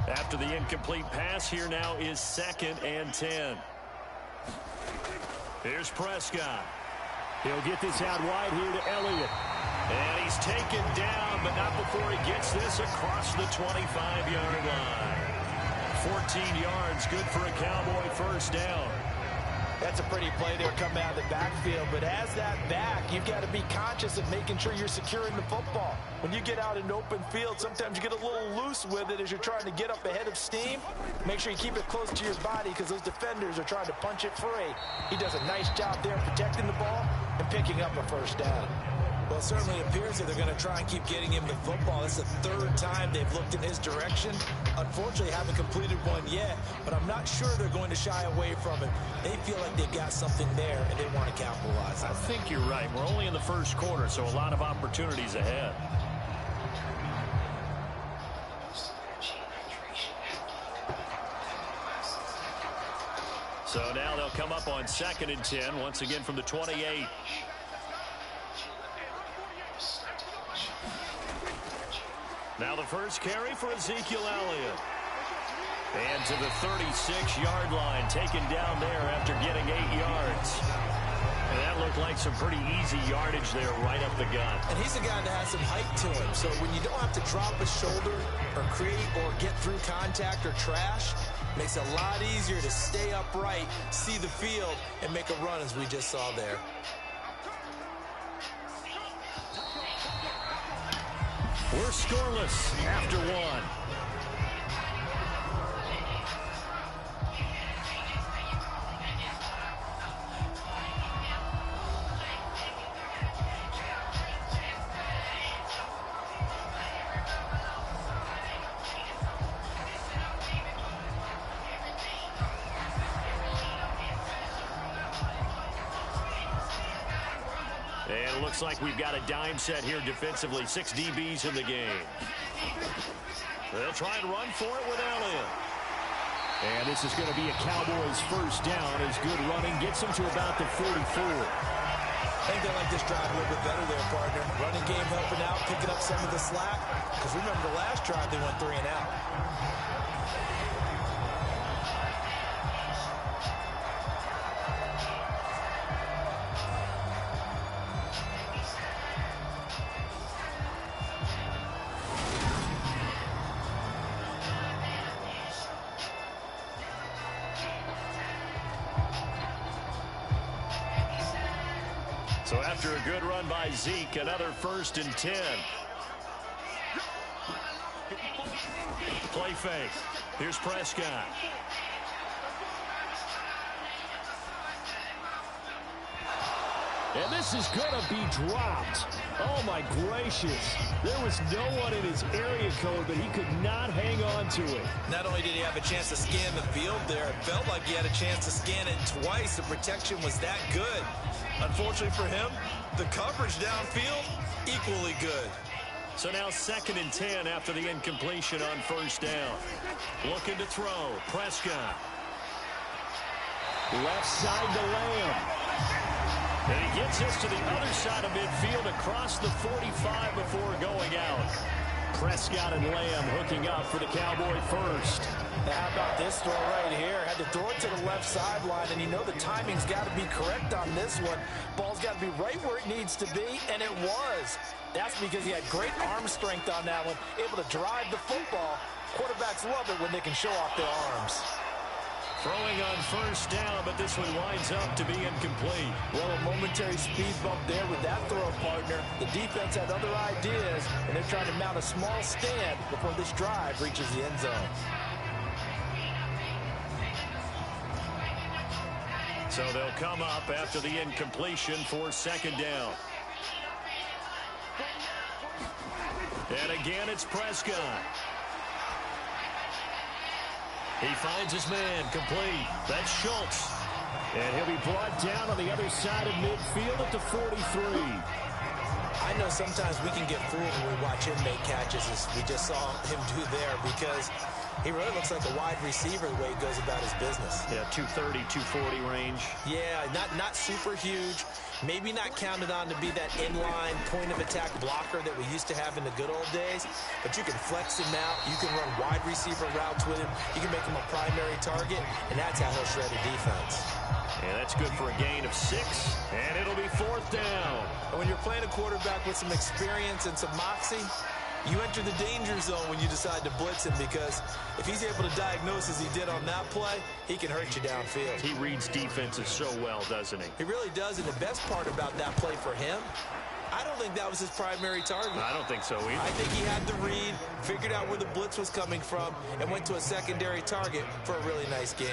After the incomplete pass, here now is 2nd and 10. Here's Prescott. He'll get this out wide here to Elliott. And he's taken down, but not before he gets this across the 25-yard line. 14 yards, good for a Cowboy first down. That's a pretty play there coming out of the backfield, but as that back, you've got to be conscious of making sure you're securing the football. When you get out in open field, sometimes you get a little loose with it as you're trying to get up ahead of steam. Make sure you keep it close to your body because those defenders are trying to punch it free. He does a nice job there protecting the ball and picking up a first down. Well, it certainly appears that they're going to try and keep getting him the football. That's the 3rd time they've looked in his direction. Unfortunately, haven't completed one yet, but I'm not sure they're going to shy away from it. They feel like they've got something there, and they want to capitalize on it. I think you're right. We're only in the first quarter, so a lot of opportunities ahead. So now they'll come up on 2nd and 10, once again from the 28. Now the first carry for Ezekiel Elliott. And to the 36-yard line, taken down there after getting 8 yards. And that looked like some pretty easy yardage there right up the gut. And he's a guy that has some height to him. So when you don't have to drop a shoulder or create or get through contact or trash, Makes it a lot easier to stay upright, see the field, and make a run as we just saw there. We're scoreless after one. And it looks like we've got a dime set here defensively. 6 DBs in the game. They'll try and run for it with Elliott. And this is going to be a Cowboys first down as good running gets them to about the 44. I think they like this drive a little bit better there, partner. Running game helping out, picking up some of the slack. Because remember the last drive, they went 3 and out. So after a good run by Zeke, another 1st and 10. Play fake. Here's Prescott. And this is going to be dropped. Oh, my gracious. There was no one in his area code, but he could not hang on to it. Not only did he have a chance to scan the field there, it felt like he had a chance to scan it twice. The protection was that good. Unfortunately for him, the coverage downfield, equally good. So now 2nd and 10 after the incompletion on 1st down. Looking to throw. Prescott. Left side to Lamb. And he gets us to the other side of midfield across the 45 before going out. Prescott and Lamb hooking up for the Cowboy first. Now how about this throw right here? Had to throw it to the left sideline, and you know the timing's got to be correct on this one. Ball's got to be right where it needs to be, and it was. That's because he had great arm strength on that one, able to drive the football. Quarterbacks love it when they can show off their arms. Throwing on 1st down, but this one winds up to be incomplete. Well, a momentary speed bump there with that throw, partner. The defense had other ideas, and they're trying to mount a small stand before this drive reaches the end zone. So they'll come up after the incompletion for 2nd down. And again, it's Prescott. He finds his man, complete. That's Schultz. And he'll be brought down on the other side of midfield at the 43. I know sometimes we can get fooled when we watch him make catches, as we just saw him do there, because he really looks like a wide receiver the way he goes about his business. Yeah, 230, 240 range. Yeah, not super huge. Maybe not counted on to be that inline point-of-attack blocker that we used to have in the good old days, but you can flex him out. You can run wide receiver routes with him. You can make him a primary target, and that's how he'll shred a defense. And that's good for a gain of 6, and it'll be 4th down. And when you're playing a quarterback with some experience and some moxie, you enter the danger zone when you decide to blitz him, because if he's able to diagnose as he did on that play, he can hurt you downfield. He reads defenses so well, doesn't he? He really does, and the best part about that play for him, I don't think that was his primary target. I don't think so either. I think he had the read, figured out where the blitz was coming from, and went to a secondary target for a really nice game.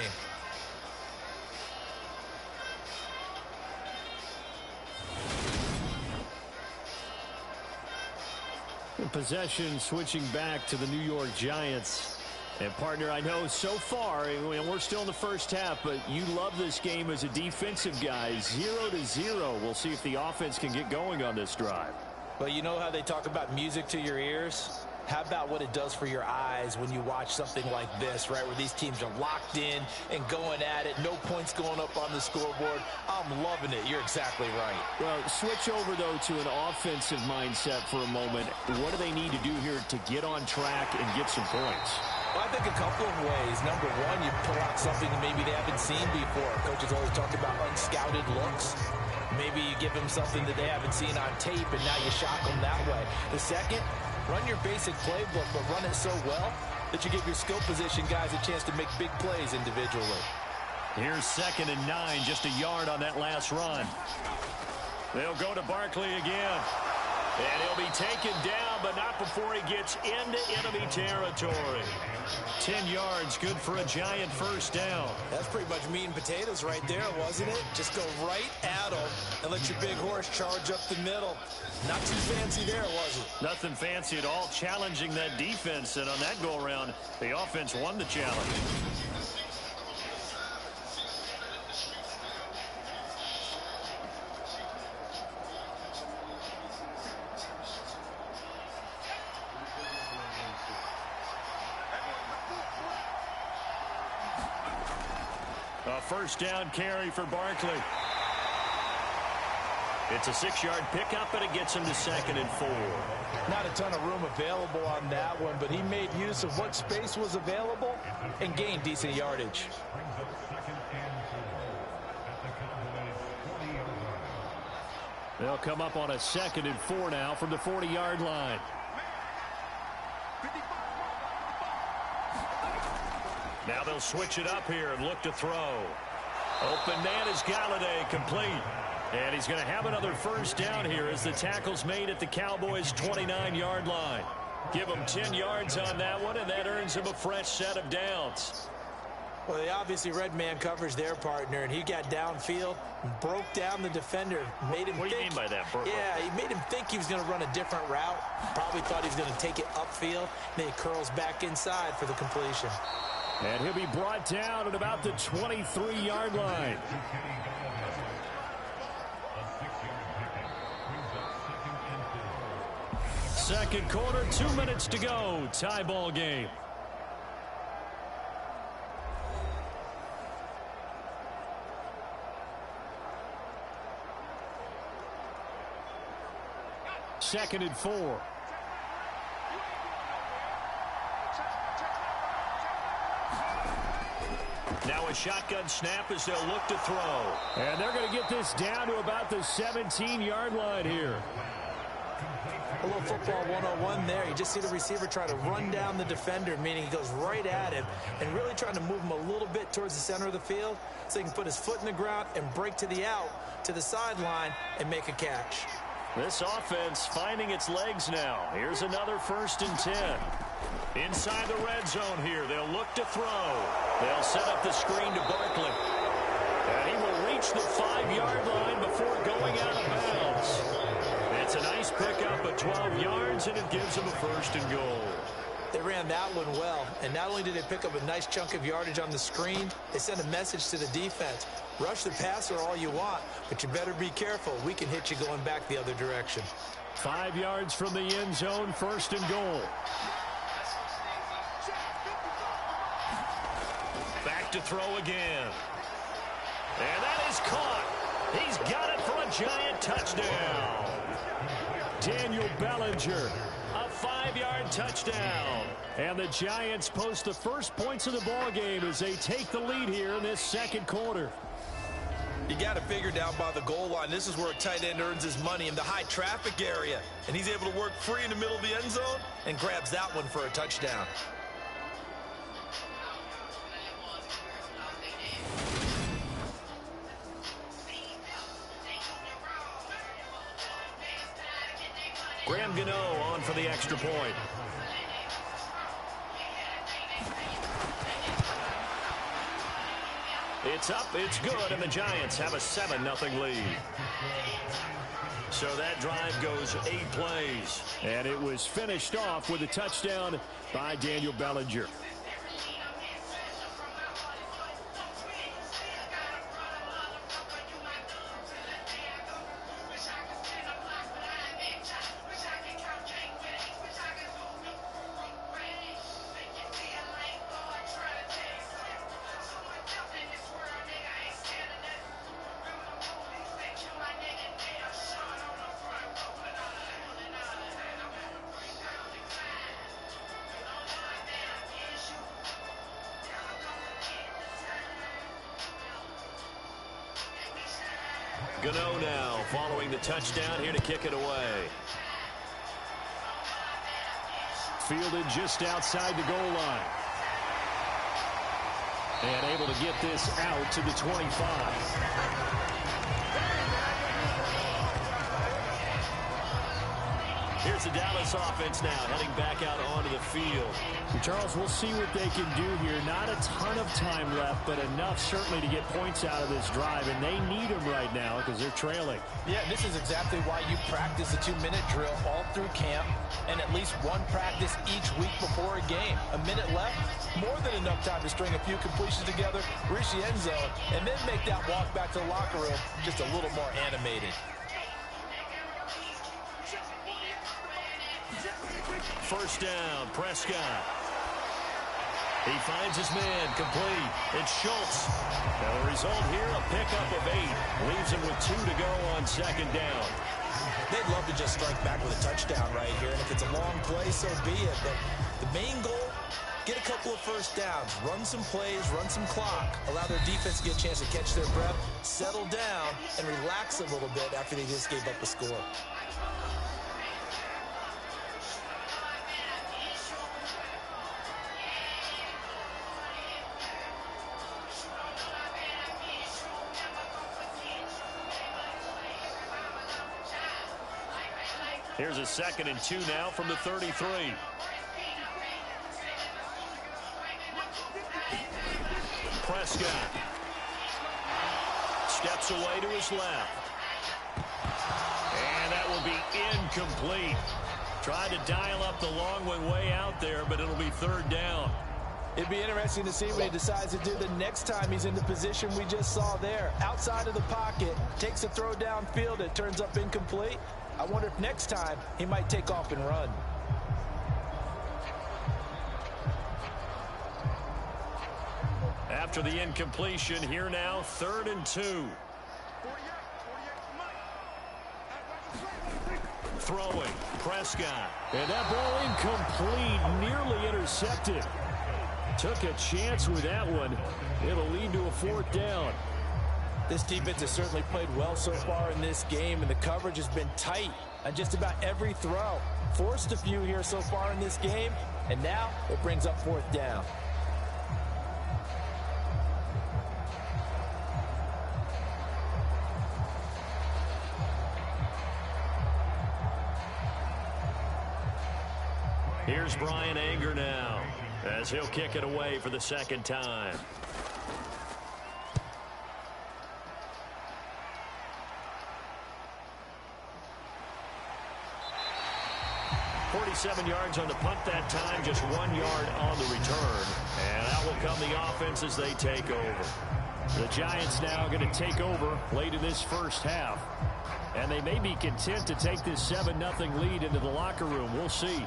Possession switching back to the New York Giants. And partner, I know so far, and we're still in the first half, but you love this game as a defensive guy. 0-0. We'll see if the offense can get going on this drive. Well, you know how they talk about music to your ears? How about what it does for your eyes when you watch something like this, right, where these teams are locked in and going at it, no points going up on the scoreboard? I'm loving it. You're exactly right. Well, switch over, though, to an offensive mindset for a moment. What do they need to do here to get on track and get some points? Well, I think a couple of ways. Number one, you pull out something that maybe they haven't seen before. Coaches always talk about unscouted looks. Maybe you give them something that they haven't seen on tape, and now you shock them that way. The second, run your basic playbook, but run it so well that you give your skill position guys a chance to make big plays individually. Here's 2nd and 9, just a yard on that last run. They'll go to Barkley again. And he'll be taken down, but not before he gets into enemy territory. 10 yards, good for a Giant first down. That's pretty much meat and potatoes right there, wasn't it? Just go right at him and let your big horse charge up the middle. Not too fancy there, was it? Nothing fancy at all, challenging that defense. And on that go-around, the offense won the challenge. A first down carry for Barkley. It's a 6-yard pickup, and it gets him to 2nd and 4. Not a ton of room available on that one, but he made use of what space was available and gained decent yardage. They'll come up on a 2nd and 4 now from the 40-yard line. Now they'll switch it up here and look to throw. Open man is Galladay, complete. And he's going to have another first down here as the tackle's made at the Cowboys' 29-yard line. Give him 10 yards on that one, and that earns him a fresh set of downs. Well, they obviously read man coverage their partner, and he got downfield, broke down the defender, made him What do you mean by that, Burko? Yeah, he made him think he was going to run a different route. Probably thought he was going to take it upfield. Then he curls back inside for the completion. And he'll be brought down at about the 23-yard line. Second quarter, 2 minutes to go. Tie ball game. Second and 4. Now a shotgun snap as they'll look to throw. And they're going to get this down to about the 17-yard line here. A little football 101 there. You just see the receiver try to run down the defender, meaning he goes right at him and really trying to move him a little bit towards the center of the field so he can put his foot in the ground and break to the out, to the sideline, and make a catch. This offense finding its legs now. Here's another 1st and 10. Inside the red zone here. They'll look to throw. They'll set up the screen to Barkley. And he will reach the 5-yard line before going out of bounds. It's a nice pickup of 12 yards, and it gives him a 1st and goal. They ran that one well, and not only did they pick up a nice chunk of yardage on the screen, they sent a message to the defense. Rush the passer all you want, but you better be careful. We can hit you going back the other direction. 5 yards from the end zone, 1st and goal. Back to throw again. And that is caught. He's got it for a Giant touchdown. Daniel Bellinger, a 5-yard touchdown. And the Giants post the first points of the ball game as they take the lead here in this second quarter. You got to figure down by the goal line. This is where a tight end earns his money in the high traffic area. And he's able to work free in the middle of the end zone and grabs that one for a touchdown. Graham Gano on for the extra point. It's up, it's good, and the Giants have a 7-0 lead. So that drive goes 8 plays. And it was finished off with a touchdown by Daniel Bellinger. Gano now following the touchdown here to kick it away. fielded just outside the goal line. And able to get this out to the 25. Here's the Dallas offense now, heading back out onto the field. Charles, we'll see what they can do here. Not a ton of time left, but enough certainly to get points out of this drive, and they need them right now because they're trailing. Yeah, this is exactly why you practice a 2-minute drill all through camp and at least one practice each week before a game. A minute left, more than enough time to string a few completions together, reach the end zone, and then make that walk back to the locker room just a little more animated. First down, Prescott. He finds his man, complete. It's Schultz. Now the result here, a pickup of 8. Leaves him with 2 to go on second down. They'd love to just strike back with a touchdown right here, and if it's a long play, so be it. But the main goal, get a couple of first downs, run some plays, run some clock, allow their defense to get a chance to catch their breath, settle down, and relax a little bit after they just gave up a score. Here's a 2nd and 2 now from the 33. Prescott steps away to his left. And that will be incomplete. Tried to dial up the long one way out there, but it'll be 3rd down. It'd be interesting to see what he decides to do the next time he's in the position we just saw there. Outside of the pocket, takes a throw downfield, it turns up incomplete. I wonder if next time he might take off and run. After the incompletion, here now, 3rd and 2. Throwing, Prescott. And that ball incomplete, nearly intercepted. Took a chance with that one. It'll lead to a 4th down. This defense has certainly played well so far in this game, and the coverage has been tight on just about every throw. Forced a few here so far in this game, and now it brings up 4th down. Here's Brian Anger now, as he'll kick it away for the 2nd time. 47 yards on the punt that time, just 1 yard on the return. And out will come the offense as they take over. The Giants now going to take over late in this first half. And they may be content to take this 7-0 lead into the locker room. We'll see.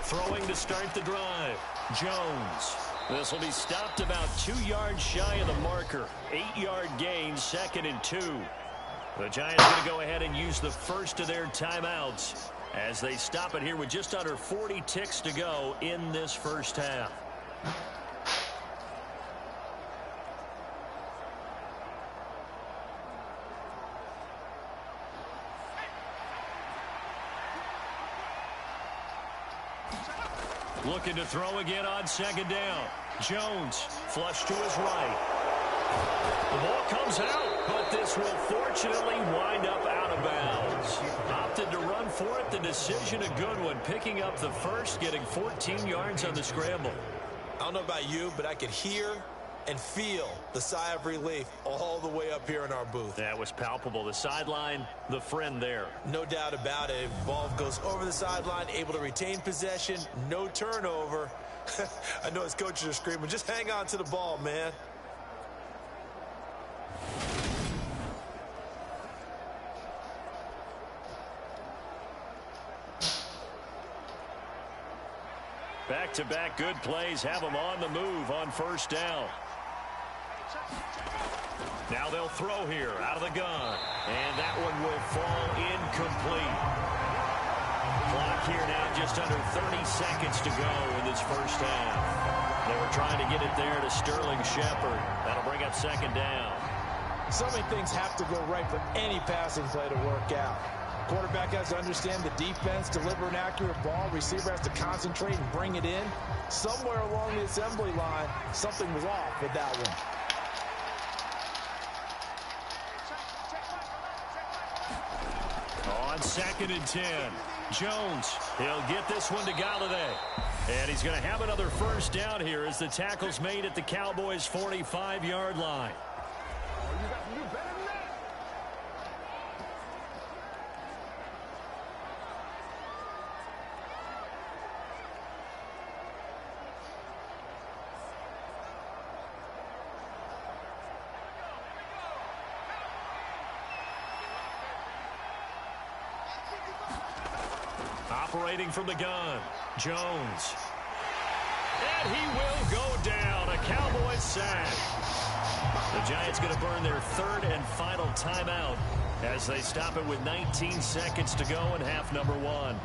Throwing to start the drive. Jones. This will be stopped about 2 yards shy of the marker. 8-yard gain, 2nd and 2. The Giants going to go ahead and use the first of their timeouts as they stop it here with just under 40 ticks to go in this first half. Looking to throw again on 2nd down. Jones, flush to his right. The ball comes out, but this will fortunately wind up out of bounds. Opted to run for it. The decision a good one. Picking up the first, getting 14 yards on the scramble. I don't know about you, but I could hear and feel the sigh of relief all the way up here in our booth. That was palpable. The sideline, the friend there. No doubt about it. Ball goes over the sideline, able to retain possession, no turnover. I know his coaches are screaming, just hang on to the ball, man. Back-to-back good plays have them on the move on 1st down. Now they'll throw here out of the gun. And that one will fall incomplete. Clock here now just under 30 seconds to go in this first half. They were trying to get it there to Sterling Shepard. That'll bring up second down. So many things have to go right for any passing play to work out. Quarterback has to understand the defense, deliver an accurate ball. Receiver has to concentrate and bring it in. Somewhere along the assembly line, something was off with that one. On 2nd and 10, Jones, he'll get this one to Galladay. And he's going to have another first down here as the tackle's made at the Cowboys' 45-yard line. Operating from the gun, Jones. And he will go down. A Cowboys sack. The Giants going to burn their third and final timeout as they stop it with 19 seconds to go in half number one.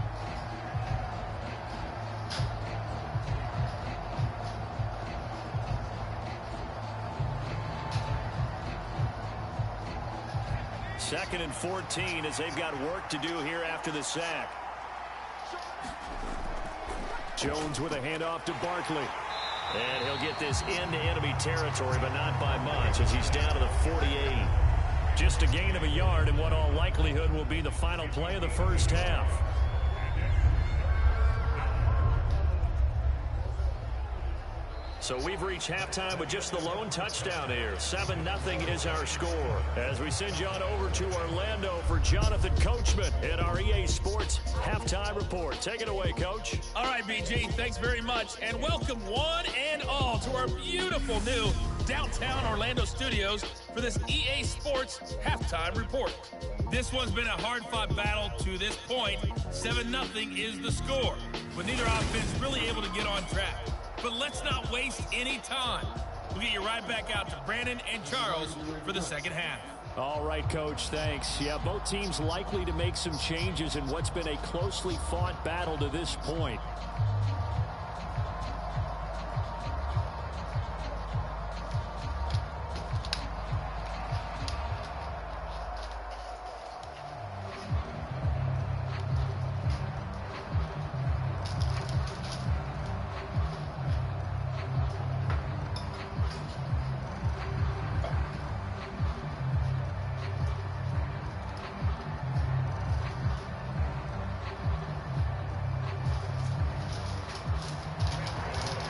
Second and 14 as they've got work to do here after the sack. Jones with a handoff to Barkley. And he'll get this into enemy territory, but not by much as he's down to the 48. Just a gain of a yard in what all likelihood will be the final play of the first half. So we've reached halftime with just the lone touchdown here. 7-0 is our score. As we send you on over to Orlando for Jonathan Coachman at our EA Sports Halftime Report. Take it away, Coach. All right, BG, thanks very much. And welcome one and all to our beautiful new downtown Orlando studios for this EA Sports Halftime Report. This one's been a hard-fought battle to this point. 7-0 is the score, with neither offense really able to get on track. But let's not waste any time. We'll get you right back out to Brandon and Charles for the second half. All right, Coach, thanks. Yeah, both teams likely to make some changes in what's been a closely fought battle to this point.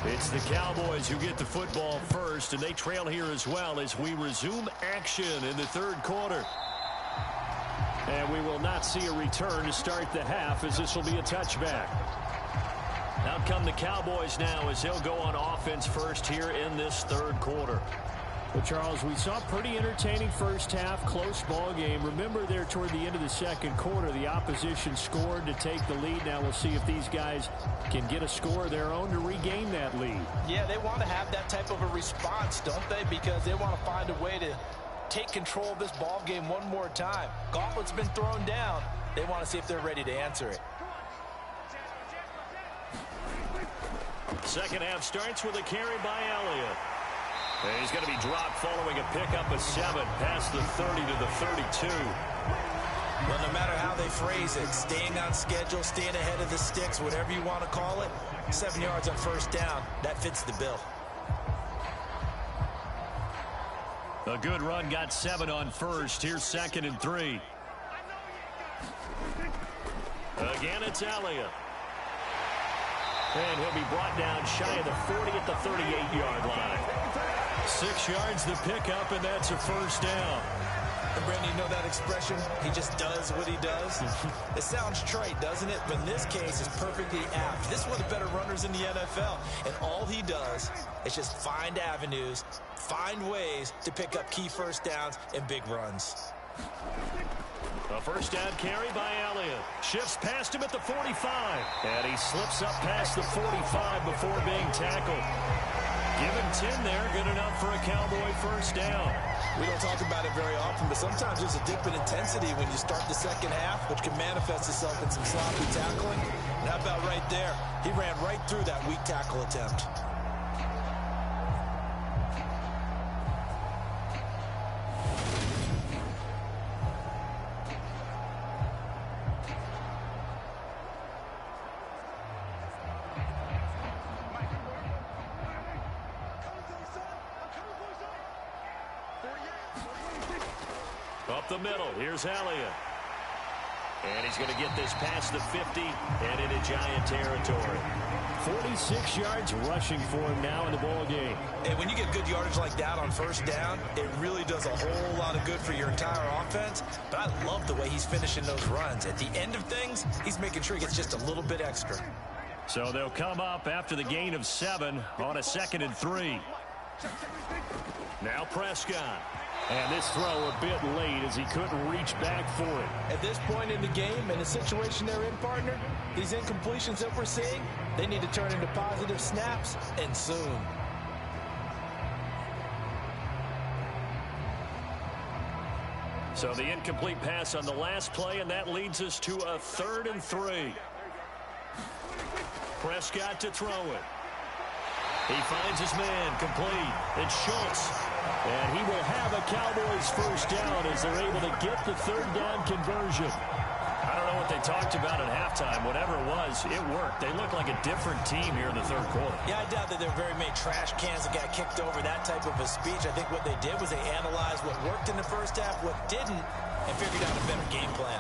It's the Cowboys who get the football first, and they trail here as well as we resume action in the third quarter. And we will not see a return to start the half, as this will be a touchback. Out come the Cowboys now as they'll go on offense first here in this third quarter. Well, Charles, we saw a pretty entertaining first half, close ball game. Remember there toward the end of the second quarter, the opposition scored to take the lead. Now we'll see if these guys can get a score of their own to regain that lead. Yeah, they want to have that type of a response, don't they? Because they want to find a way to take control of this ball game one more time. Gauntlet's been thrown down. They want to see if they're ready to answer it. Second half starts with a carry by Elliott. And he's going to be dropped following a pickup of 7 past the 30 to the 32. Well, no matter how they phrase it, staying on schedule, staying ahead of the sticks, whatever you want to call it, 7 yards on first down, that fits the bill. A good run got 7 on first. Here's 2nd and 3. Again, it's Elliott. And he'll be brought down shy of the 40 at the 38-yard line. 6 yards the pickup, and that's a first down. And Brandon, you know that expression? He just does what he does. It sounds trite, doesn't it? But in this case, it's perfectly apt. This is one of the better runners in the NFL. And all he does is just find avenues, find ways to pick up key first downs and big runs. A first down carry by Elliott. Shifts past him at the 45. And he slips up past the 45 before being tackled. Give him 10 there, good enough for a Cowboy first down. We don't talk about it very often, but sometimes there's a dip in intensity when you start the second half, which can manifest itself in some sloppy tackling. And how about right there? He ran right through that weak tackle attempt. Up the middle, here's Elliott. And he's going to get this past the 50 and into Giant territory. 46 yards rushing for him now in the ball game. And when you get good yardage like that on first down, it really does a whole lot of good for your entire offense. But I love the way he's finishing those runs. At the end of things, he's making sure he gets just a little bit extra. So they'll come up after the gain of 7 on a 2nd and 3. Now Prescott. And this throw a bit late as he couldn't reach back for it. At this point in the game and the situation they're in, partner, these incompletions that we're seeing, they need to turn into positive snaps, and soon. So the incomplete pass on the last play, and that leads us to a 3rd and 3. Prescott to throw it. He finds his man complete. It's Schultz. And he will have a Cowboys first down as they're able to get the 3rd down conversion. I don't know what they talked about at halftime. Whatever it was, it worked. They look like a different team here in the 3rd quarter. Yeah, I doubt that there were very many trash cans that got kicked over, that type of a speech. I think what they did was they analyzed what worked in the first half, what didn't, and figured out a better game plan.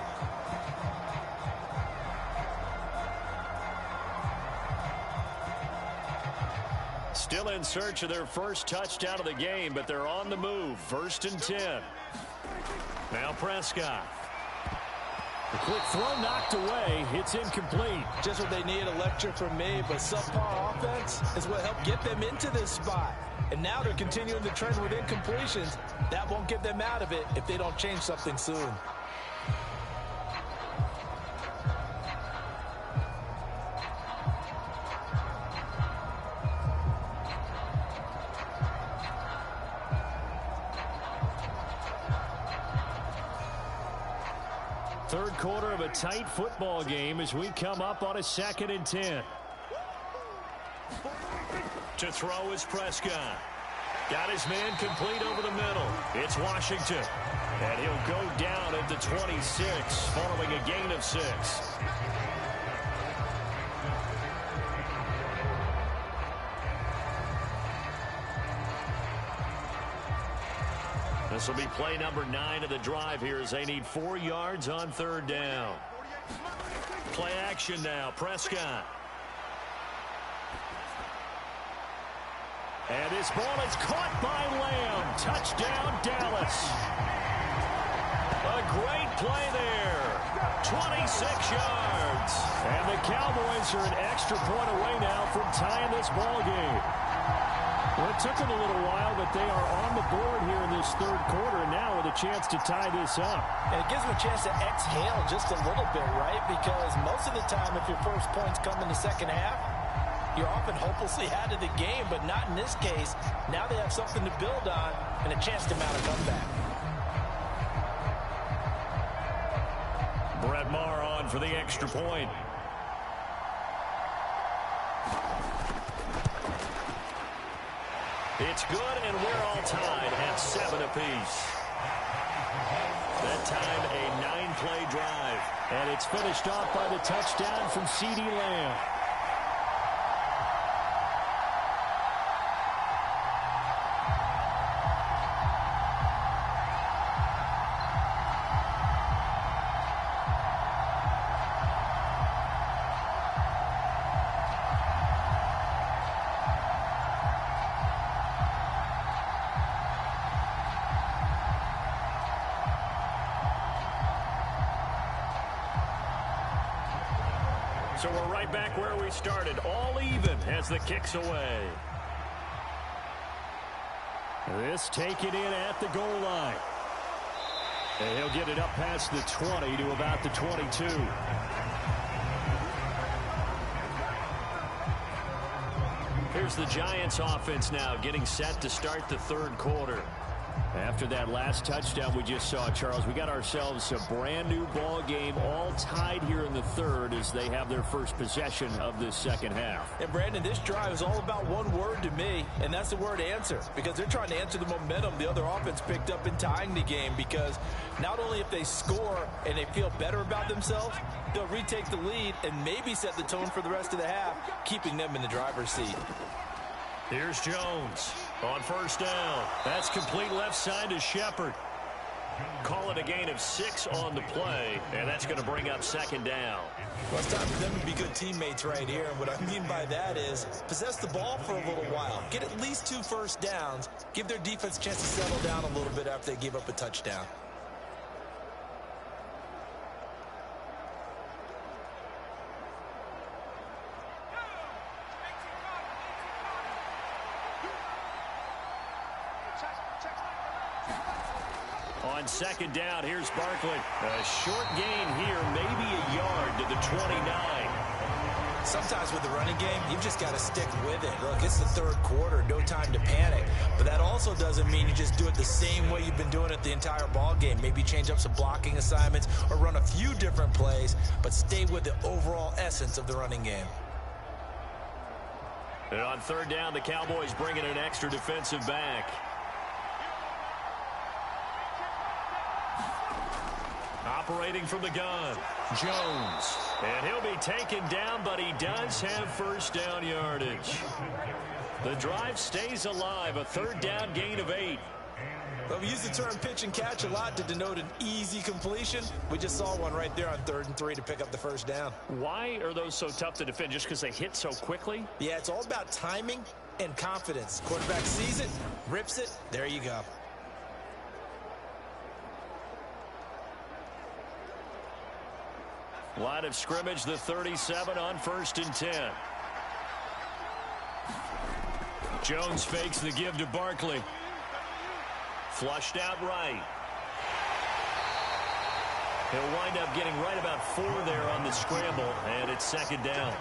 Still in search of their first touchdown of the game, but they're on the move. 1st and 10. Now Prescott. The quick throw knocked away. It's incomplete. Just what they need, a lecture from me, but subpar offense is what helped get them into this spot. And now they're continuing the trend with incompletions. That won't get them out of it if they don't change something soon. Third quarter of a tight football game as we come up on a 2nd and 10. To throw is Prescott. Got his man complete over the middle. It's Washington. And he'll go down at the 26 following a gain of 6. This will be play number 9 of the drive here as they need 4 yards on 3rd down. Play action now. Prescott. And this ball is caught by Lamb. Touchdown, Dallas. A great play there. 26 yards. And the Cowboys are an extra point away now from tying this ball game. Well, it took them a little while, but they are on the board here in this 3rd quarter now with a chance to tie this up. And it gives them a chance to exhale just a little bit, right? Because most of the time, if your first points come in the second half, you're often hopelessly out of the game, but not in this case. Now they have something to build on and a chance to mount a comeback. Brett Maher on for the extra point. It's good, and we're all tied at 7 apiece. That time, a 9-play drive. And it's finished off by the touchdown from CeeDee Lamb. So we're right back where we started, all even as the kick's away. This taken in at the goal line. And he'll get it up past the 20 to about the 22. here's the Giants offense now getting set to start the third quarter. After that last touchdown we just saw, Charles, we got ourselves a brand new ball game, all tied here in the third as they have their first possession of this second half. And Brandon, this drive is all about one word to me, and that's the word answer, because they're trying to answer the momentum the other offense picked up in tying the game, because not only if they score and they feel better about themselves, they'll retake the lead and maybe set the tone for the rest of the half, keeping them in the driver's seat. Here's Jones on first down. That's complete left side to Shepard. Call it a gain of 6 on the play, and that's going to bring up second down. Well, it's time for them to be good teammates right here. And what I mean by that is possess the ball for a little while. Get at least 2 first downs. Give their defense a chance to settle down a little bit after they give up a touchdown. On second down, here's Barkley. A short gain here, maybe a yard to the 29. Sometimes with the running game, you've just got to stick with it. Look, it's the third quarter, no time to panic. But that also doesn't mean you just do it the same way you've been doing it the entire ball game. Maybe change up some blocking assignments or run a few different plays, but stay with the overall essence of the running game. And on third down, the Cowboys bring in an extra defensive back. Operating from the gun, Jones. And he'll be taken down, but he does have first down yardage. The drive stays alive, a third down gain of 8. Well, we use the term pitch and catch a lot to denote an easy completion. We just saw one right there on 3rd and 3 to pick up the first down. Why are those so tough to defend? Just because they hit so quickly? Yeah, it's all about timing and confidence. Quarterback sees it, rips it, there you go. Line of scrimmage, the 37 on 1st and 10. Jones fakes the give to Barkley. Flushed out right. He'll wind up getting right about 4 there on the scramble, and it's second down.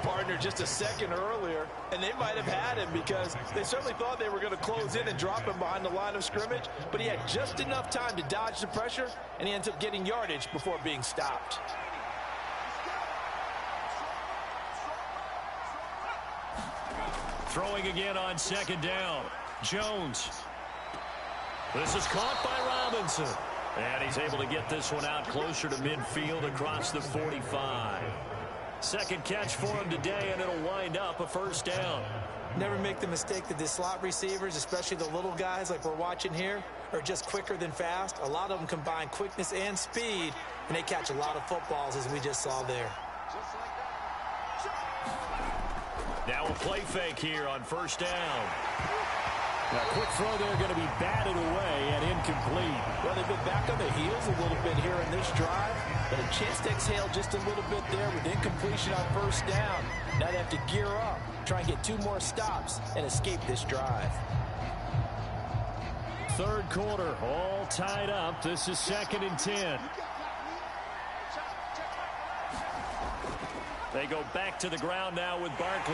Partner, just a second earlier, and they might have had him because they certainly thought they were going to close in and drop him behind the line of scrimmage, but he had just enough time to dodge the pressure, and he ends up getting yardage before being stopped. Throwing again on second down. Jones. This is caught by Robinson. And he's able to get this one out closer to midfield across the 45. Second catch for him today, and it'll wind up a first down. Never make the mistake that the slot receivers, especially the little guys like we're watching here, are just quicker than fast. A lot of them combine quickness and speed, and they catch a lot of footballs, as we just saw there. Now a play fake here on first down. Now, quick throw there going to be batted away and incomplete. Well, they've been back on their heels a little bit here in this drive, but a chance to exhale just a little bit there with incompletion on first down. Now they have to gear up, try and get 2 more stops, and escape this drive. Third quarter, all tied up. This is 2nd and 10. They go back to the ground now with Barkley.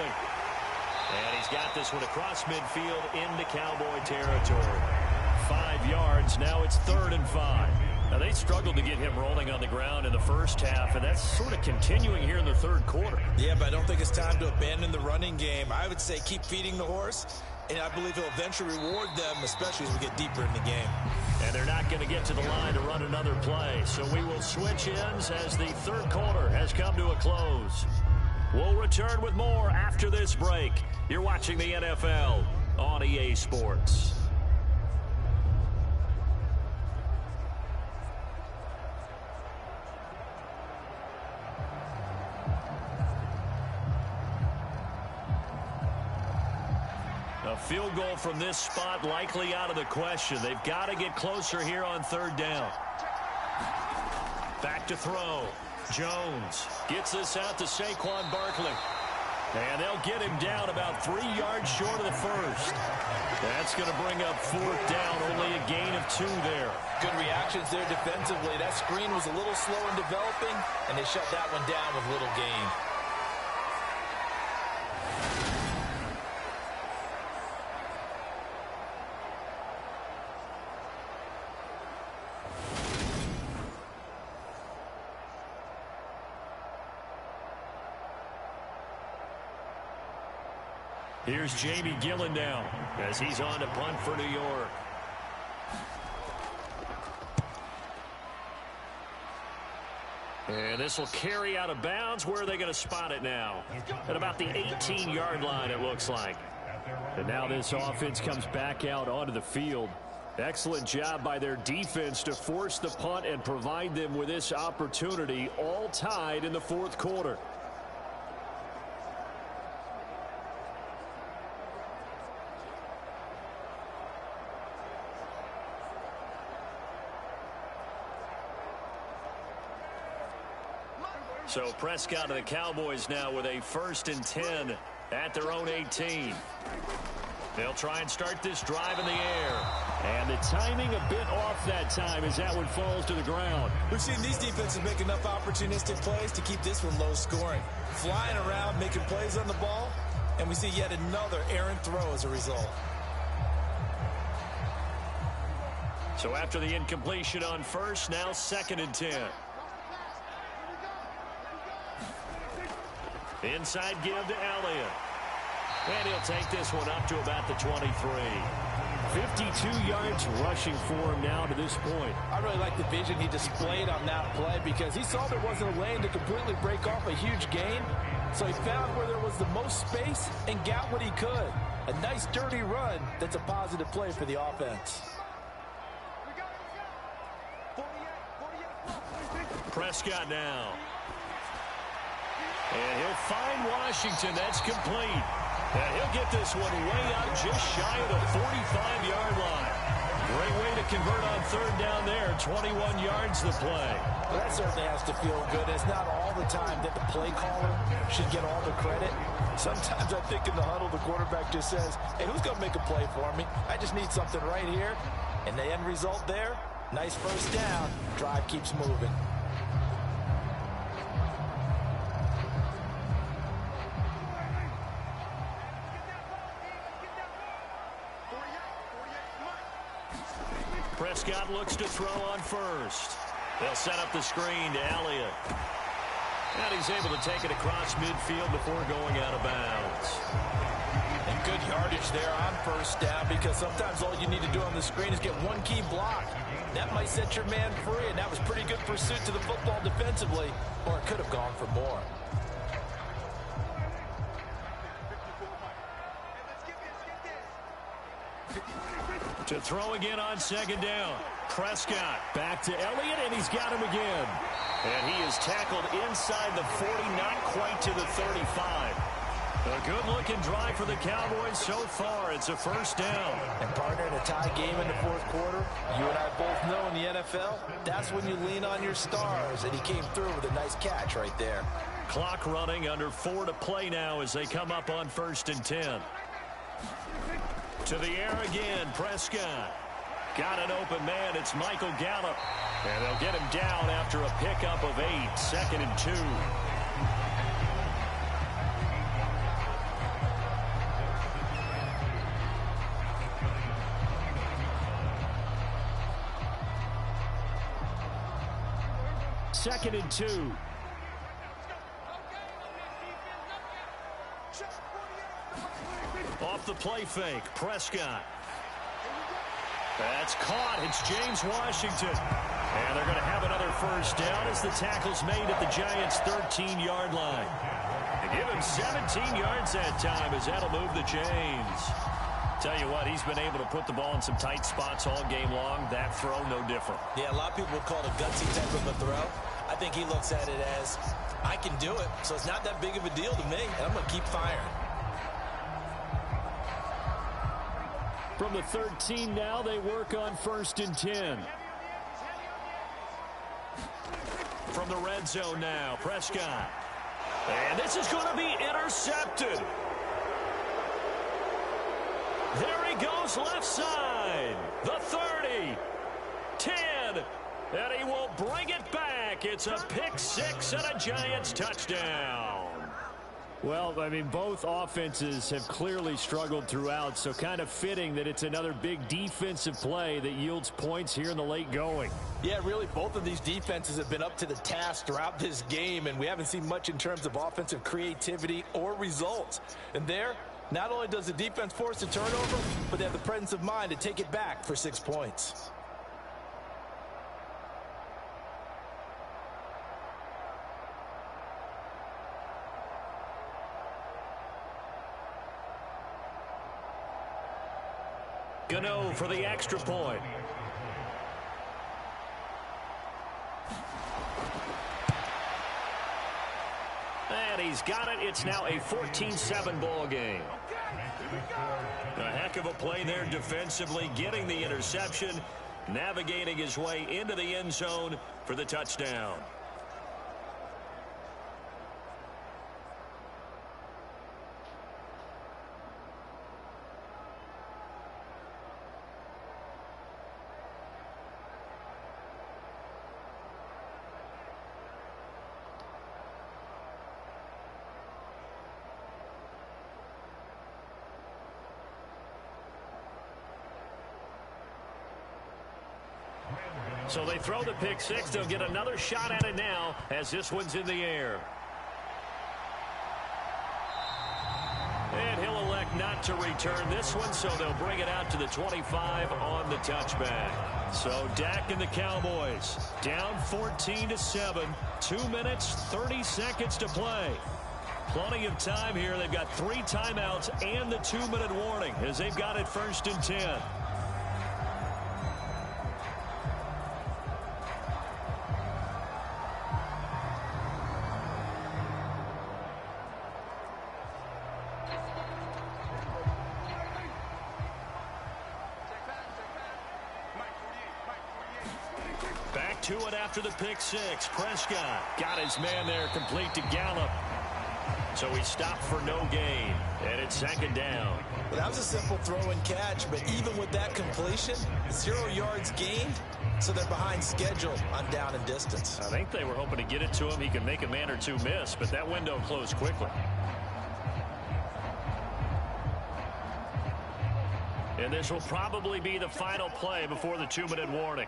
And he's got this one across midfield into Cowboy territory. 5 yards. Now it's 3rd and 5. Now, they struggled to get him rolling on the ground in the first half, and that's sort of continuing here in the third quarter. Yeah, but I don't think it's time to abandon the running game. I would say keep feeding the horse, and I believe he'll eventually reward them, especially as we get deeper in the game. And they're not going to get to the line to run another play, so we will switch ends as the third quarter has come to a close. We'll return with more after this break. You're watching the NFL on EA Sports. A field goal from this spot likely out of the question. They've got to get closer here on 3rd down. Back to throw. Jones gets this out to Saquon Barkley. And they'll get him down about 3 yards short of the first. That's going to bring up 4th down, only a gain of 2 there. Good reactions there defensively. That screen was a little slow in developing, and they shut that one down with little gain. Here's Jamie Gillen now as he's on to punt for New York. And this will carry out of bounds. Where are they going to spot it now? At about the 18-yard line, it looks like. And now this offense comes back out onto the field. Excellent job by their defense to force the punt and provide them with this opportunity, all tied in the fourth quarter. So Prescott and the Cowboys now with a 1st and 10 at their own 18. They'll try and start this drive in the air. And the timing a bit off that time as that one falls to the ground. We've seen these defenses make enough opportunistic plays to keep this one low scoring. Flying around, making plays on the ball, and we see yet another errant throw as a result. So after the incompletion on first, now 2nd and 10. Inside give to Elliott. And he'll take this one up to about the 23. 52 yards rushing for him now to this point. I really like the vision he displayed on that play because he saw there wasn't a lane to completely break off a huge gain. So he found where there was the most space and got what he could. A nice dirty run that's a positive play for the offense. Prescott now. And he'll find Washington. That's complete. And he'll get this one way out just shy of the 45-yard line. Great way to convert on 3rd down there. 21 yards the play. Well, that certainly has to feel good. It's not all the time that the play caller should get all the credit. Sometimes I think in the huddle, the quarterback just says, hey, who's going to make a play for me? I just need something right here. And the end result there, nice 1st down. Drive keeps moving. Prescott looks to throw on first. They'll set up the screen to Elliott. And he's able to take it across midfield before going out of bounds. And good yardage there on 1st down because sometimes all you need to do on the screen is get one key block. That might set your man free, and that was pretty good pursuit to the football defensively, or it could have gone for more. To throw again on 2nd down. Prescott back to Elliott, and he's got him again. And he is tackled inside the 40, not quite to the 35. A good-looking drive for the Cowboys so far. It's a 1st down. And partner, in a tie game in the 4th quarter, you and I both know in the NFL, that's when you lean on your stars, and he came through with a nice catch right there. Clock running, under 4 to play now as they come up on 1st and 10. To the air again, Prescott. Got an open man, it's Michael Gallup. And they'll get him down after a pickup of 8, 2nd and 2. Second and 2. Off the play fake, Prescott. That's caught. It's James Washington. And they're going to have another 1st down as the tackle's made at the Giants' 13-yard line. They give him 17 yards that time as that'll move the chains. Tell you what, he's been able to put the ball in some tight spots all game long. That throw, no different. Yeah, a lot of people would call it a gutsy type of a throw. I think he looks at it as, I can do it, so it's not that big of a deal to me, and I'm going to keep firing. From the 13 now, they work on 1st and 10. From the red zone now, Prescott. And this is going to be intercepted. There he goes left side. The 30. 10. And he will bring it back. It's a pick 6 and a Giants touchdown. Well, I mean, both offenses have clearly struggled throughout, so kind of fitting that it's another big defensive play that yields points here in the late going. Yeah, really, both of these defenses have been up to the task throughout this game, and we haven't seen much in terms of offensive creativity or results. And there, Not only does the defense force a turnover, but they have the presence of mind to take it back for 6 points. Gano for the extra point. And he's got it. It's now a 14-7 ball game. A heck of a play there defensively, getting the interception, navigating his way into the end zone for the touchdown. So they throw the pick six. They'll get another shot at it now as this one's in the air. And he'll elect not to return this one, so they'll bring it out to the 25 on the touchback. So Dak and the Cowboys down 14-7. 2 minutes, 30 seconds to play. Plenty of time here. They've got 3 timeouts and the 2-minute warning as they've got it 1st and 10. Back to it after the pick six. Prescott got his man there complete to Gallup. So he stopped for no gain. And it's 2nd down. Well, that was a simple throw and catch, but even with that completion, 0 yards gained, so they're behind schedule on down and distance. I think they were hoping to get it to him. He could make a man or two miss, but that window closed quickly. And this will probably be the final play before the 2-minute warning.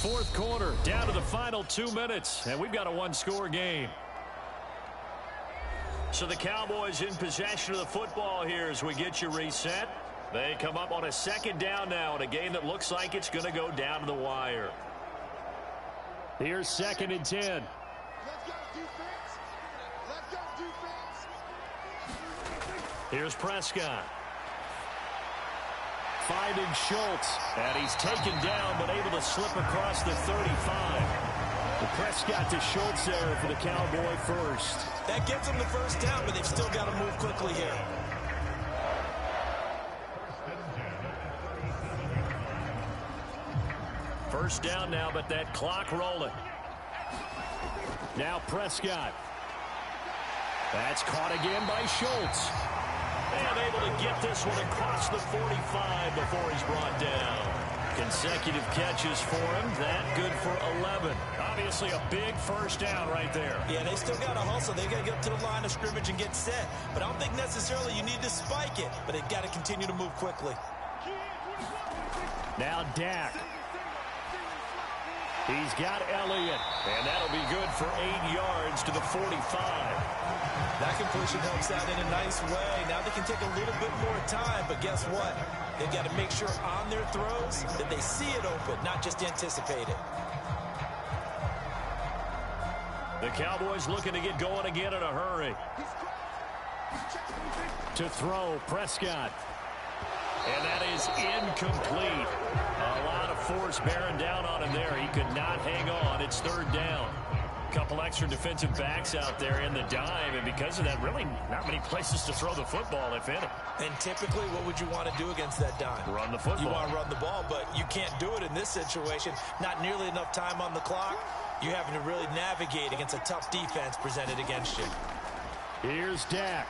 4th quarter, down to the final 2 minutes, and we've got a 1-score game. So the Cowboys in possession of the football here as we get you reset. They come up on a 2nd down now in a game that looks like it's going to go down to the wire. Here's 2nd and 10. Let's go, defense. Let's go, defense. Here's Prescott. Finding Schultz, and he's taken down but able to slip across the 35. The Prescott to Schultz there for the Cowboy first. That gets them the 1st down, but they've still got to move quickly here. First down now, but that clock rolling. Now Prescott. That's caught again by Schultz. And able to get this one across the 45 before he's brought down. Consecutive catches for him. That good for 11. Obviously a big 1st down right there. Yeah, they still got to hustle. They got to get up to the line of scrimmage and get set. But I don't think necessarily you need to spike it. But they've got to continue to move quickly. Now Dak. He's got Elliott. And that'll be good for 8 yards to the 45. That completion helps out in a nice way. Now they can take a little bit more time, but guess what? They've got to make sure on their throws that they see it open, not just anticipate it. The Cowboys looking to get going again in a hurry. To throw, Prescott. And that is incomplete. A lot of force bearing down on him there. He could not hang on. It's 3rd down. Couple extra defensive backs out there in the dime, and because of that, really not many places to throw the football, if any. And typically, what would you want to do against that dime? Run the football. You want to run the ball, but you can't do it in this situation. Not nearly enough time on the clock. You're having to really navigate against a tough defense presented against you. Here's Dak.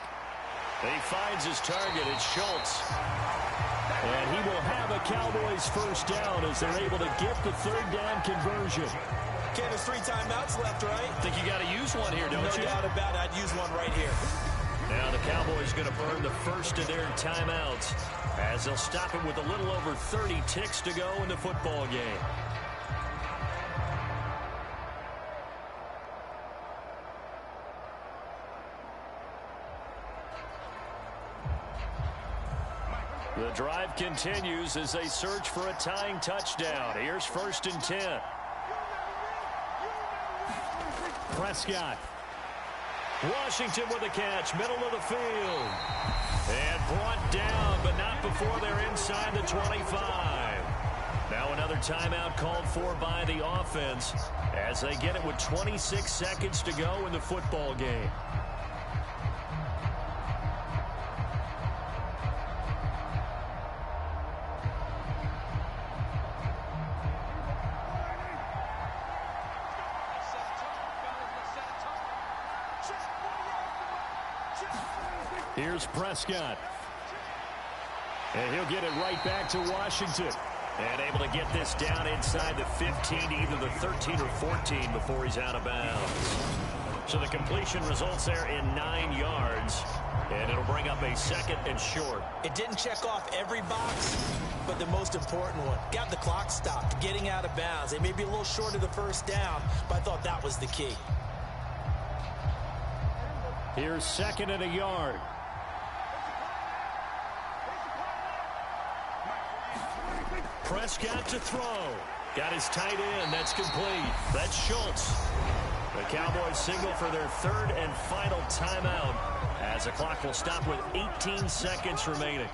He finds his target. It's Schultz. And he will have a Cowboys 1st down as they're able to get the 3rd down conversion. Okay, there's 3 timeouts left, right? Think you got to use one here, don't you? No doubt about it. I'd use one right here. Now the Cowboys going to burn the first of their timeouts as they'll stop it with a little over 30 ticks to go in the football game. The drive continues as they search for a tying touchdown. Here's 1st and 10. Prescott. Washington with a catch, middle of the field. And brought down, but not before they're inside the 25. Now another timeout called for by the offense as they get it with 26 seconds to go in the football game. Here's Prescott. And he'll get it right back to Washington. And able to get this down inside the 15, either the 13 or 14 before he's out of bounds. So the completion results there in 9 yards. And it'll bring up a 2nd and short. It didn't check off every box, but the most important one. Got the clock stopped, getting out of bounds. They may be a little short of the 1st down, but I thought that was the key. Here's 2nd and a yard. Prescott to throw. Got his tight end. That's complete. That's Schultz. The Cowboys signal for their 3rd and final timeout as the clock will stop with 18 seconds remaining.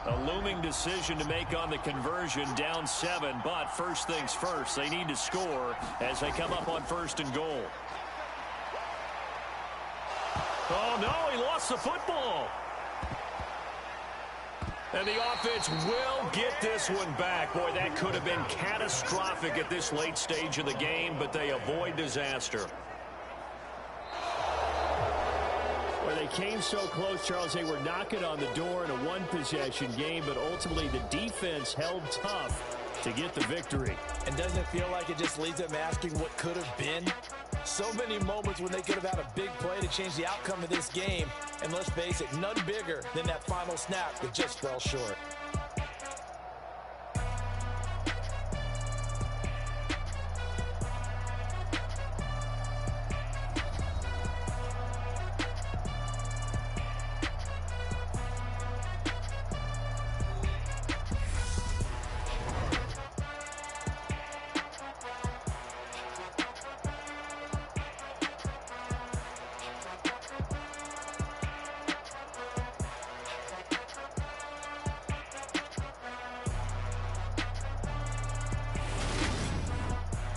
A looming decision to make on the conversion, down 7, but first things first, they need to score as they come up on 1st and goal. Oh, no, he lost the football. And the offense will get this one back. Boy, that could have been catastrophic at this late stage of the game, but they avoid disaster. Well, they came so close, Charles. They were knocking on the door in a one-possession game, but ultimately the defense held tough to get the victory. And doesn't it feel like it just leaves them asking what could have been? So many moments when they could have had a big play to change the outcome of this game. And let's face it, none bigger than that final snap that just fell short.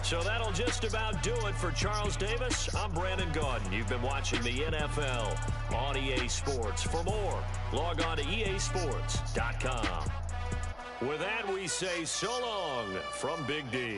So that'll just about do it for Charles Davis. I'm Brandon Gaudin. You've been watching the NFL on EA Sports. For more, log on to easports.com. With that, we say so long from Big D.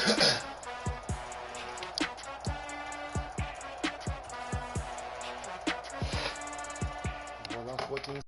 Well, I'm 14.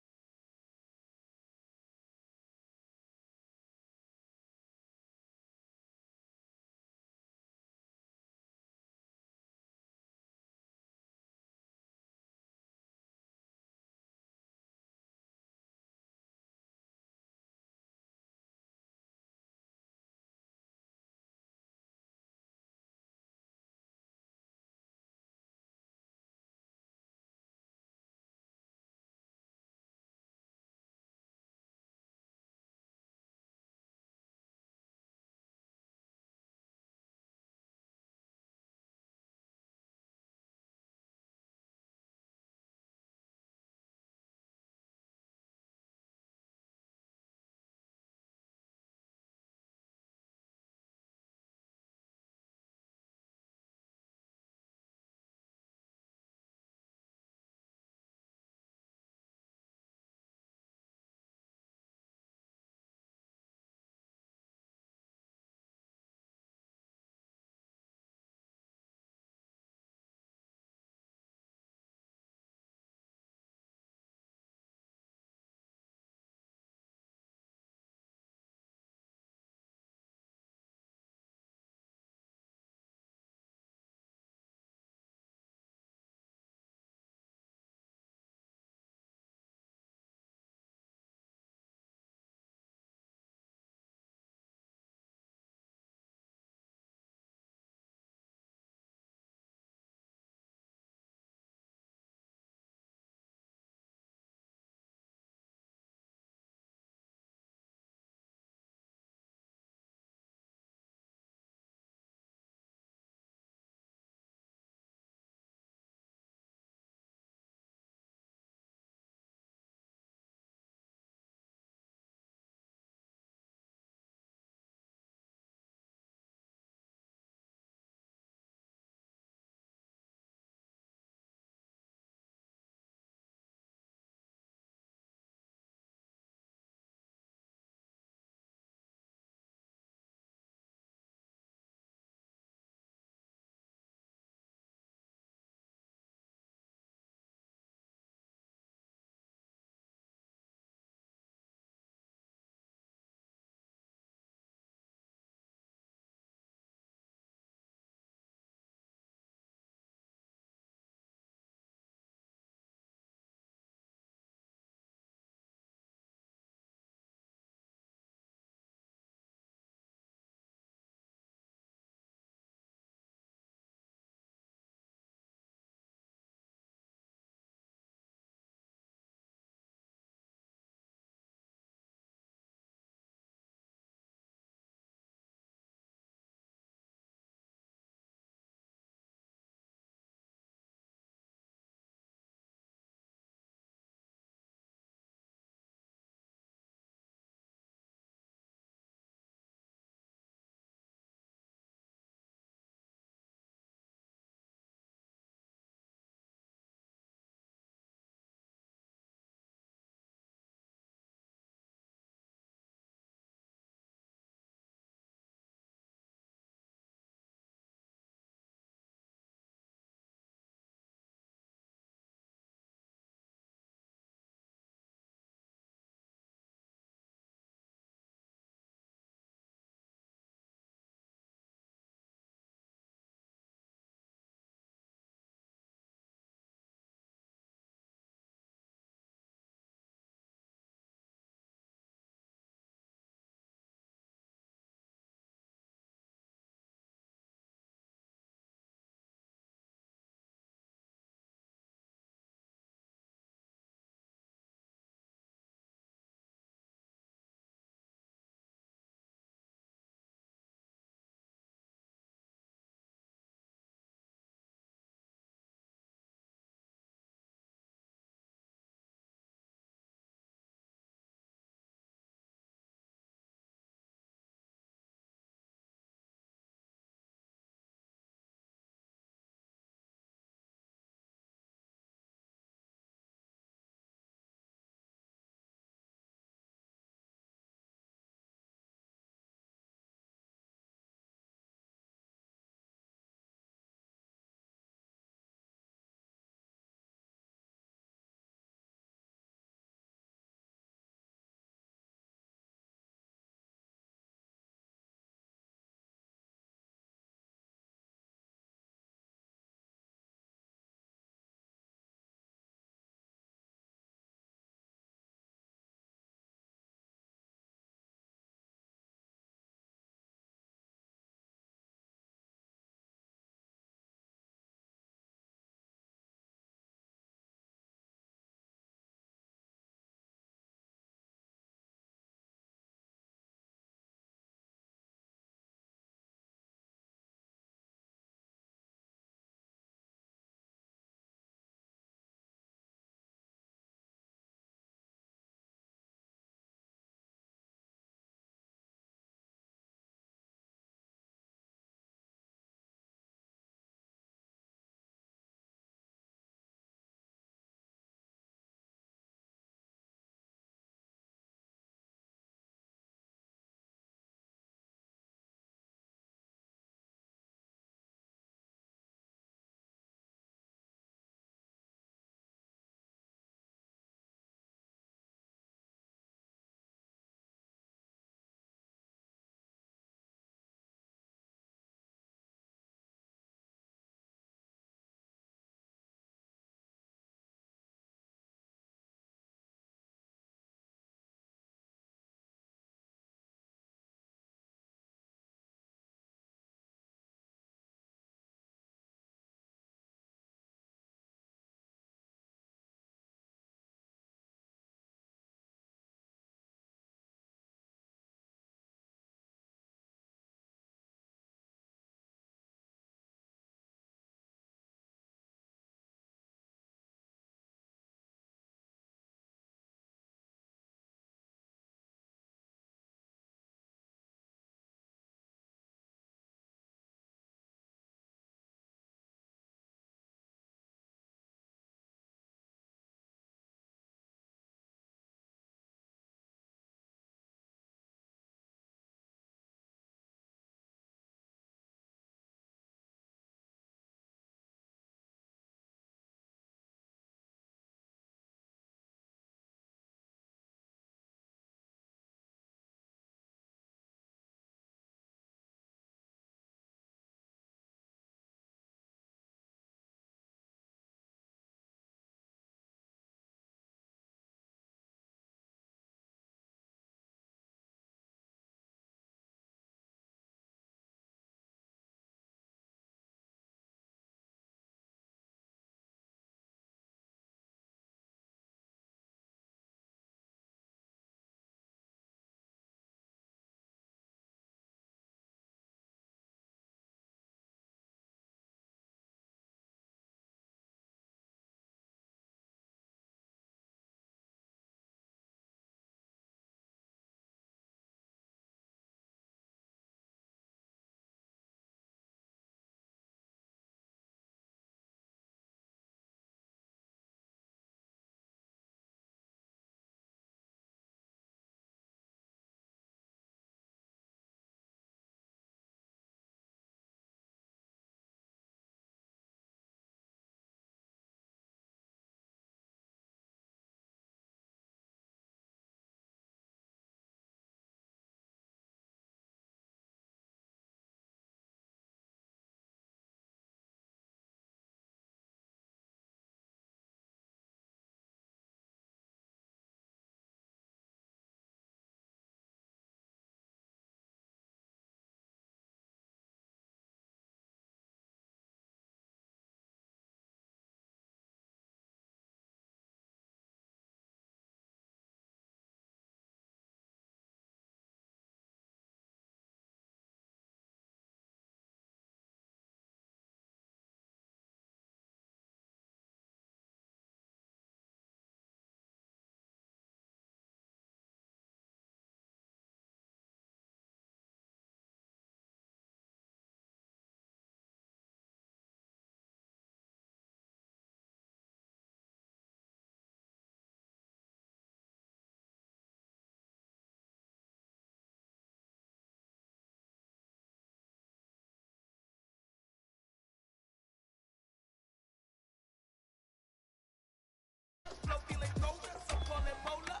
flow feeling cold, some call it molar.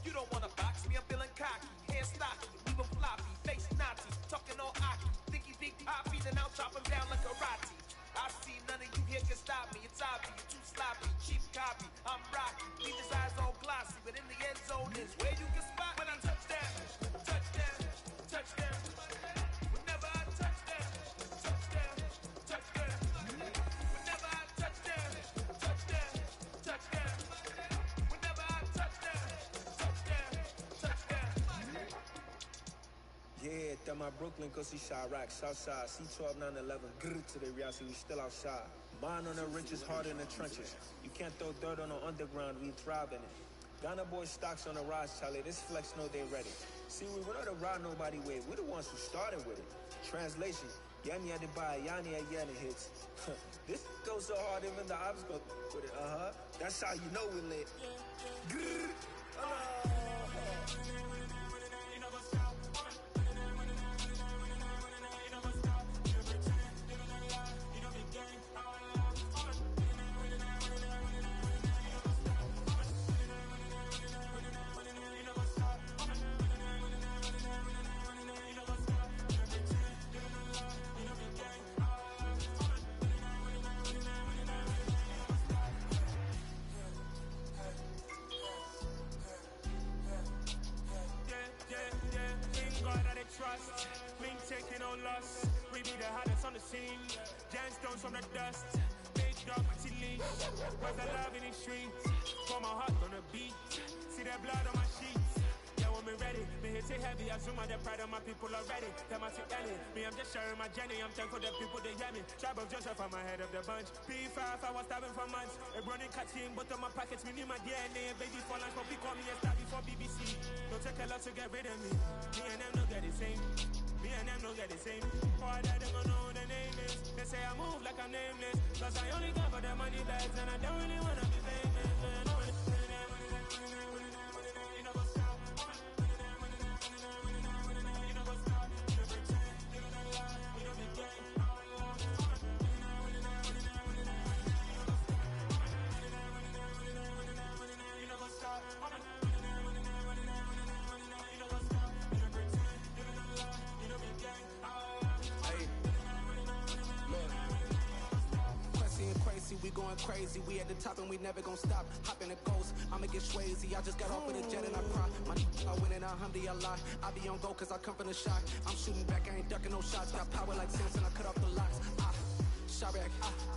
You don't wanna box me, I'm feeling cocky. Hair stocky, even floppy, face Nazi, talking all aki. Think he big poppy, then I'll chop him down like karate. I see none of you here can stop me. It's obvious, too sloppy, cheap copy. I'm rocky, leave his eyes all glossy, but in the end zone is where you can spot when I touch down, touchdown, touchdown. Whenever I touch down, touchdown, touchdown. Whenever I touch down, touchdown, touchdown. Whenever I touch down, touchdown, touchdown. Yeah, that my Brooklyn, cause he shot rack, Southside, C12, 911, grr to the reality, we still outside. Mine on the riches, hard in the trenches. You can't throw dirt on the underground, we thrive in it. Ghana boys stocks on the rise, Charlie, this flex know they ready. See, we don't to ride nobody with, we're the ones who started with it. Translation, Yanni had to buy, Yanni had Yanni hits. This goes so hard, even the ops go with it, That's how you know we lit. Grr, trust, we ain't taking no loss. We be the hottest on the scene. Gemstones from the dust. Big dog with leash. Where's the love in the streets? Pour my heart on the beat. See that blood on my sheets. Yeah, when me ready, me hit it heavy. I zoom out the pride of my people already. Them I see Ellie. Me, I'm just sharing my journey. I'm thankful the people they hear me. Tribe of Joseph, I'm ahead of the bunch. P5, I was starving for months. A running catching, but on my pockets, we need my DNA. Baby for lunch, but we call me a star before BBC. Don't take a lot to get rid of me. Me and them don't get the same. Me and them don't get the same. All that they gonna know who the name is. They say I move like I'm nameless. Cause I only got for the money bags and I don't really wanna be famous. We going crazy, we at the top and we never gonna stop. Hop in the ghost, I'ma get swayzy. I just got off with a jet and I cry. My I win in a Humvee a lot. I be on go cause I come from the shot. I'm shooting back, I ain't ducking no shots. Got power like Samson, I cut off the locks. Sharek,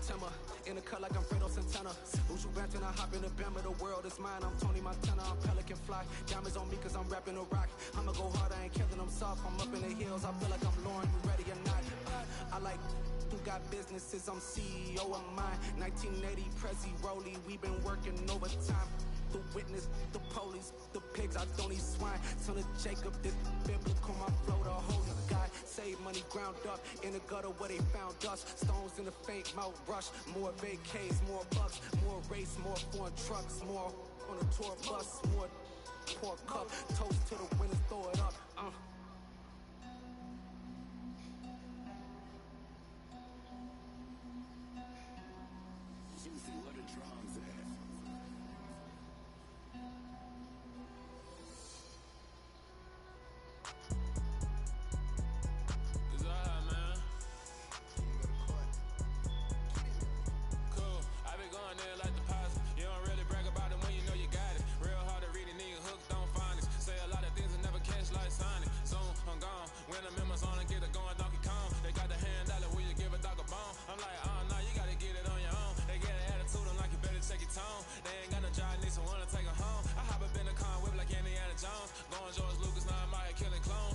Timber, in the cut like I'm Fredo Santana. Uju Banton, I hop in the Bama, the world is mine. I'm Tony Montana, I'm Pelican Fly. Diamonds on me cause I'm rapping a rock. I'ma go hard, I ain't killing them soft. I'm up in the hills, I feel like I'm Lauren, you ready or not? I like who got businesses, I'm CEO of mine. 1980 Prezi Rolly, we been working overtime. The witness, the police, the pigs, I don't eat swine. Son of Jacob, this biblical, my flow, the holy guy. Save money ground up in the gutter where they found us. Stones in the faint mouth rush. More vacays, more bucks, more race, more foreign trucks, more on a tour bus, more poor cup. Toast to the winners, throw it up. Juicy, where the drums at? It's alright, man. Cool. I been going there like deposit. You don't really brag about it when you know you got it. Real hard to read a nigga hooked on finance. Say a lot of things and never catch like Sonic. Soon I'm gone. When the members on and get it going Donkey Kong. They got the hand dollar, will you give a dog a bone? I'm like, oh no, you gotta get it on your own. They get an attitude, I'm like, you better check your tone. They ain't got no job, need someone to take her home. I hop up in the car, whip like Indiana Jones. Going George Lucas, now I'm out here killing clones.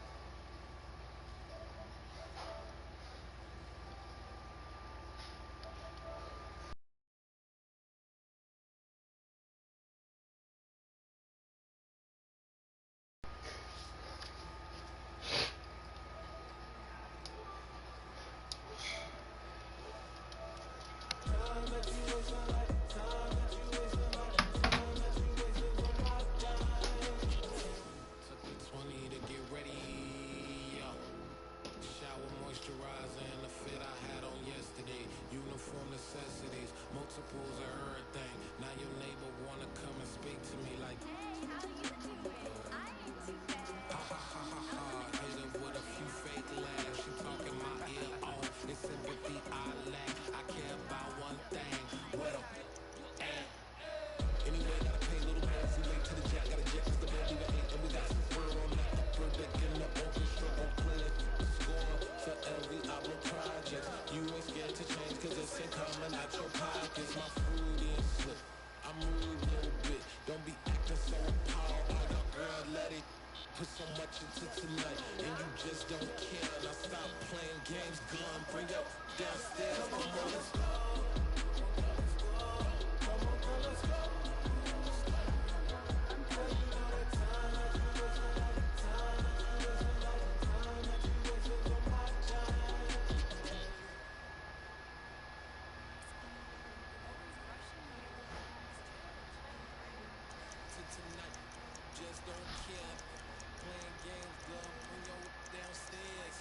blood, and you just don't care. Now stop playing games, gun, bring up downstairs. Come on, let's go. Come on, girl, let's go. Tonight, just don't care. Playing games, girl, bring your downstairs.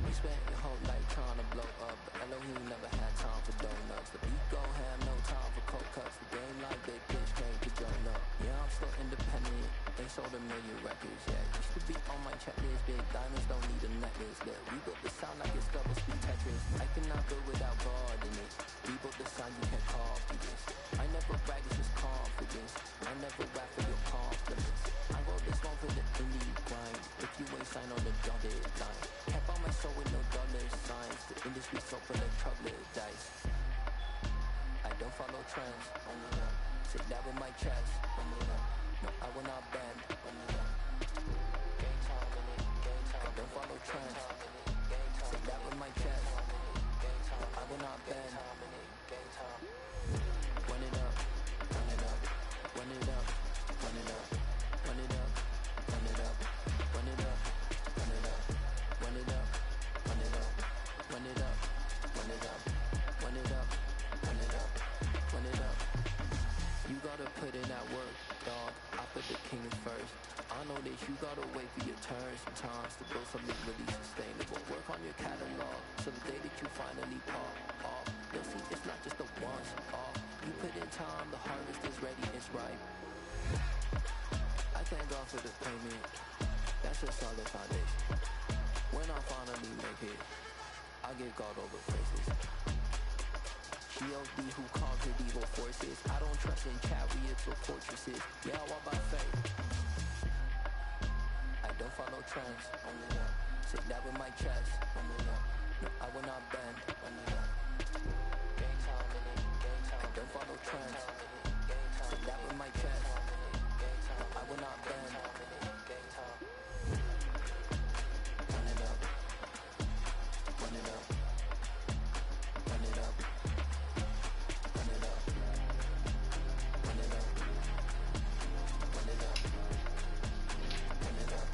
We spent your whole life trying to blow up, but Elohim never had time for donuts. The beat gon' have no time for cold cuts. The game like big bitch came to join up. Yeah, I'm still independent, ain't sold a million records yet. Used to be on my checklist, big diamonds don't need a necklace. Look, we built the sound like it's double speed Tetris. I cannot build without God in it. We built the sound, you can't copy this. I never brag, it's just confidence. I never rap for your compliments. I wrote this one for the indie grind. If you ain't signed on the dotted line, kept on my soul with no dollar signs. The industry so full of troubled dice. I don't follow trends. Sit down with my chest. No, I will not bend. Game time in it. Game time. I don't follow trends. Sit down with my chest. I will not bend. Game time. Run it up. Run it up. Run it up. Run it up. Run it up. Run it up. Run it up. Run it up. Run it up. Run it up. Run it up. Run it up. Run it up. Run it up. Run it up. You gotta put in that work, dog. I put the king first. I know that you gotta wait for your turn sometimes to build something really sustainable. Work on your catalog so the day that you finally pop off, you'll see it's not just a once off. You put in time, the harvest is ready, it's ripe. I thank God for the payment. That's a solid foundation. When I finally make it, I give God all the praises. G.O.D. who conquered evil forces. I don't trust in chariots or fortresses. Yeah, I walk by faith. I don't follow trends. Sit down with my chest. No, I will not bend. Game time in it. Game time. I don't follow trends. Sit down with my chest. No, I will not bend. Game time. Run it up. Run it up. Run it up. Run it up. Run it up. Run it up. Run it up.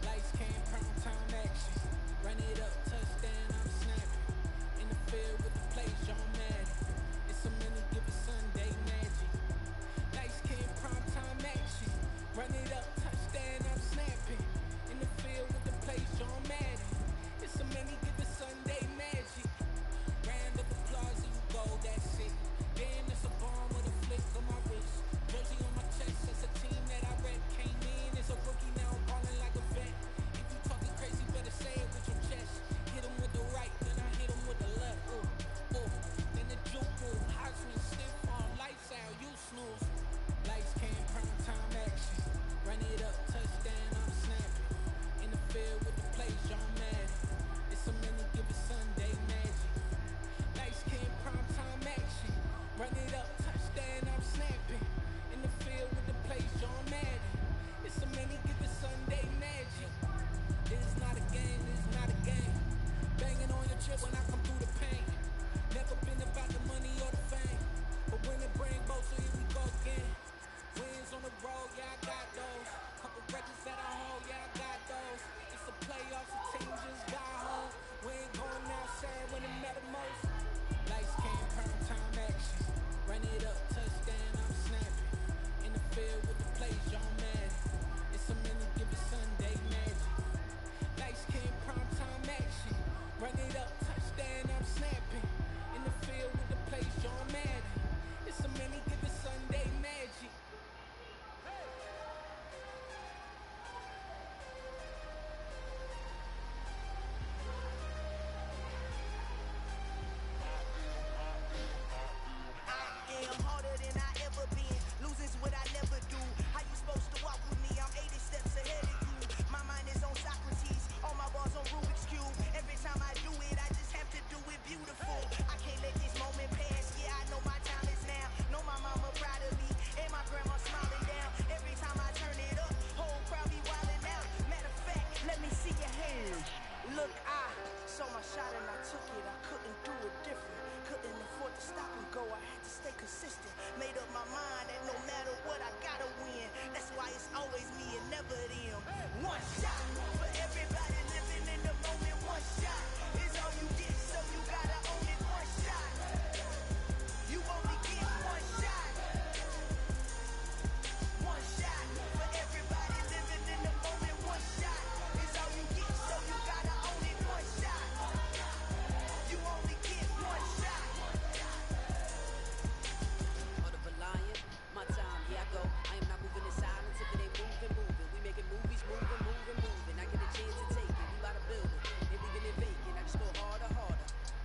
Lights came, prime time action. Run it up, touchdown, I'm snapping. In the field with the plays, John Madden. It's a many given Sunday magic. Lights came, prime time action. Run it up, touchdown, I'm snapping. In the field with the plays, John Madden. It's a many given Sunday magic. Round of applause and you go, that's it. Damn, it's a bomb with a flick on my wrist. Jersey on my chest, that's a team that I rep. Came in as a rookie, now I'm ballin' like a vet. If you talking crazy, better say it with your chest. Hit him with the right, then I hit him with the left. Ooh, ooh. Then the juke move, Heisman, stiff on, lights out, you snooze. Lights came, prime time action. Run it than I ever been. Losing's what I never do. How you supposed to walk with me? I'm 80 steps ahead of you. My mind is on Socrates, all my bars on Rubik's Cube. Every time I do it, I just have to do it beautiful. I can't let this moment pass. Yeah, I know my time is now. Know my mama proud of me, and my grandma smiling down. Every time I turn it up, whole crowd be wildin' out. Matter of fact, let me see your hands. Look, I saw my shot and I took it. I couldn't do it different. Couldn't afford to stop and go. I had to stay consistent. Made up my mind that no matter what, I gotta win. That's why it's always me and never them. One shot for everybody living in the moment. One shot is all you get, so you gotta own it. One shot. You only get one shot. One shot for everybody living in the moment. One shot is all you get, so you gotta own it. One shot. You only get one shot. Heart of a lion, my time, here I go. I am not moving in silence if it ain't moving. We making movies, moving. I get a chance to take it. We bout to build it. Ain't leaving it vacant. I just go harder.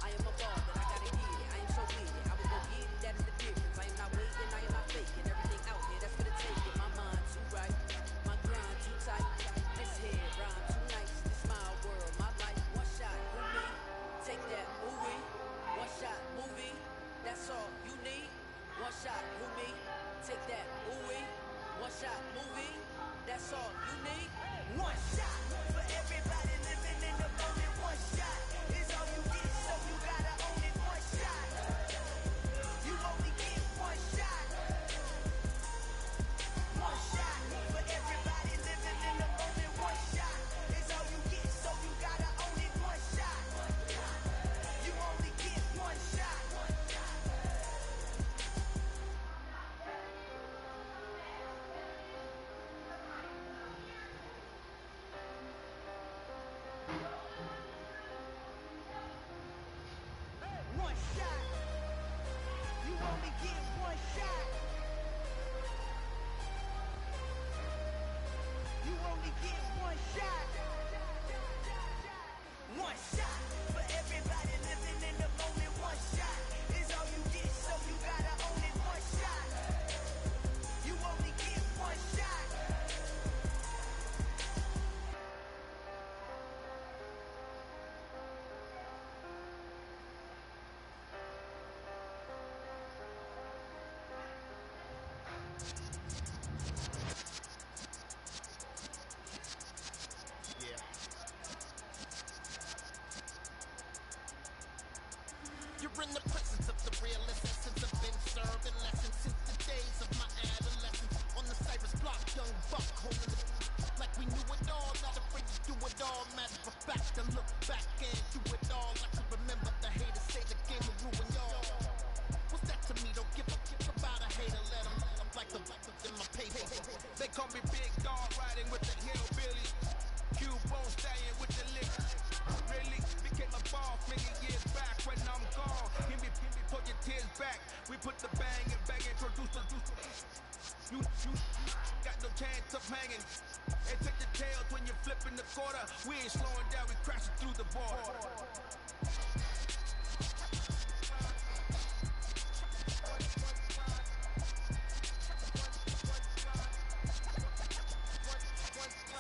I am a baller, I gotta get it. I am so with it. I will go get it, that is the difference. I am not waiting, I am not faking. Everything out here, that's for the taking. My mind too right, my grind too tight. This head rhyme too nice. This my world, my life. One shot, who me? Take that, movie. One shot, movie. That's all you need. One shot, who me? Take that, movie. One shot, movie. That's all you need. One shot for everybody living in the moment. One shot is all you get, so you gotta own it. One shot. You only get one shot. One shot for everybody living in the moment. One shot is all you get, so you gotta own it. One shot. You only get one shot. One shot. You only get one shot. You only get one shot. One shot for everybody living in the moment. One shot is all you get, so you gotta own it. One shot. You only get one shot. Yeah. You're in the presence of the realest essence. I've been serving lessons since the days of my adolescence. On the Cypress block, young buck holding it like we knew it all. Not afraid to do it all. Matter of fact, to look back and do it all. I can remember the haters say the game will ruin y'all. What's that to me? Don't give a fuck about a hater. Let them. I'm like the in my paper. They call me Big Dog, riding with the hillbilly. Q-Bone staying with the lick. Really became a boss many years back when I'm gone. Give me, pull your tears back. We put the bang and introduce. You got no chance of hanging. And take the tails when you're flipping the quarter. We ain't slowing down, we crashing through the border.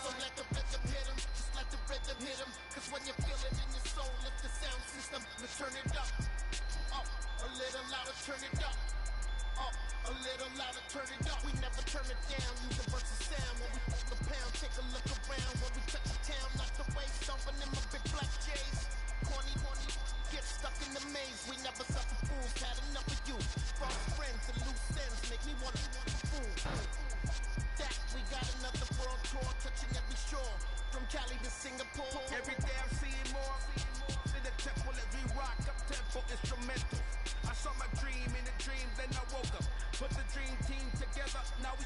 So let the rhythm hit him, just let the rhythm hit him. Cause when you feel it in your soul, lift the sound system, let's turn it up. Up, a little louder, turn it up. Up, a little louder, turn it up. We never turn it down, universal sound. When we fuck the pound, take a look around. When we touch the town, knock the way, stomping in my big black J's. Corny, get stuck in the maze. We never suffer fools, had enough of you. False friends and loose ends make me wanna fool. That we got another world tour, touching every shore, from Cali to Singapore. Every day I'm seeing more. In the temple as we rock up tempo instrumental. I saw my dream in a dream, then I woke up. Put the dream team together, now we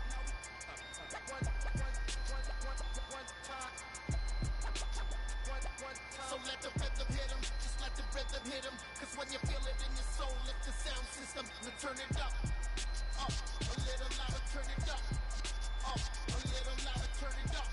So let the rhythm hit him, just let the rhythm hit him. Cause when you feel it in your soul, lift the sound system, now turn it up. Up, a little louder, turn it up. Up, a little louder, turn it up.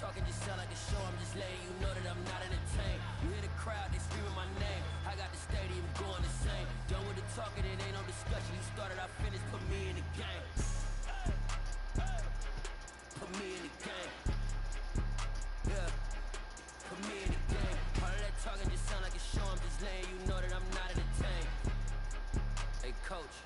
talking just sound like a show. I'm just letting you know that I'm not entertained. You hear the crowd, they screaming my name. I got the stadium going the same. Done with the talking, it ain't no discussion. You started, I finished, put me in the game. Put me in the game. Yeah. Put me in the game. All of that talking just sound like a show. I'm just letting you know that I'm not entertained. Hey, coach.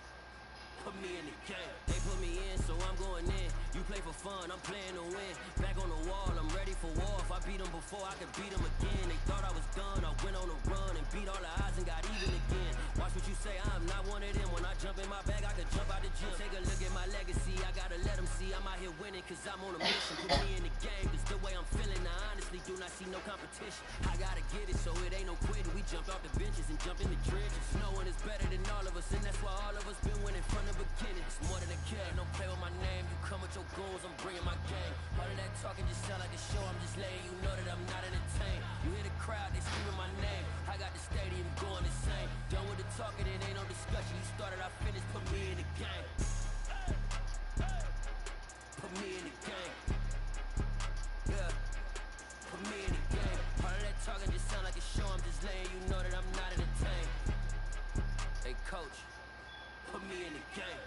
Put me in the game. They put me in, so I'm going in. You play for fun, I'm playing to win. Back on the wall, I'm ready for war. If I beat them before, I could beat them again. They thought I was done, I went on a run and beat all the odds and got even again. Watch what you say, I'm not one of them. When I jump in my bag, I could jump out the gym. Take a look at my legacy, I gotta let them see I'm out here winning, cause I'm on a mission. Put me in the game, cause the way I'm feeling, I honestly do not see no competition. I gotta get it, so it ain't no quitting. We jumped off the benches and jumped in the trenches. No one is better than all of us, and that's why all of us been winning from the beginning. It's more than a game, don't play with my name. You come with your goals, I'm bringing my game. All of that talking just sound like a show. I'm just letting you know that I'm not entertained. You hear the crowd, they screaming my name. I got the stadium going the same. Done with the talking, it ain't no discussion. You started, I finished, put me in the game. Put me in the game. Yeah. Put me in the game. All of that talking just sound like a show. I'm just letting you know that I'm not entertained. Hey, coach. Put me in the game.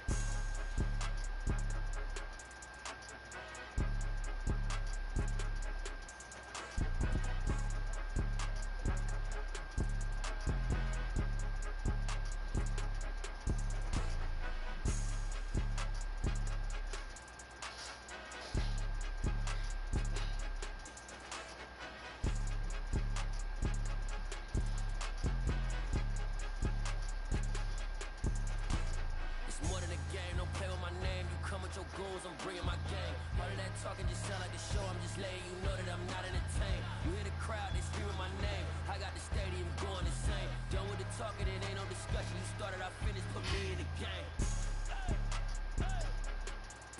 I'm bringing my game. All of that talking just sound like a show. I'm just letting you know that I'm not entertained. You hear the crowd, they screaming my name. I got the stadium going the same. Done with the talking, it ain't no discussion. You started, I finished, put me in the game.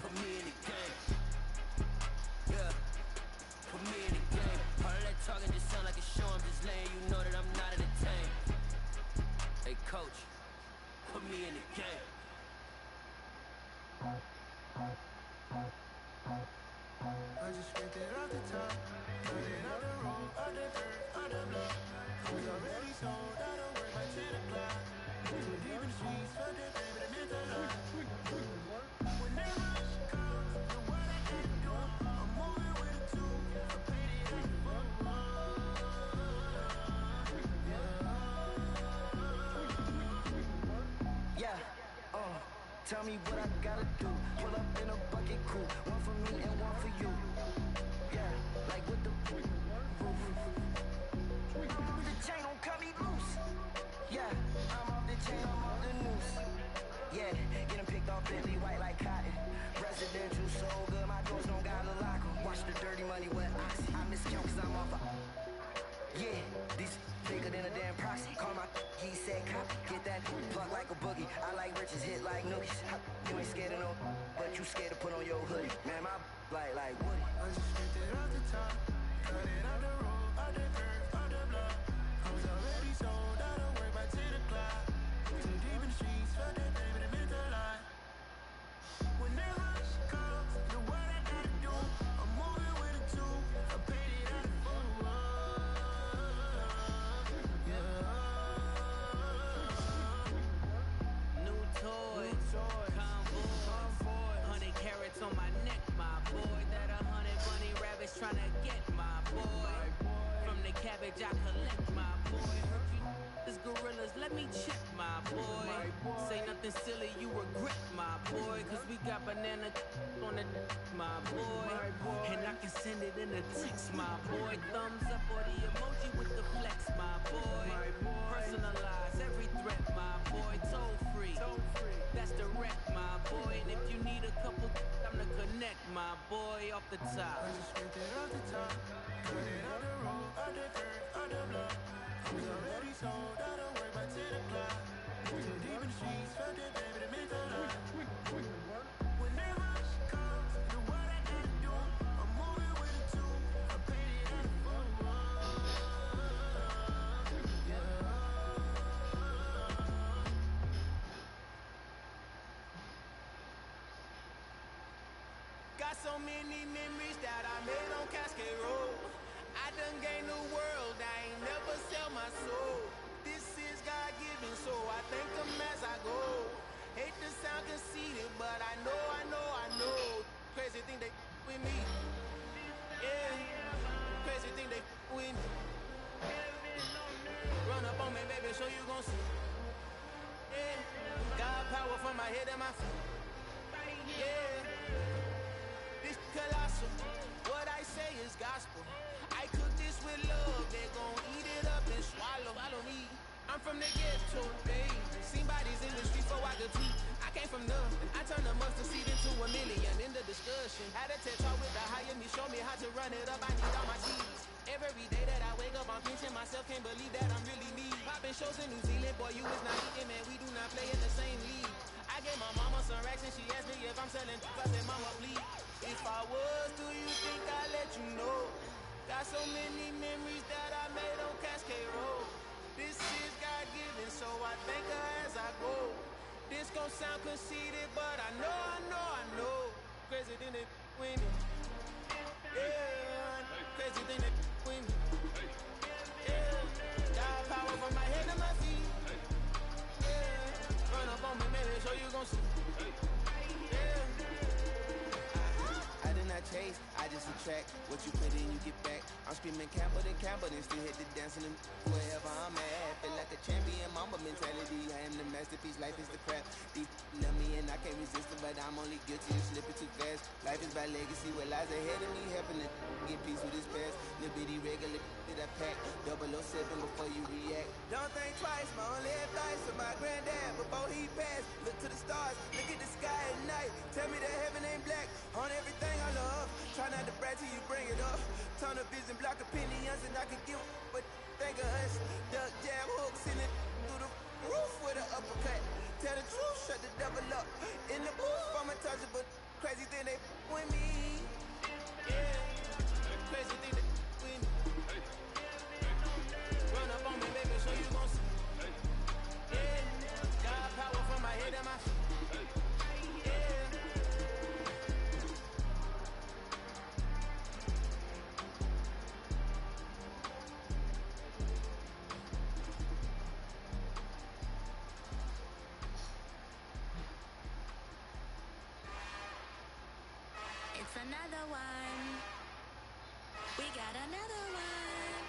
Put me in the game. Yeah. Put me in the game. All of that talking just sound like a show. I'm just letting you know that I'm not entertained. Hey, coach. Put me in the game. I just ripped it off the top, cut it out the road, out the dirt, out the block. I was already sold, I don't work by 10 o'clock. Too deep in the streets, fuck that baby, that meant a lot. When that rush comes, know what I gotta do. I'm moving with a two, I paid it out the book. Yeah, tell me what I gotta do. Pull up in a bucket crew, one for me and one for you. Yeah, like with the roof. The chain don't cut me loose. Yeah, I'm off the chain, I'm off the noose. Yeah, getting picked off Bentley white like cotton. Residential so good, my doors don't gotta lock 'em. Watch the dirty money with oxy. I miscount cause I'm off a. Yeah, these bigger than a damn proxy. Call my he said copy. Get that plug like a boogie. I like riches, hit like nookies. You ain't scared of no, but you scared to put on your hoodie. Man, my like Woody. I just ripped it off the top, cut it out the road, out the dirt, out the block. I was already sold, I don't work by 10 o'clock. Too deep in the streets, fuck that baby, that meant a lot. When that rush comes, know what I gotta do. I'm moving with a two, I paid it out the book. Toy, convoy, 100 carats on my neck, my boy. That 100 bunny rabbits tryna get my boy. From the cabbage I collect, my boy. Heard you is gorillas, let me check, my boy. Say nothing silly, you regret, my boy. Cause we got banana on the my boy. And I can send it in a text, my boy. Thumbs up or the emoji with the flex, my boy. Personalize every threat, my boy. Toll free. That's the wreck, my boy. And if you need a couple, I'm the connect, my boy, off the top. I just ripped it off the top, cut it out the road, out the dirt, out the block. I was already sold, I don't work by 10 o'clock. Too deep in the streets, fuck that baby, that meant a lot. When that rush comes, know what I gotta do. I'm moving with a two, I paid it out the book. Got so many memories that I made on Cascade Road. I done gained the world, I ain't never sell my soul. This is God-given, so I thank him as I go. Hate to sound conceited, but I know. Crazy thing they with me. Yeah, crazy thing they with me. Run up on me, baby, so you gon' see. Yeah, God power from my head and my feet. Yeah, this colossal. What I say is gospel. I cook this with love, they gon' eat it up and swallow. Follow me. I'm from the ghetto, baby. Seen bodies in the street before I could tweet. I came from nothing. I turned a mustard seed into a million. In the discussion, had a TED talk with the higher me. Show me how to run it up. I need all my seeds. Every day that I wake up, I'm pinching myself. Can't believe that I'm really me. Popping shows in New Zealand, boy, you is not eating, man. We do not play in the same league. I gave my mama some racks and she asked me if I'm selling. I said, mama, please. If I was, do you think I'd let you know? Got so many memories that I made on Cascade Road. This is God-given, so I thank her as I go. This gon' sound conceited, but I know. Crazy thing they with me. Yeah, crazy thing they with me. Yeah, got power from my head to my feet. Yeah, run up on me, baby, so you gon' see. Yeah. I did not chase, I just attract. What you put in, you get back. I'm screaming Campbell, then still hit the dancing and wherever I'm at. Feel like a champion, mama mentality. I am the masterpiece, life is the crap. These love me and I can't resist it, but I'm only guilty of slipping too fast. Life is by legacy, what lies ahead of me, helping to get peace with this past. Little bitty regular that I pack, 007 before you react. Don't think twice, my only advice to my granddad before he passed. Look to the stars, look at the sky at night. Tell me that heaven ain't black on everything I love. Try not to brag till you bring it up. Tunnel vision, block opinions, and I can give but think of us. Duck jab hooks in it through the roof with an uppercut. Tell the truth, shut the devil up. In the booth, I'm untouchable. Crazy thing they with me. Yeah, crazy thing they with me. Run up on me, baby, so you gon' see. Yeah, God power from my head and my feet. It's another one. We got another one.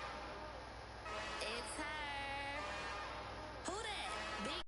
It's her. Who that? Big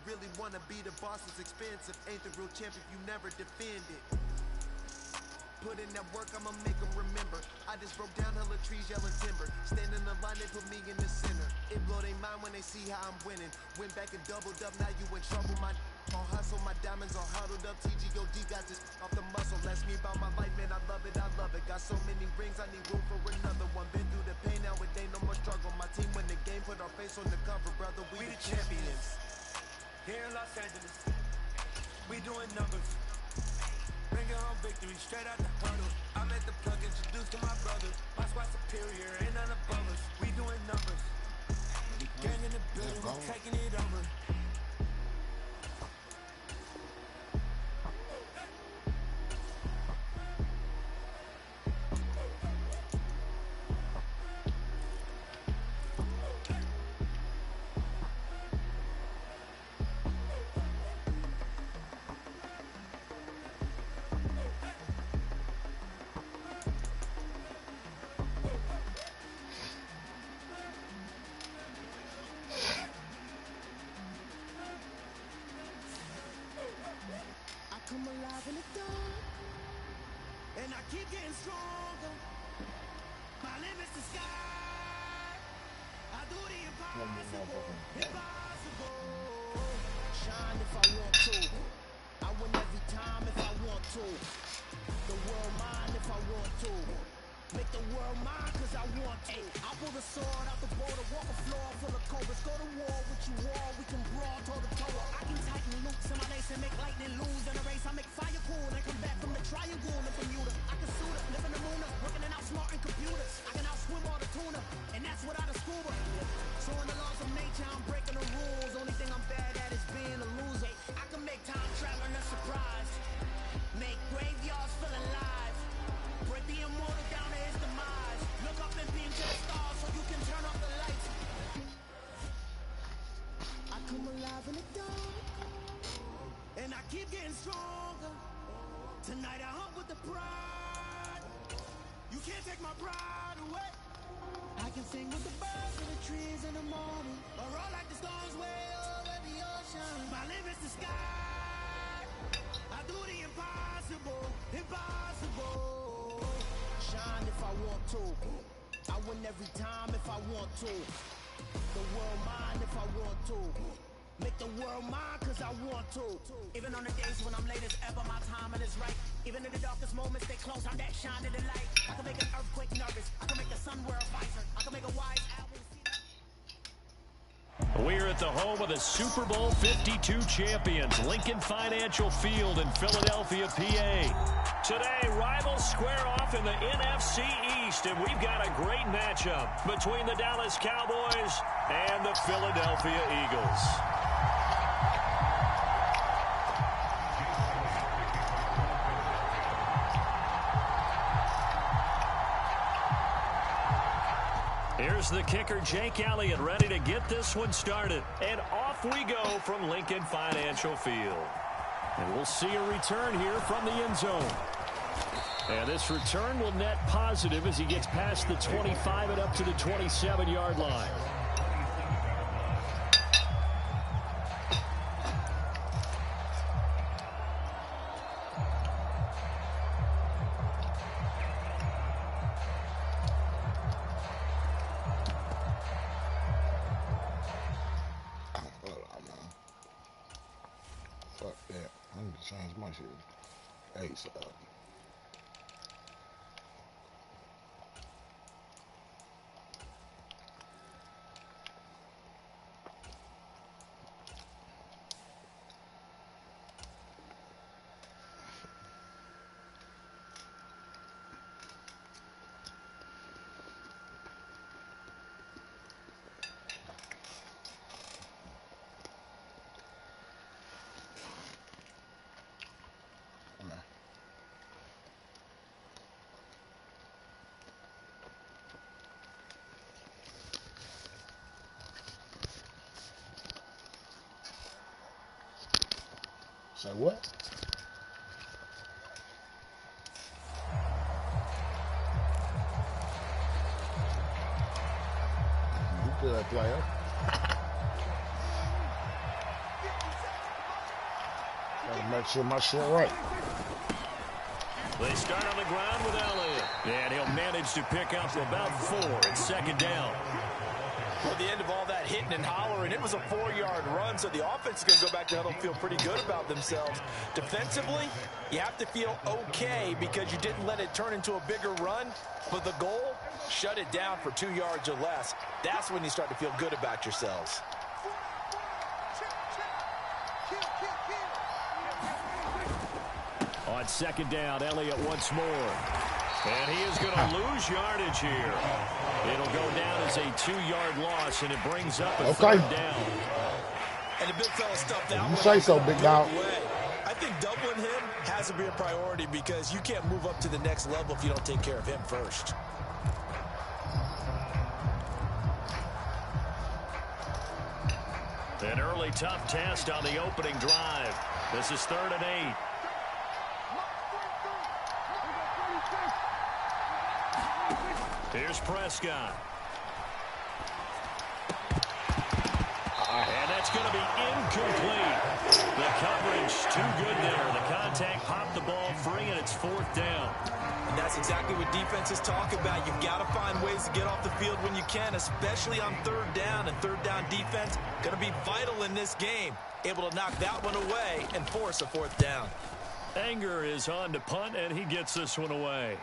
really wanna be the boss, it's expensive. Ain't the real champ if you never defend it. Put in that work, I'ma make them remember. I just broke down hella trees, yelling timber. Stand in the line, they put me in the center. It blow their mind when they see how I'm winning. Went back and doubled up, now you in trouble. My on hustle, my diamonds are huddled up. TGOD got this off the muscle. Ask me about my life, man, I love it, I love it. Got so many rings, I need room for another one. Been through the pain, now it ain't no more struggle. My team win the game, put our face on the cover, brother. We the champions. Here in Los Angeles, we doing numbers. Bringing home victory straight out the huddle. I'm at the plug, introduced to my brother. My squad superior, ain't none above us. We doing numbers. Gang in the building, we taking it over. Come alive in the dark, and I keep getting stronger. My limit's the sky. I do the impossible, impossible. shine if I want to. I win every time if I want to. The world mine if I want to. Make the world mine cause I want to. I pull the sword out the border, walk a floor full of cobras. Go to war with you all, we can brawl toe to toe. I can tighten loops in my lace and make lightning lose in a race. I make fire cool and come back from the triangle in Bermuda. I can suit up, live in the moon, working and outsmarting computers. I can outswim all the tuna, and that's without a scuba. So in the laws of nature, I'm breaking the rules. Only thing I'm bad at is being a loser. I can make time traveling a surprise. Make graveyards feel alive. Break the immortal down to his demise. Look up and beam to the stars so you can turn off the lights. I come alive in the dark, and I keep getting stronger. Tonight I hunt with the pride. You can't take my pride away. I can sing with the birds and the trees in the morning, or roll like the stars way over the ocean. My limit's the sky. I do the impossible, impossible. Shine if I want to. I win every time if I want to. The world mine if I want to. Make the world mine cause I want to. Even on the days when I'm late as ever, my timing is right. Even in the darkest moments, stay close, I'm that shining the light. I can make an earthquake nervous. I can make the sun wear a visor. I can make a wise album. We're at the home of the Super Bowl 52 champions, Lincoln Financial Field in Philadelphia, PA. Today, rivals square off in the NFC East, and we've got a great matchup between the Dallas Cowboys and the Philadelphia Eagles. Here's the kicker, Jake Elliott, ready to get this one started. And off we go from Lincoln Financial Field. And we'll see a return here from the end zone. And this return will net positive as he gets past the 25 and up to the 27-yard line. Change my shit. Hey, so. Say what? You good player. Gotta make sure my shit right. They start on the ground with Elliott. And he'll manage to pick up about 4. It's second down. Well, the end of all that hitting and hollering, it was a 4-yard run, so the offense is going to go back to huddle and feel pretty good about themselves. Defensively, you have to feel okay because you didn't let it turn into a bigger run, but the goal, shut it down for 2 yards or less. That's when you start to feel good about yourselves. On second down, Elliott once more. And he is going to lose yardage here. It'll go down as a 2-yard loss, and it brings up a third down. And the big fella stuffed out. You say so, big dog. I think doubling him has to be a priority because you can't move up to the next level if you don't take care of him first. An early tough test on the opening drive. This is 3rd and 8. Here's Prescott. And that's going to be incomplete. The coverage too good there. The contact popped the ball free, and it's 4th down. And that's exactly what defenses talk about. You've got to find ways to get off the field when you can, especially on 3rd down. And 3rd down defense going to be vital in this game. Able to knock that one away and force a 4th down. Anger is on to punt, and he gets this one away.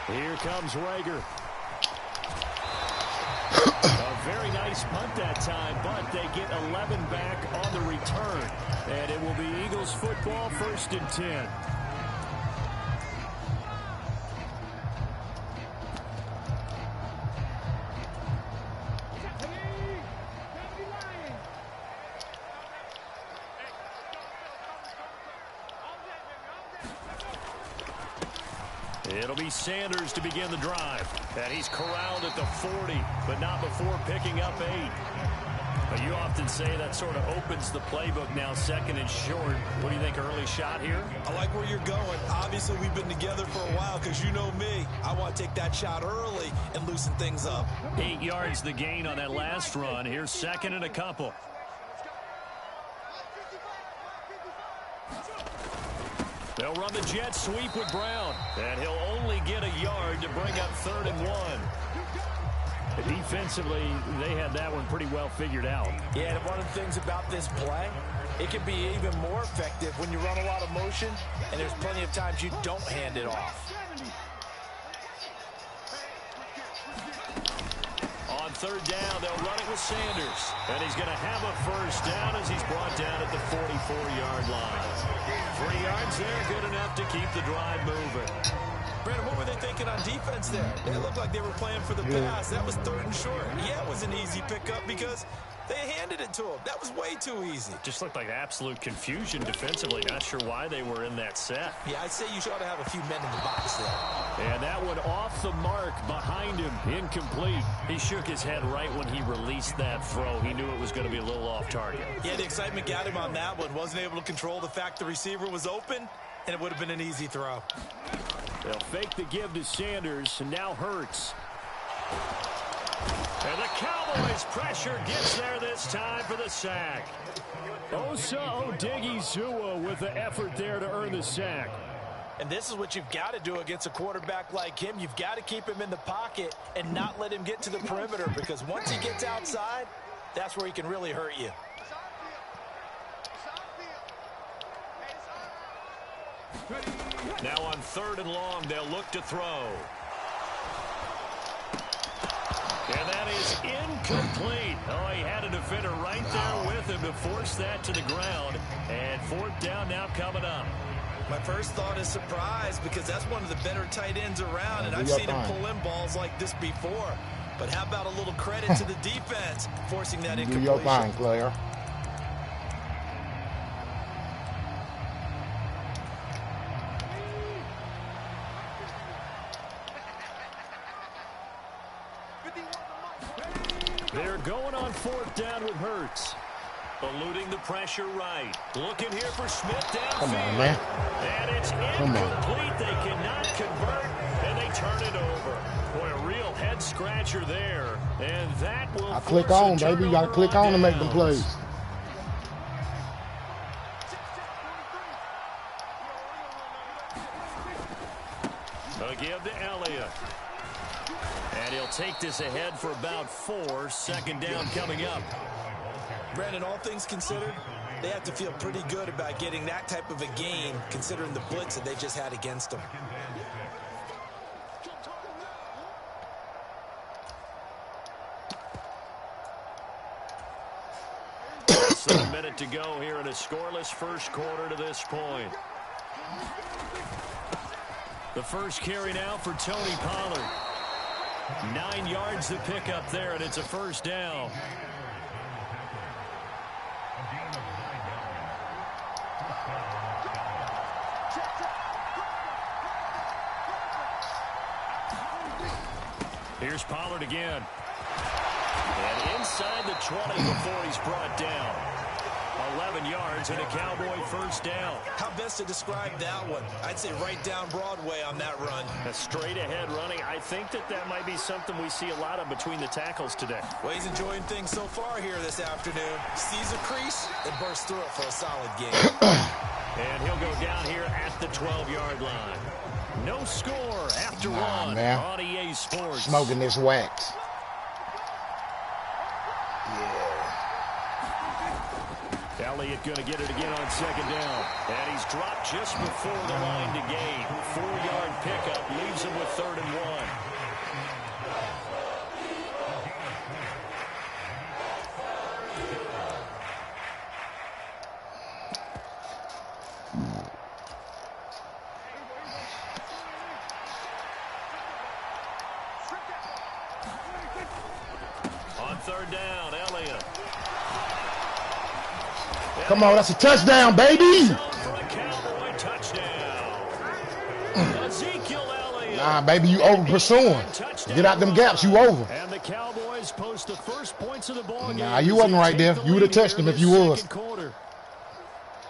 Here comes Rager. A very nice punt that time, but they get 11 back on the return. And it will be Eagles football, 1st and 10. It'll be Sanders to begin the drive. And he's corralled at the 40, but not before picking up 8. But you often say that sort of opens the playbook now, 2nd and short. What do you think, early shot here? I like where you're going. Obviously, we've been together for a while because you know me. I want to take that shot early and loosen things up. 8 yards the gain on that last run. Here's 2nd and a couple. They'll run the jet sweep with Brown. And he'll only get a yard to bring up 3rd and 1. Defensively, they had that one pretty well figured out. Yeah, and one of the things about this play, it can be even more effective when you run a lot of motion, and there's plenty of times you don't hand it off. On 3rd down, they'll run it with Sanders. And he's going to have a 1st down as he's brought down at the 44-yard line. 3 yards there, good enough to keep the drive moving. Brandon, what were they thinking on defense there? It looked like they were playing for the pass. That was 3rd and short. Yeah, it was an easy pickup because they handed it to him. That was way too easy. Just looked like absolute confusion defensively. Not sure why they were in that set. Yeah, I'd say you ought to have a few men in the box there. And that one off the mark behind him. Incomplete. He shook his head right when he released that throw. He knew it was going to be a little off target. Yeah, the excitement got him on that one. Wasn't able to control the fact the receiver was open, and it would have been an easy throw. They'll fake the give to Sanders, and now Hurts. And the Cowboys' pressure gets there this time for the sack. Osa Odigizua with the effort there to earn the sack. And this is what you've got to do against a quarterback like him. You've got to keep him in the pocket and not let him get to the perimeter, because once he gets outside, that's where he can really hurt you. Now on 3rd and long, they'll look to throw. And that is incomplete. Oh, he had a defender right there with him to force that to the ground. And 4th down now coming up. My first thought is surprise, because that's one of the better tight ends around, and I've seen him pull in balls like this before. But how about a little credit to the defense forcing that incompletion? Do your thing, player. They're going on 4th down with Hurts. Eluding the pressure right. Looking here for Smith downfield. Come on, man. And it's incomplete. They cannot convert, and they turn it over. Boy, a real head-scratcher there. And that will I click on, baby. You got to click on to make them plays. A give to Elliott. And he'll take this ahead for about 4. Second down coming up. Brandon, all things considered, they have to feel pretty good about getting that type of a gain, considering the blitz that they just had against them. Less than a minute to go here in a scoreless first quarter to this point. The first carry now for Tony Pollard. 9 yards to pick up there, and it's a first down. Here's Pollard again. And inside the 20 before he's brought down. 11 yards and a Cowboy first down. How best to describe that one? I'd say right down Broadway on that run. A straight ahead running. I think that might be something we see a lot of between the tackles today. Well, he's enjoying things so far here this afternoon. Sees a crease and bursts through it for a solid game. And he'll go down here at the 12-yard line. No score after one man. on EA Sports. Smoking this wax. Elliott going to get it again on second down. And he's dropped just before the line to gain. 4-yard pickup leaves him with 3rd and 1. On 3rd down, Elliott. Come on, that's a touchdown, baby. Nah, baby, you over pursuing. Get out them gaps, you over. And the Cowboys post the first points of the ball game. Nah, you wasn't right there. You would have touched him if you was. Well,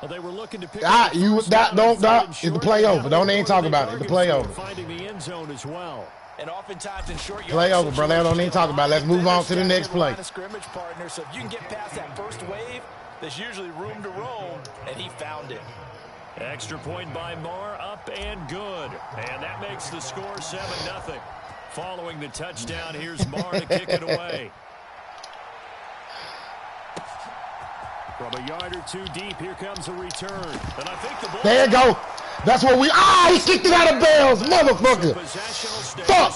they were looking to pick It's the play over. Don't even talk about it. It's the play over. Finding the end zone as well. And oftentimes in short play over, brother. Don't even talk about it. Let's move on to the next play. Scrimmage partner, so if you can get past that first wave, there's usually room to roam, and he found it. Extra point by Marr, up and good. And that makes the score 7-0. Following the touchdown, here's Marr to kick it away. From a yard or two deep, here comes a return. And I think the ball. There you go. That's what we. He kicked it out of bounds, motherfucker. Fuck.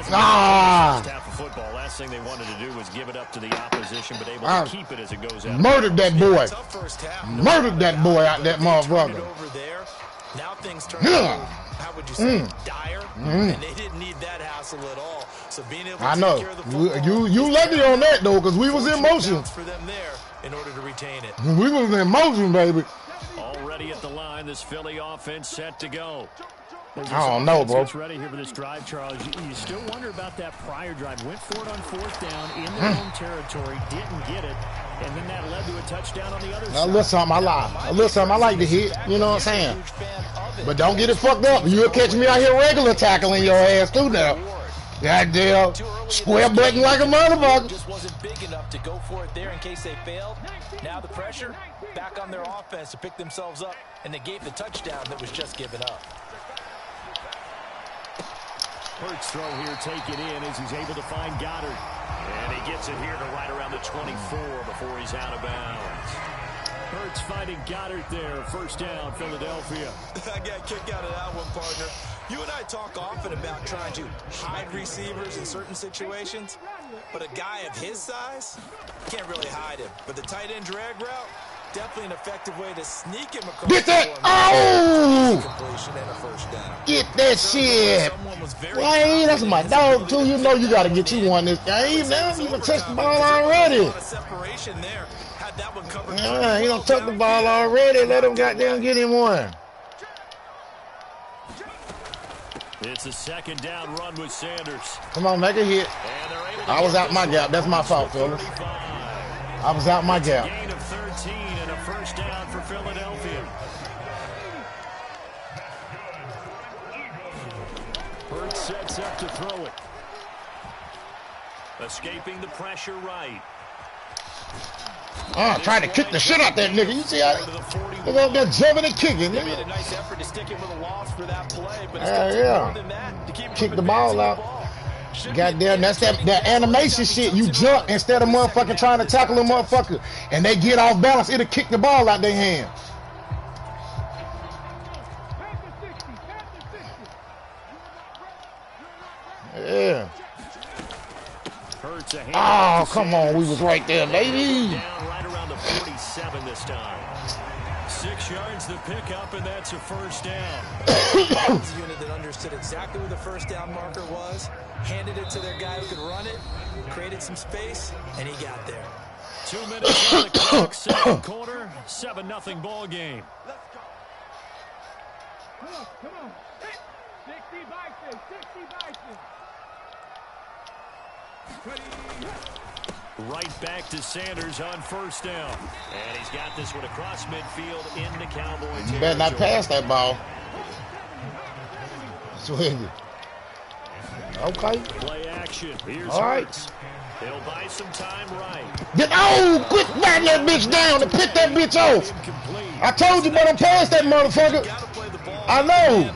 Half of football. Last thing they wanted to do was give it up to the opposition, but able to keep it as it goes out. Murdered that boy. Murdered that boy out that motherfucker. Over there. Now things turn how would you say, dire? And they didn't need that hassle at all. So being able to secure the football, you lucky on that though, because we was in motion. For them there in order to retain it. We was in motion, baby. Already at the line, this Philly offense set to go. I don't know, bro. Ready here for this drive, Charles. You still wonder about that prior drive. Went for it on 4th down in their own territory, didn't get it, and then that led to a touchdown on the other side. A little something I like to hit. You know what I'm saying? But don't get it fucked up. You'll catch me out here regular tackling your ass too now. Goddamn square button like a motherfucker. Just wasn't big enough to go for it there in case they failed. Now the pressure back on their offense to pick themselves up, and they gave the touchdown that was just given up. Hurts throw here, take it in as he's able to find Goddard. And he gets it here to right around the 24 before he's out of bounds. Hurts finding Goddard there. First down, Philadelphia. I got a kick out of that one, partner. You and I talk often about trying to hide receivers in certain situations, but a guy of his size, can't really hide him. But the tight end drag route, definitely an effective way to sneak him across. Get that! Oh! Completion and a first down. Get that shit! Wayne, that's my dog too. You know you got to get you one this game. Now you can touch the ball already. Separation there. Had that one covered. Yeah, he don't touch the ball already. Let him goddamn get him one. It's a second down run with Sanders. Come on, make a hit. I was out my gap. That's my fault, fellas. I was out my gap. Gain of 13 and a first down for Philadelphia. Hurts sets up to throw it. Escaping the pressure right. Trying to kick the shit out that nigga. You see how they up there jumping and kicking, They nigga. made a nice effort to stick it with a loss for that play, but it's Yeah, going to take yeah. more than that to keep Kick them the ball advancing out. Goddamn, that's that animation shit. You jump instead of motherfucking trying to tackle a motherfucker, and they get off balance. It'll kick the ball out their hand. Yeah. Oh, come on. We was right there, baby. Down right around the 47 this time. 6 yards to pick up, and that's a first down. That was a unit that understood exactly where the first down marker was, handed it to their guy who could run it, created some space, and he got there. 2 minutes on the clock, second quarter, 7-0 ball game. Come on. 60 bikes. Right back to Sanders on first down. And he's got this one across midfield into Cowboy territory. You better not pass that ball. Swing it. Okay. Play action. Here's all right. Hurts. They'll buy some time right. Quit batting that bitch down and pick that bitch off. I told you, but don't pass that motherfucker. I know.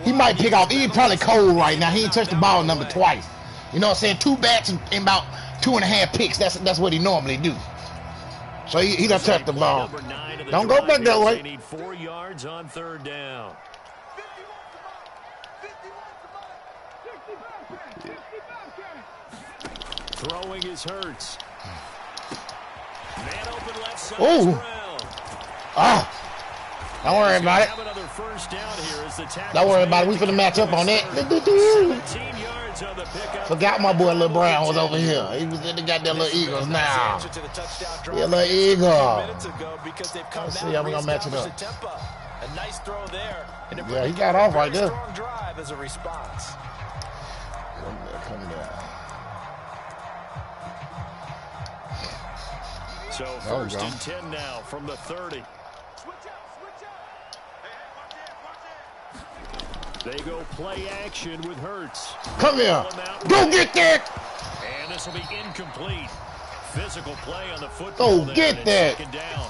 He might pick off. He's probably cold right now. He ain't touched the ball number twice. You know what I'm saying? 2 bats and about 2.5 picks. That's what he normally do. So he done touched the ball. Don't go back that way. They need 4 yards on third down. Throwing is Hurts. Man open left side. Ooh. Don't worry about it. Don't worry about it. We finna match up on that. Forgot my boy Lil Brown was over here. He was in the goddamn little Eagles now. Yeah, little Eagle. Let's see how we gonna match it up. A nice throw there. Yeah, he got off right there. Strong drive as a response. Come down. So first and 10 now from the 30. They go play action with Hurts. Come here. Go get that. And this will be incomplete. Physical play on the football. Go get that. Second down.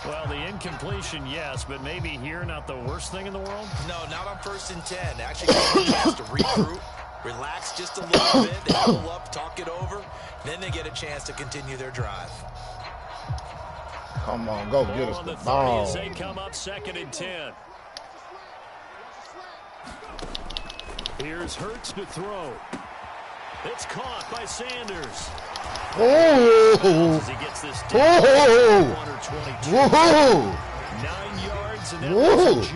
Well, the incompletion, yes, but maybe here not the worst thing in the world? No, not on first and 10. Actually, has to regroup, relax just a little bit, they pull up, talk it over, then they get a chance to continue their drive. Come on, go get us the ball. As they come up second and 10. Here's Hurts to throw. It's caught by Sanders. Oh! He gets this down. 9 yards, and that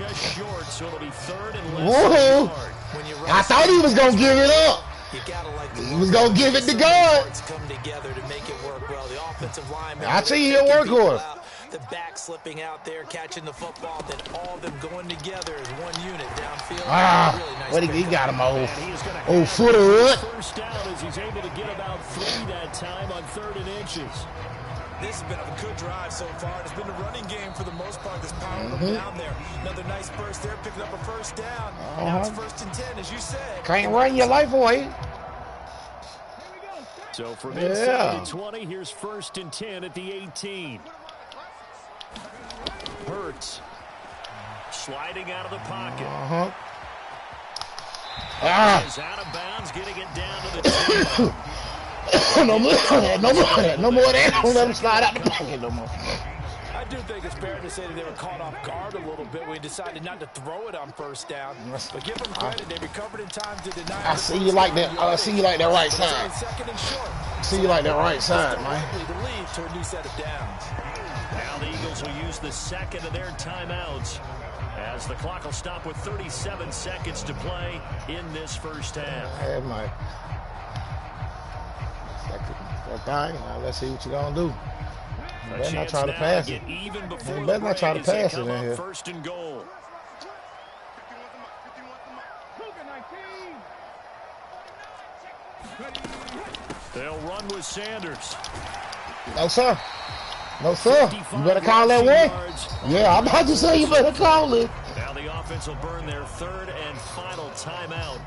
just short, so it'll be third and less. I thought he was gonna give it up. He was gonna give it to God. Come together to make it work well. The offensive lineman. I see you work hard. The back slipping out there, catching the football, then all of them going together as one unit downfield. Really nice what he got him old footer what? First down as he's able to get about 3 that time on 3rd and inches. This has been a good drive so far. It's been a running game for the most part. This power down there. Another nice burst there, picking up a first down. Now it's first and 10, as you said. Can't run your life away. So from inside the 20, here's first and 10 at the 18. Hurts sliding out of the pocket. Is out of bounds, getting it down to the 10. No more of that. No more of that. Don't let him slide out the pocket no more. I do think it's fair to say that they were caught off guard a little bit. We decided not to throw it on first down. But give them credit. They recovered in time to deny. I see you like that. I see you like that right side. See you like that right side, man. The lead to a new set of downs. Now the Eagles will use the second of their timeouts as the clock will stop with 37 seconds to play in this first half. Hey, Mike. Second. Now let's see what you're going to do. You better not try to pass it. You better not try to pass it in here. First and goal. They'll run with Sanders. No, sir. No, sir. You better call that one. Yeah, I'm about to say you better call it. Now the offense will burn their 3rd and final timeout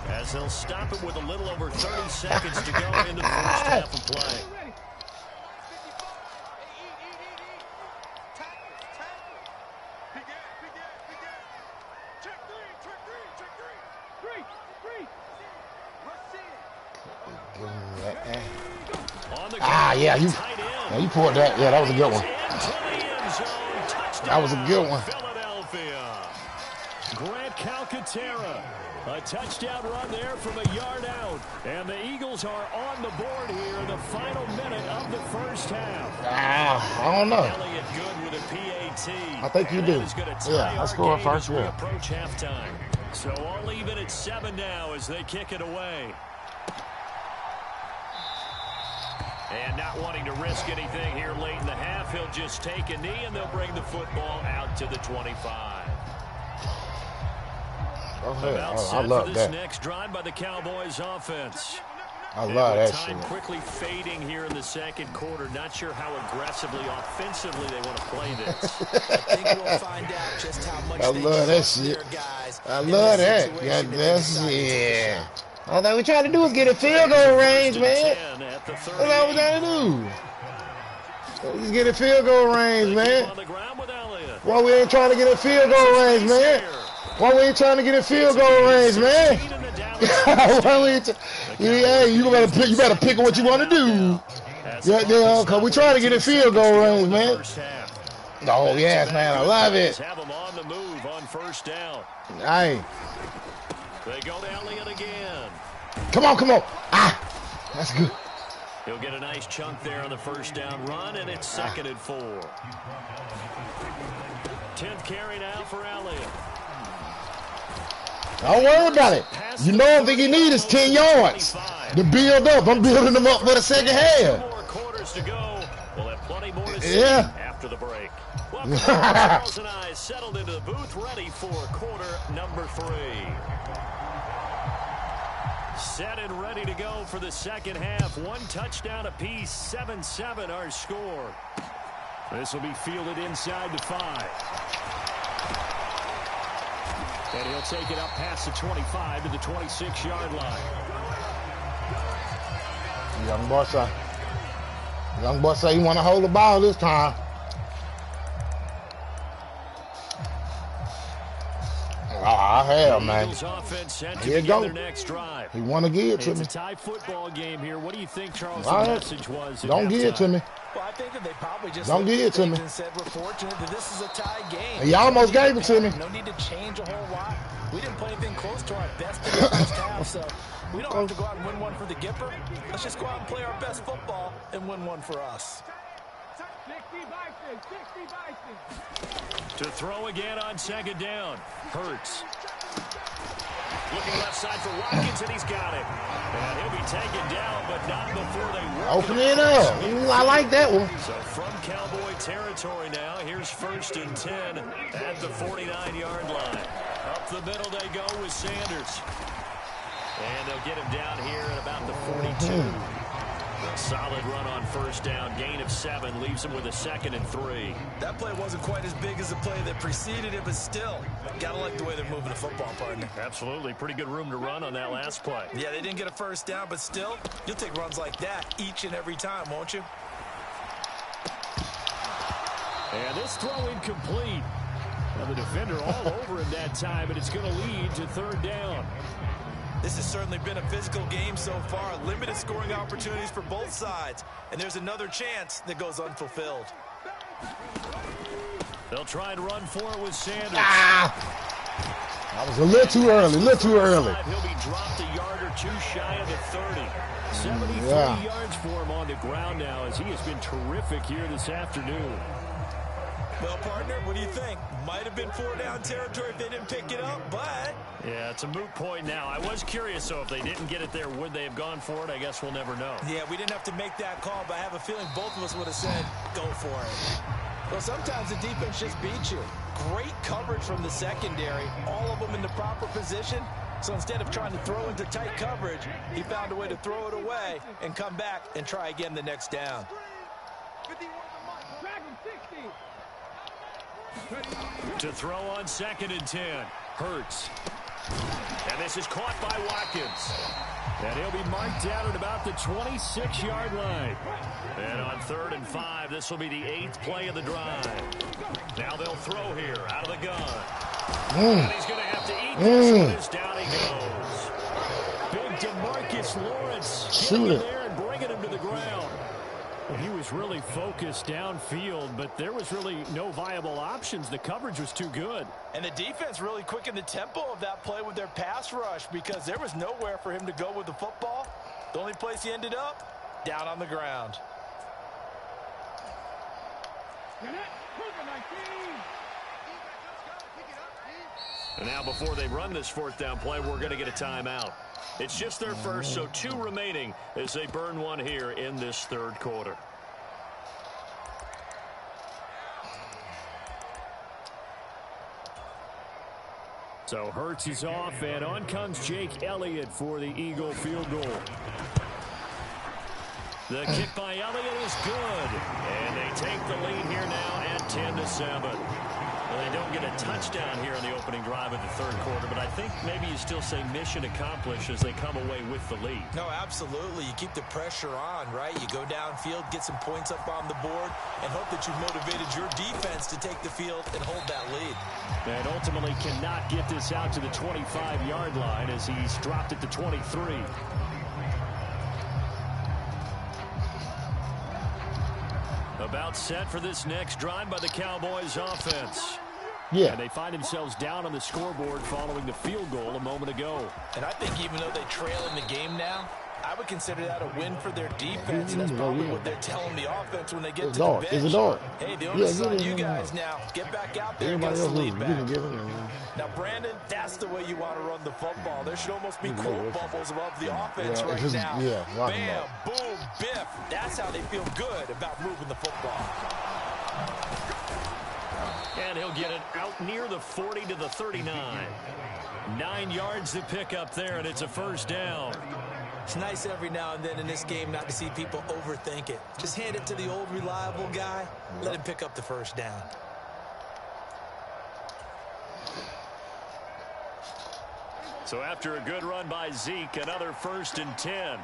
as they'll stop it with a little over 30 seconds to go into the first half of play. Ah, yeah, you pulled that. Yeah, that was a good one. That was a good one. Grant Calcaterra, a touchdown run there from a yard out. And the Eagles are on the board here in the final minute of the first half. I don't know. Elliott good with a PAT. I think you do. Yeah, I scored first. Yeah. Approach halftime. So all even at 7 now as they kick it away. And not wanting to risk anything here late in the half, he'll just take a knee and they'll bring the football out to the 25. About set I love for this that. next drive by the Cowboys offense. I love that time shit. Quickly fading here in the second quarter. Not sure how aggressively, offensively they want to play this. I think we'll find out just how much I love that shit. I love that. Yeah, that's yeah. All that we trying to do is get a field goal range, man. That's all we trying to do. Just get a field goal range, man. Why we ain't trying to get a field goal range, man? Why we ain't trying to get a field goal range, man? Why we ain't yeah, you better pick what you want to do. Yeah, cause we trying to get a field goal range, man. Oh yes, man, I love it. Have them on the move on first down. Aye. They go to Elliott again. Come on. Ah, that's good. He'll get a nice chunk there on the first down run, and it's 2nd and 4. 10th carry now for Elliott. Don't worry about it. You know, I think he needs 10 yards to build up. I'm building them up for the second half. More quarters to go. We'll have plenty more to see after the break. Welcome, Charles and I settled into the booth, ready for quarter number 3. Set and ready to go for the second half. 1 touchdown apiece, 7-7 our score. This will be fielded inside the 5. And he'll take it up past the 25 to the 26-yard line. Young boy say he want to hold the ball this time. Oh, hell, man. Here you go. He want to give it to me. It's a tie football game here. What do you think, Charles, the message was? Don't give it to me. Well, I think that they probably just don't give it to me. And said we're fortunate that this is a tie game. He almost gave it to me. No need to change a whole lot. We didn't play anything close to our best in the first half, so we don't have to go out and win one for the Gipper. Let's just go out and play our best football and win one for us. To throw again on 2nd down. Hurts. Looking left side for Watkins, and he's got it. And he'll be taken down, but not before they work. Open it up. I like that one. So from Cowboy territory now, here's 1st and 10 at the 49-yard line. Up the middle they go with Sanders. And they'll get him down here at about the 42. Solid run on first down. Gain of 7 leaves him with a 2nd and 3. That play wasn't quite as big as the play that preceded it, but still, gotta like the way they're moving the football, partner. Absolutely. Pretty good room to run on that last play. Yeah, they didn't get a first down, but still, you'll take runs like that each and every time, won't you? And this throw incomplete. Now the defender all over him that time, and it's going to lead to 3rd down. This has certainly been a physical game so far. Limited scoring opportunities for both sides. And there's another chance that goes unfulfilled. They'll try and run for it with Sanders. That was a little too early, He'll be dropped a yard or 2 shy of the 30. 73 yards for him on the ground now as he has been terrific here this afternoon. Well, partner, what do you think? Might have been 4-down territory if they didn't pick it up, but... Yeah, it's a moot point now. I was curious, so if they didn't get it there, would they have gone for it? I guess we'll never know. Yeah, we didn't have to make that call, but I have a feeling both of us would have said, go for it. Well, sometimes the defense just beats you. Great coverage from the secondary, all of them in the proper position. So instead of trying to throw into tight coverage, he found a way to throw it away and come back and try again the next down. To throw on 2nd and 10. Hurts. And this is caught by Watkins. And he'll be marked down at about the 26-yard line. And on 3rd and 5, this will be the 8th play of the drive. Now they'll throw here out of the gun. And he's going to have to eat this one as down he goes. Big DeMarcus Lawrence Shoot getting it. in there and bringing him to the ground. Well, he was really focused downfield, but there was really no viable options. The coverage was too good. And the defense really quickened the tempo of that play with their pass rush because there was nowhere for him to go with the football. The only place he ended up, down on the ground. And now before they run this fourth down play, we're going to get a timeout. It's just their first, so 2 remaining as they burn one here in this third quarter. So Hurts is off, and on comes Jake Elliott for the Eagle field goal. The kick by Elliott is good, and they take the lead here now at 10-7. Well, they don't get a touchdown here in the opening drive of the third quarter, but I think maybe you still say mission accomplished as they come away with the lead. No, absolutely. You keep the pressure on, right? You go downfield, get some points up on the board, and hope that you've motivated your defense to take the field and hold that lead. And ultimately cannot get this out to the 25-yard line as he's dropped at the 23. About set for this next drive by the Cowboys offense. Yeah. And they find themselves down on the scoreboard following the field goal a moment ago. And I think even though they trail in the game now, I would consider that a win for their defense, and that's probably what they're telling the offense when they get to the bench. Is it dark? Hey, the onus is on you guys now. Get back out there and get us the lead back. Now, Brandon, that's the way you want to run the football. There should almost be quote bubbles above the offense right now. Bam, boom, biff. That's how they feel good about moving the football. And he'll get it out near the 40 to the 39. 9 yards to pick up there, and it's a first down. It's nice every now and then in this game not to see people overthink it. Just hand it to the old reliable guy. Let him pick up the first down. So after a good run by Zeke, another 1st and 10.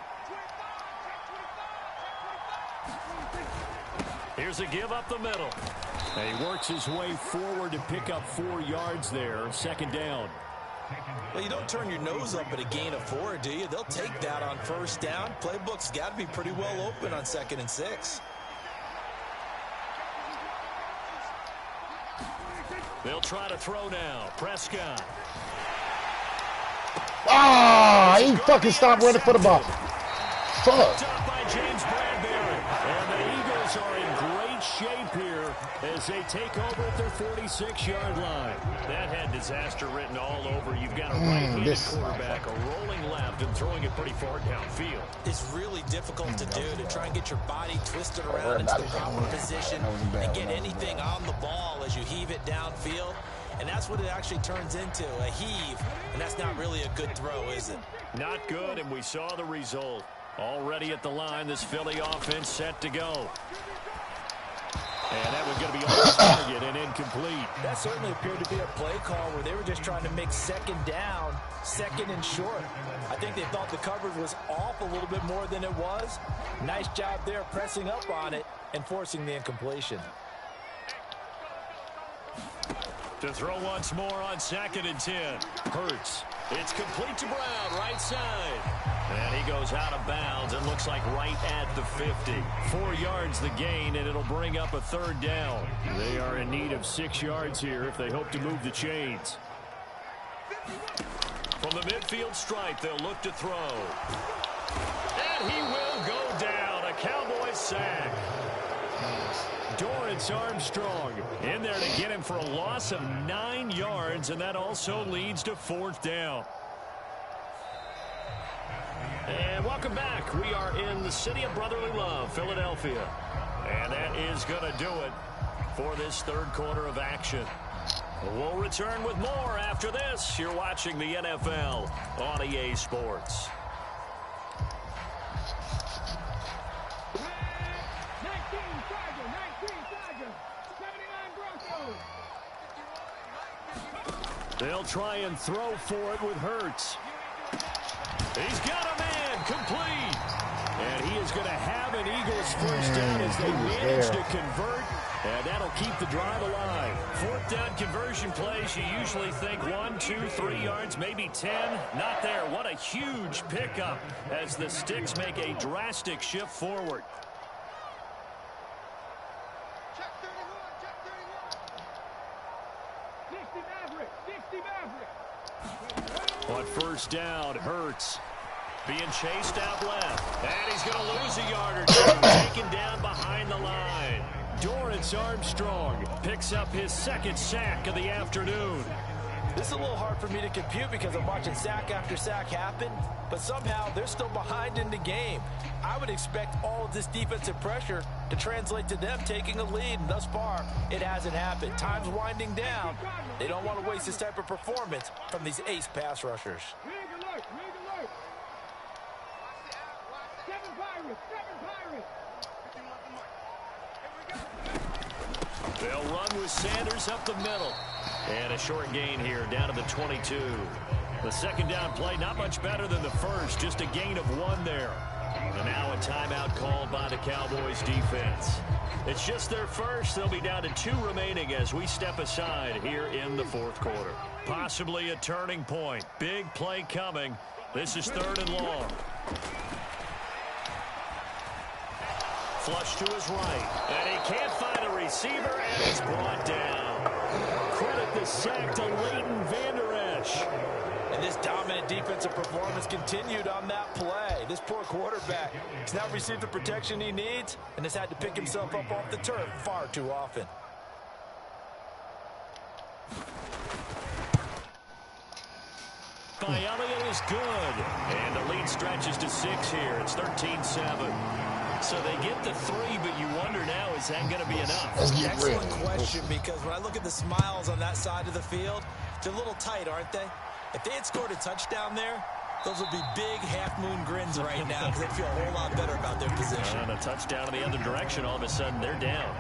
Here's a give up the middle. And he works his way forward to pick up 4 yards there. 2nd down. Well, you don't turn your nose up at a gain of 4, do you? They'll take that on 1st down. Playbook's got to be pretty well open on 2nd and 6. They'll try to throw now. Prescott. Ah, he fucking stopped running for the ball. Fuck. By James Bradbury. And the Eagles are in great shape here as they take over at their 46-yard line. That had disaster written all over. You've got a right-handed quarterback, a rolling left, and throwing it pretty far downfield. It's really difficult to do, to try and get your body twisted around into the proper position and get anything on the ball as you heave it downfield. And that's what it actually turns into, a heave. And that's not really a good throw, is it? Not good, and we saw the result. Already at the line, this Philly offense set to go. And that was going to be off target and incomplete. That certainly appeared to be a play call where they were just trying to make 2nd down, 2nd and short. I think they thought the coverage was off a little bit more than it was. Nice job there pressing up on it and forcing the incompletion. To throw once more on 2nd and 10. Hurts. It's complete to Brown, right side. And he goes out of bounds. It looks like right at the 50. 4 yards the gain, and it'll bring up a 3rd down. They are in need of 6 yards here if they hope to move the chains. From the midfield stripe, they'll look to throw. And he will go down. A Cowboys sack. Dorrance Armstrong in there to get him for a loss of 9 yards, and that also leads to 4th down. And welcome back. We are in the city of brotherly love, Philadelphia. And that is going to do it for this third quarter of action. We'll return with more after this. You're watching the NFL on EA Sports. They'll try and throw for it with Hurts. He's got a man complete. And he is going to have an Eagles first down as they manage to convert And that'll keep the drive alive. Fourth down conversion plays, you usually think 1, 2, 3 yards, maybe 10. Not there. What a huge pickup as the Sticks make a drastic shift forward. On first down, Hurts being chased out left. And he's going to lose a yard or two. Taken down behind the line. Dorrance Armstrong picks up his second sack of the afternoon. This is a little hard for me to compute because I'm watching sack after sack happen, but somehow they're still behind in the game. I would expect all of this defensive pressure to translate to them taking a lead, and thus far, it hasn't happened. Time's winding down. They don't want to waste this type of performance from these ace pass rushers. They'll run with Sanders up the middle. And a short gain here down to the 22. The second down play not much better than the first, just a gain of 1 there. And now a timeout called by the Cowboys defense. It's just their first. They'll be down to 2 remaining as we step aside here in the fourth quarter. Possibly a turning point. Big play coming. This is 3rd and long. Flush to his right. And he can't find a receiver, and he's brought down. Credit the sack to Leighton Vander Esch. And this dominant defensive performance continued on that play. This poor quarterback has now received the protection he needs and has had to pick himself up off the turf far too often. By Elliott is good. And the lead stretches to 6 here. It's 13-7. So they get the 3, but you wonder now, is that going to be enough? Excellent question, because when I look at the smiles on that side of the field, they're a little tight, aren't they? If they had scored a touchdown there, those would be big half-moon grins right now because they feel a whole lot better about their position. And a touchdown in the other direction, all of a sudden they're down.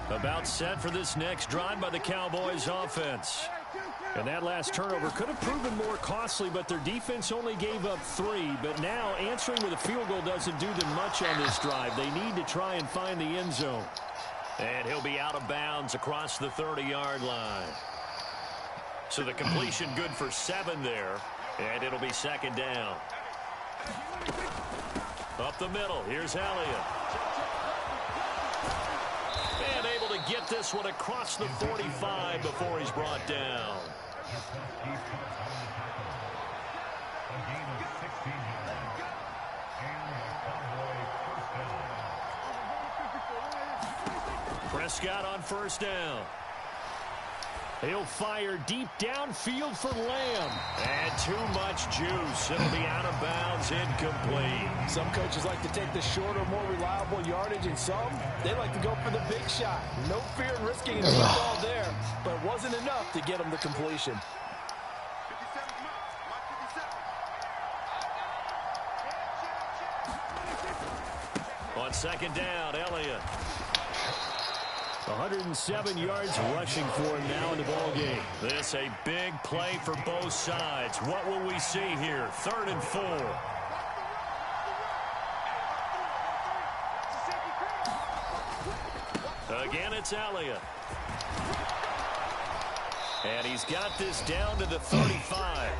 About set for this next drive by the Cowboys offense. And that last turnover could have proven more costly, but their defense only gave up 3. But now answering with a field goal doesn't do them much on this drive. They need to try and find the end zone. And he'll be out of bounds across the 30-yard line. So the completion good for 7 there. And it'll be 2nd down. Up the middle. Here's Elliott. And able to get this one across the 45 before he's brought down. Prescott on first down. He'll fire deep downfield for Lamb. And too much juice. It'll be out of bounds, incomplete. Some coaches like to take the shorter, more reliable yardage, and some, they like to go for the big shot. No fear in risking a deep ball there, but it wasn't enough to get him the completion. On 2nd down, Elliott. 107 yards rushing for him now in the ballgame. This a big play for both sides. What will we see here? 3rd and 4. Again, it's Elliott. And he's got this down to the 35.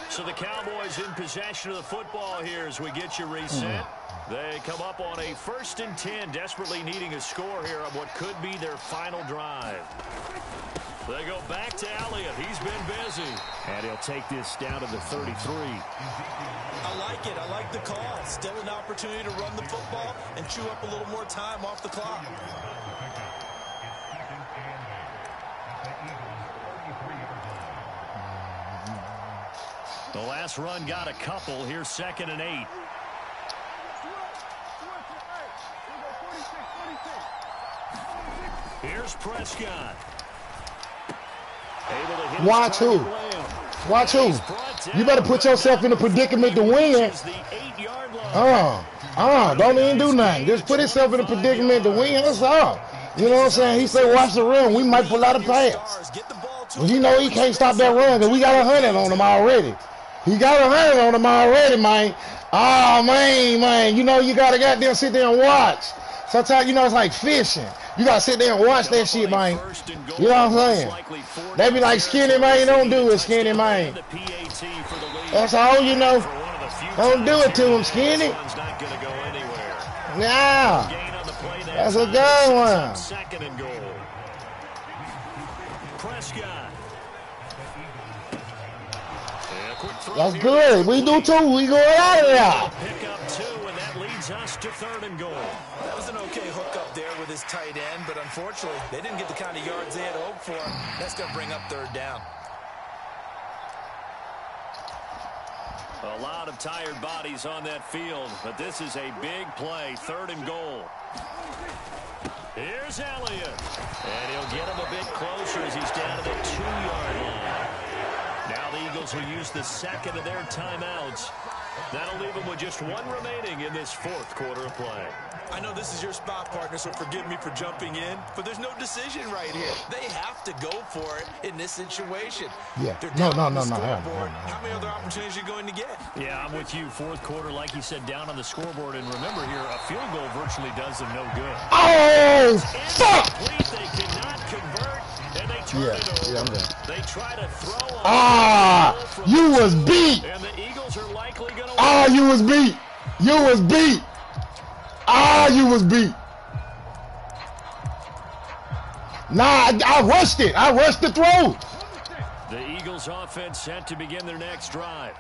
So the Cowboys in possession of the football here as we get you reset. They come up on a 1st and 10, desperately needing a score here on what could be their final drive. They go back to Elliott. He's been busy. And he'll take this down to the 33. I like it. I like the call. Still an opportunity to run the football and chew up a little more time off the clock. The last run got a couple. Here's 2nd and 8. Here's Prescott. Watch who? Watch who? You better put yourself in a predicament to win. Don't even do nothing. Just put yourself in a predicament to win. That's all. You know what I'm saying? He said, watch the run. We might pull out a pass. Get the ball But you know he can't stop that run because we got 100 on him already. He got 100 on him already, man. Oh, man. You know you got to goddamn sit there and watch. Sometimes, you know, it's like fishing. You got to sit there and watch that shit, man. You know what I'm saying? They be like, skinny, man. Don't do it, skinny, man. That's all you know. Don't do it to him, skinny. Nah. That's a good one. Second and goal. Prescott. That's good. We do too. We going out of there. Pick up 2, and that leads us to 3rd and goal. That was an okay hook up there with his tight end, but unfortunately, they didn't get the kind of yards they had hoped for. That's going to bring up 3rd down. A lot of tired bodies on that field, but this is a big play. 3rd and goal. Here's Elliott. And he'll get him a bit closer as he's down to the 2-yard line. Now the Eagles will use the second of their timeouts. That'll leave them with just 1 remaining in this 4th quarter of play. I know this is your spot, partner, so forgive me for jumping in, but there's no decision right here. They have to go for it in this situation. Yeah. No. How many other opportunities are you going to get? Yeah, I'm with you. 4th quarter, like you said, down on the scoreboard. And remember here, a field goal virtually does them no good. Oh, fuck! They cannot convert, and they turn it over. Yeah, I'm done. They try to throw. You was beat. And the Eagles are likely going to win. You was beat. You was beat. You was beat. Nah, I rushed it. I rushed the throw. The Eagles offense set to begin their next drive.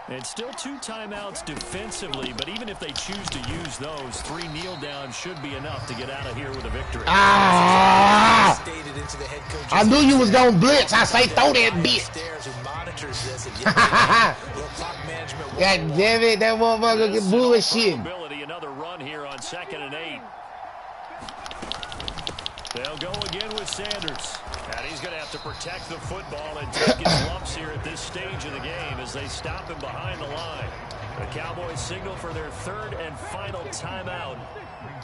And still 2 timeouts defensively, but even if they choose to use those, 3 kneel downs should be enough to get out of here with a victory. I knew you was going to blitz. I say throw that bitch. God damn it, that motherfucker get bullshit. Another run here on 2nd and 8. They'll go again with Sanders. And he's going to have to protect the football and take his lumps here at this stage of the game as they stop him behind the line. The Cowboys signal for their 3rd and final timeout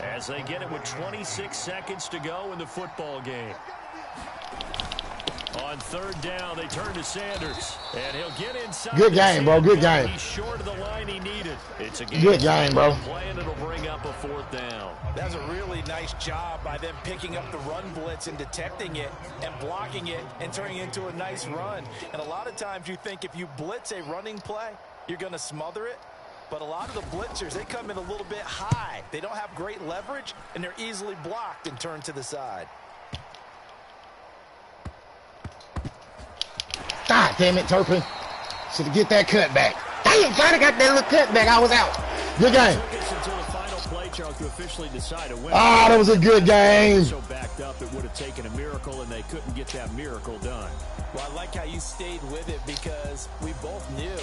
as they get it with 26 seconds to go in the football game. On 3rd down, they turn to Sanders, and he'll get inside. Good game, bro. Good game. He's short of the line he needed. It's a good game, bro. Play, and it'll bring up a 4th down. That's a really nice job by them picking up the run blitz and detecting it and blocking it and turning it into a nice run. And a lot of times you think if you blitz a running play, you're going to smother it. But a lot of the blitzers, they come in a little bit high. They don't have great leverage, and they're easily blocked and turned to the side. God damn it, Turpin. Should get that cutback. Damn, glad I got that little cutback. I was out. Good game. That was a good game. So backed up, it would have taken a miracle, and they couldn't get that miracle done. Well, I like how you stayed with it because we both knew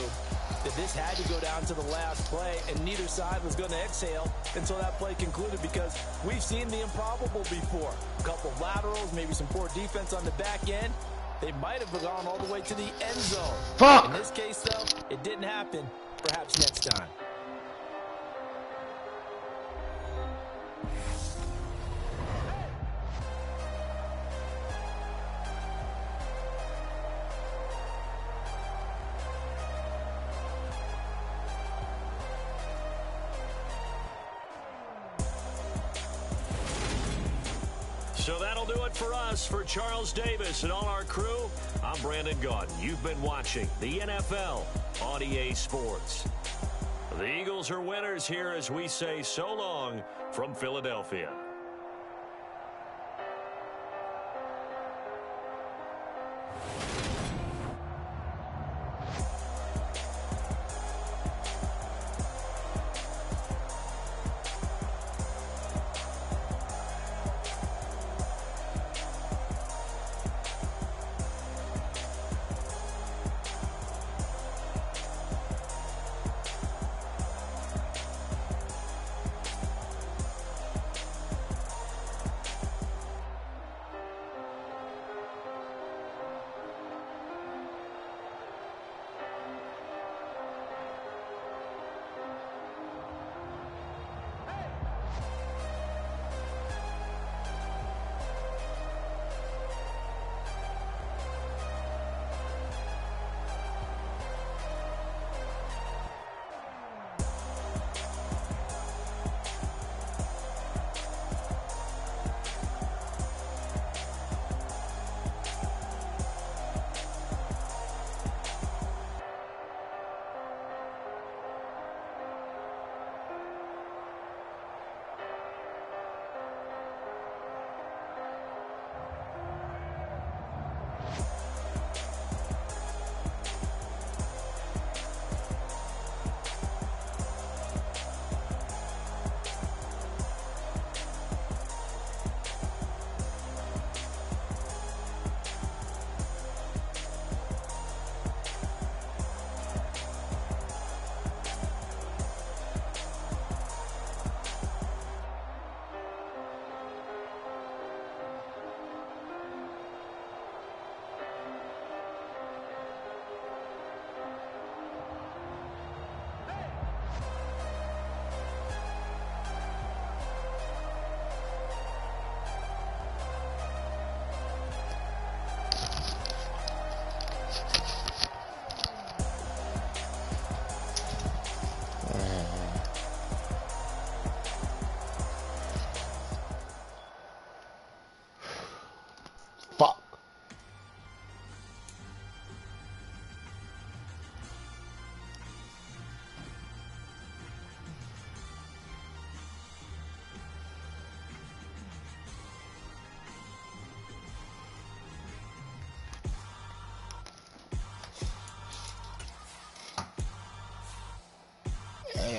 that this had to go down to the last play, and neither side was going to exhale until that play concluded because we've seen the improbable before. A couple of laterals, maybe some poor defense on the back end. They might have gone all the way to the end zone. Fuck. In this case, though, it didn't happen. Perhaps next time. So that'll do it for us. For Charles Davis and all our crew, I'm Brandon Gaudin. You've been watching the NFL on EA Sports. The Eagles are winners here as we say so long from Philadelphia.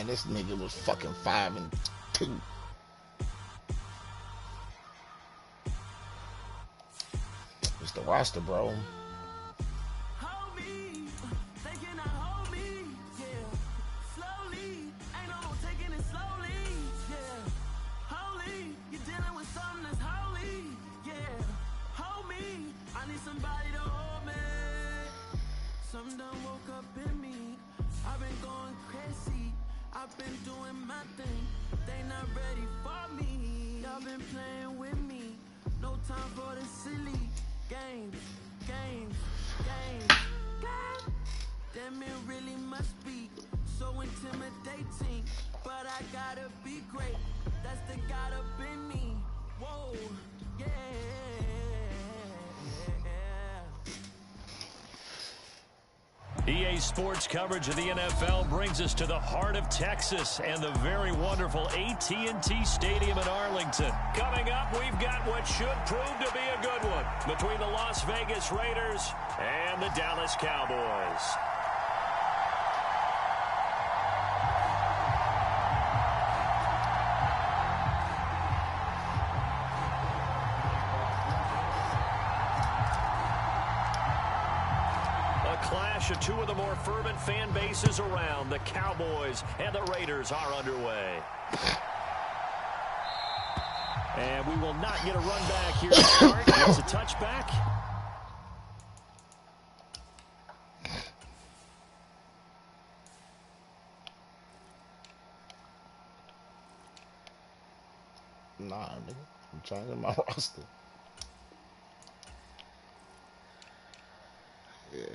man, this nigga was fucking 5-2. It's the roster, bro. Something done woke up in me. I've been going crazy. I've been doing my thing. They not ready for me. Y'all been playing with me. No time for the silly games. God damn, it really must be so intimidating. But I gotta be great. That's the God up in me. Whoa, yeah. EA Sports coverage of the NFL brings us to the heart of Texas and the very wonderful AT&T Stadium in Arlington. Coming up, we've got what should prove to be a good one between the Las Vegas Raiders and the Dallas Cowboys. Clash of two of the more fervent fan bases around. The Cowboys and the Raiders are underway. And we will not get a run back here to start. It's a touchback. Nah, nigga. I'm changing my roster. Yeah.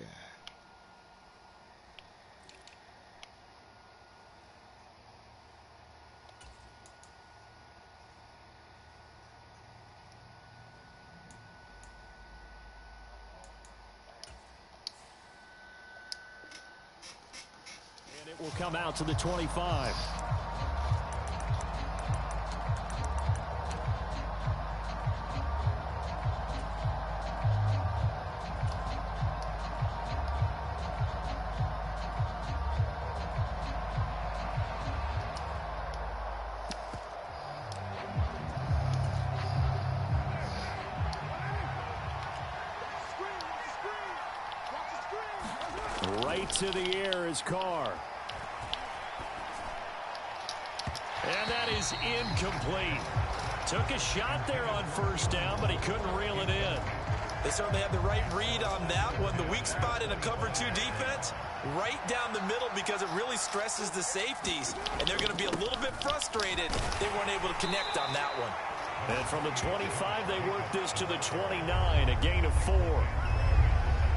Will come out to the 25. Right to the air is Carr. And that is incomplete. Took a shot there on first down, but he couldn't reel it in. They certainly had the right read on that one. The weak spot in a cover 2 defense, right down the middle because it really stresses the safeties. And they're going to be a little bit frustrated they weren't able to connect on that one. And from the 25, they worked this to the 29, a gain of 4.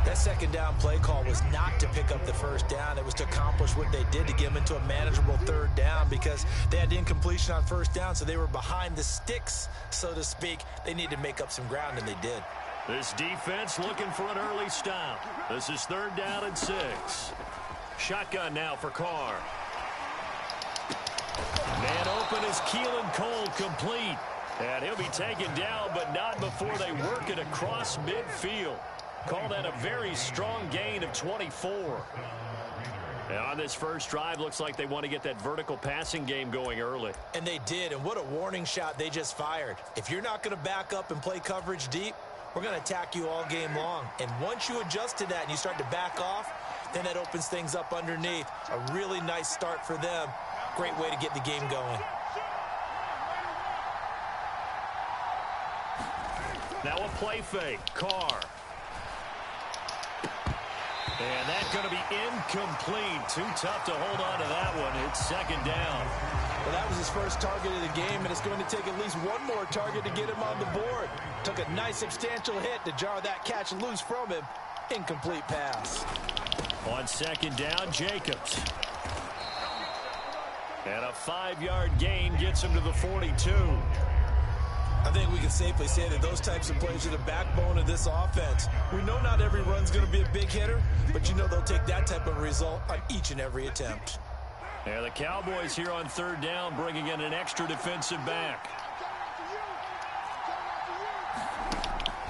That second down play call was not to pick up the first down. It was to accomplish what they did to get them into a manageable third down because they had incompletion on first down, so they were behind the sticks, so to speak. They needed to make up some ground, and they did. This defense looking for an early stop. This is 3rd down and 6. Shotgun now for Carr. Man open is Keelan Cole, complete. And he'll be taken down, but not before they work it across midfield. Call that a very strong gain of 24. And on this first drive, looks like they want to get that vertical passing game going early. And they did, and what a warning shot they just fired. If you're not going to back up and play coverage deep, we're going to attack you all game long. And once you adjust to that and you start to back off, then that opens things up underneath. A really nice start for them. Great way to get the game going. Now a play fake. Carr. And that's going to be incomplete. Too tough to hold on to that one. It's 2nd down. Well, that was his first target of the game, and it's going to take at least one more target to get him on the board. Took a nice substantial hit to jar that catch loose from him. Incomplete pass. On 2nd down, Jacobs. And a 5-yard gain gets him to the 42. I think we can safely say that those types of plays are the backbone of this offense. We know not every run's going to be a big hitter, but you know they'll take that type of result on each and every attempt. And the Cowboys here on 3rd down bringing in an extra defensive back.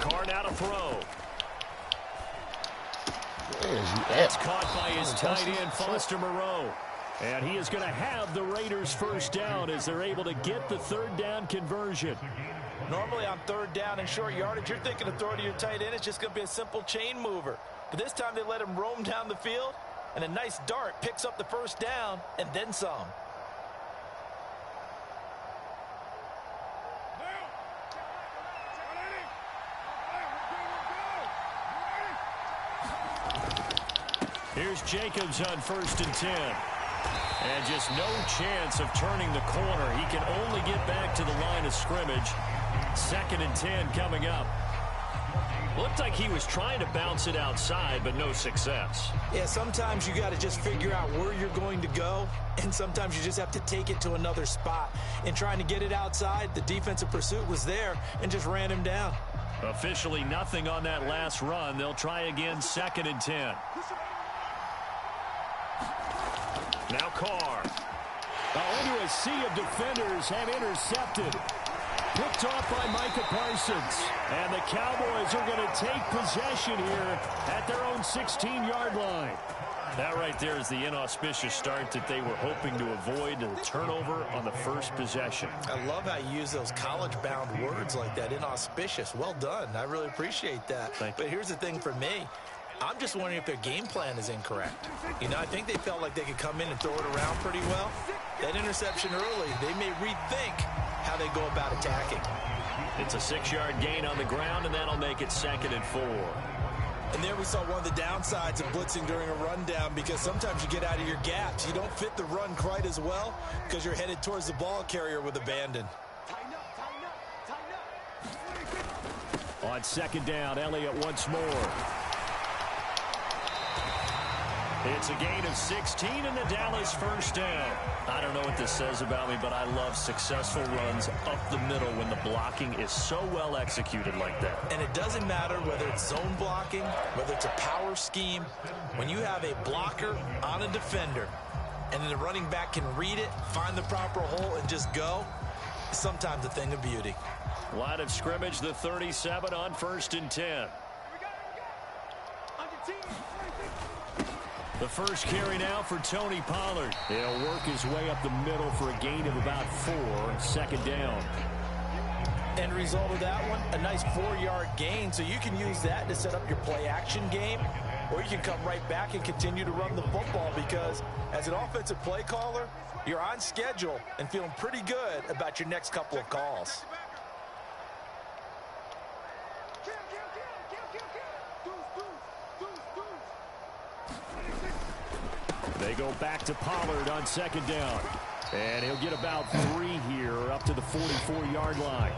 Carr now to throw. Where is he at? It's caught by his tight end, Foster Moreau. And he is going to have the Raiders first down as they're able to get the third down conversion. Normally on third down and short yardage, you're thinking of throwing to your tight end. It's just going to be a simple chain mover. But this time they let him roam down the field, and a nice dart picks up the first down and then some. Here's Jacobs on 1st and 10. And just no chance of turning the corner. He can only get back to the line of scrimmage. 2nd and 10 coming up. Looked like he was trying to bounce it outside, but no success. Yeah, sometimes you got to just figure out where you're going to go, and sometimes you just have to take it to another spot. In trying to get it outside, the defensive pursuit was there and just ran him down. Officially nothing on that last run. They'll try again, 2nd and 10. Now Carr. Into a sea of defenders have intercepted. Picked off by Micah Parsons. And the Cowboys are going to take possession here at their own 16-yard line. That right there is the inauspicious start that they were hoping to avoid, the turnover on the first possession. I love how you use those college-bound words like that, inauspicious. Well done. I really appreciate that. But here's the thing for me. I'm just wondering if their game plan is incorrect. You know, I think they felt like they could come in and throw it around pretty well. That interception early, they may rethink how they go about attacking. It's a 6-yard gain on the ground, and that'll make it 2nd and 4. And there we saw one of the downsides of blitzing during a rundown, because sometimes you get out of your gaps. You don't fit the run quite as well because you're headed towards the ball carrier with abandon. On 2nd down, Elliott once more. It's a gain of 16 and the Dallas first down. I don't know what this says about me, but I love successful runs up the middle when the blocking is so well executed like that. And it doesn't matter whether it's zone blocking, whether it's a power scheme. When you have a blocker on a defender and then the running back can read it, find the proper hole, and just go, it's sometimes a thing of beauty. Line of scrimmage, the 37 on 1st and 10. The first carry now for Tony Pollard. He'll work his way up the middle for a gain of about 4, 2nd down. End result of that one, a nice 4-yard gain, so you can use that to set up your play-action game, or you can come right back and continue to run the football, because as an offensive play caller, you're on schedule and feeling pretty good about your next couple of calls. They go back to Pollard on 2nd down. And he'll get about 3 here up to the 44-yard line.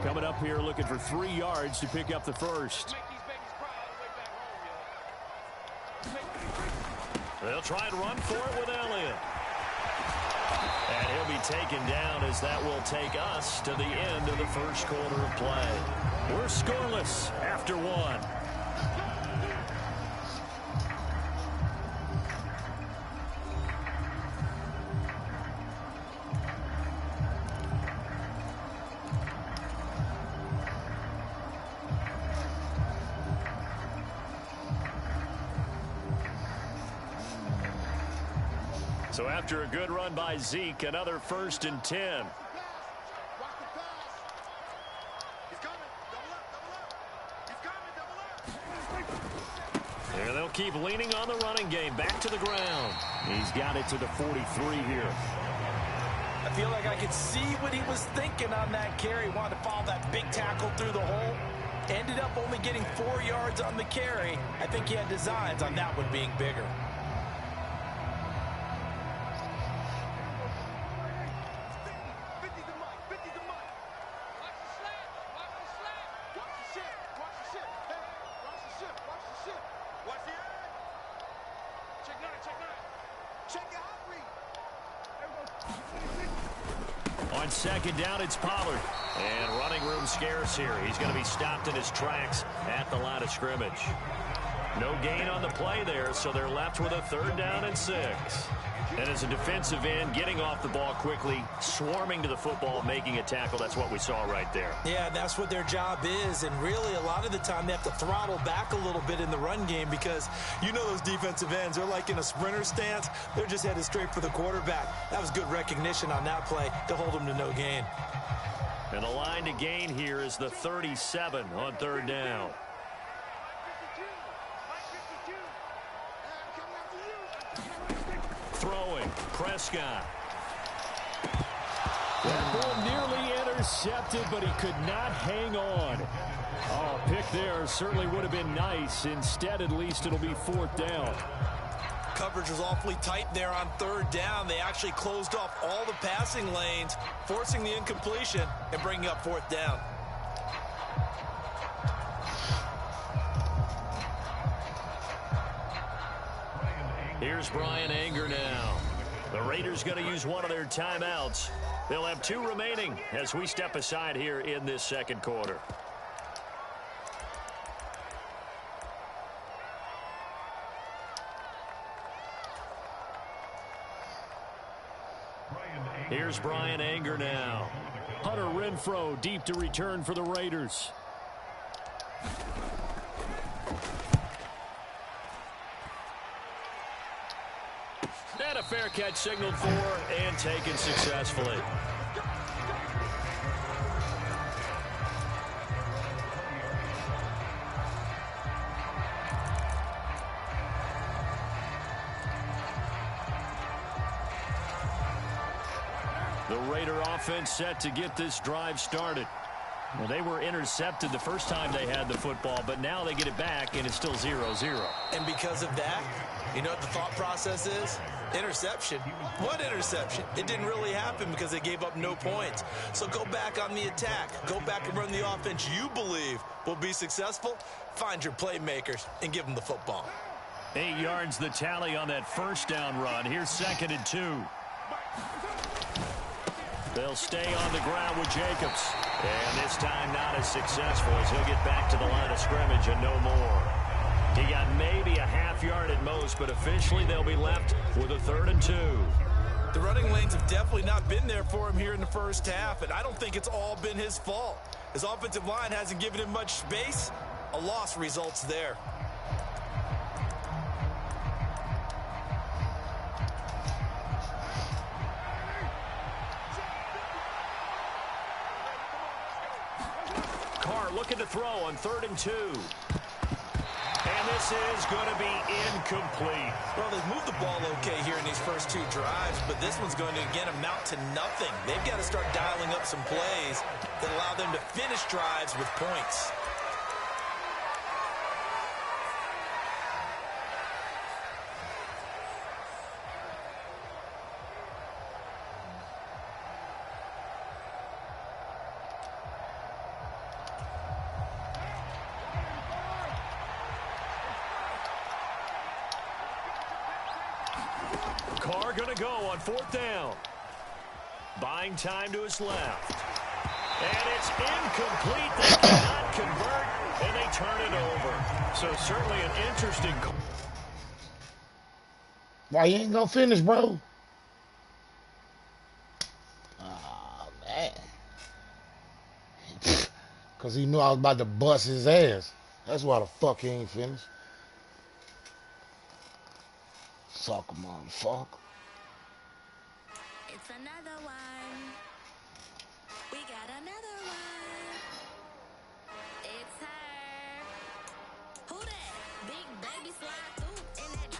Coming up here looking for 3 yards to pick up the first. They'll try and run for it with Elliott. And he'll be taken down as that will take us to the end of the first quarter of play. We're scoreless after 1. So after a good run by Zeke, another 1st and 10. And they'll keep leaning on the running game. Back to the ground. He's got it to the 43 here. I feel like I could see what he was thinking on that carry. Wanted to follow that big tackle through the hole. Ended up only getting 4 yards on the carry. I think he had designs on that one being bigger. On 2nd down, it's Pollard. And running room scarce here. He's going to be stopped in his tracks at the line of scrimmage. No gain on the play there, so they're left with a 3rd down and 6. And as a defensive end, getting off the ball quickly, swarming to the football, making a tackle, that's what we saw right there. Yeah, that's what their job is, and really a lot of the time they have to throttle back a little bit in the run game because you know those defensive ends, they're like in a sprinter stance. They're just headed straight for the quarterback. That was good recognition on that play to hold them to no gain. And the line to gain here is the 37 on 3rd down. Throwing, Prescott. That ball nearly intercepted, but he could not hang on. Oh, a pick there certainly would have been nice. Instead, at least it'll be 4th down. Coverage was awfully tight there on 3rd down. They actually closed off all the passing lanes, forcing the incompletion and bringing up 4th down. Here's Brian Anger now. The Raiders going to use one of their timeouts. They'll have 2 remaining as we step aside here in this 2nd quarter. Here's Brian Anger now. Hunter Renfrow deep to return for the Raiders. And a fair catch signaled for and taken successfully. The Raider offense set to get this drive started. Well, they were intercepted the first time they had the football, but now they get it back, and it's still 0-0. And because of that, you know what the thought process is? Interception. What interception? It didn't really happen because they gave up no points. So go back on the attack. Go back and run the offense you believe will be successful. Find your playmakers and give them the football. 8 yards the tally on that 1st down run. Here's 2nd and 2. They'll stay on the ground with Jacobs. And this time not as successful as he'll get back to the line of scrimmage and no more. He got maybe a half yard at most, but officially they'll be left with a 3rd and 2. The running lanes have definitely not been there for him here in the first half, and I don't think it's all been his fault. His offensive line hasn't given him much space. A loss results there. Carr looking to throw on 3rd and 2. And this is going to be incomplete. Well, they've moved the ball okay here in these first 2 drives, but this one's going to, again, amount to nothing. They've got to start dialing up some plays that allow them to finish drives with points. Carr going to go on 4th down. Buying time to his left. And it's incomplete. They cannot convert, and they turn it over. So certainly an interesting call. Why you ain't gonna finish, bro? Oh, man. Because he knew I was about to bust his ass. That's why the fuck he ain't finished. Sucker, motherfucker. It's another one. We got another one. It's her. Who that? Big baby slide through in that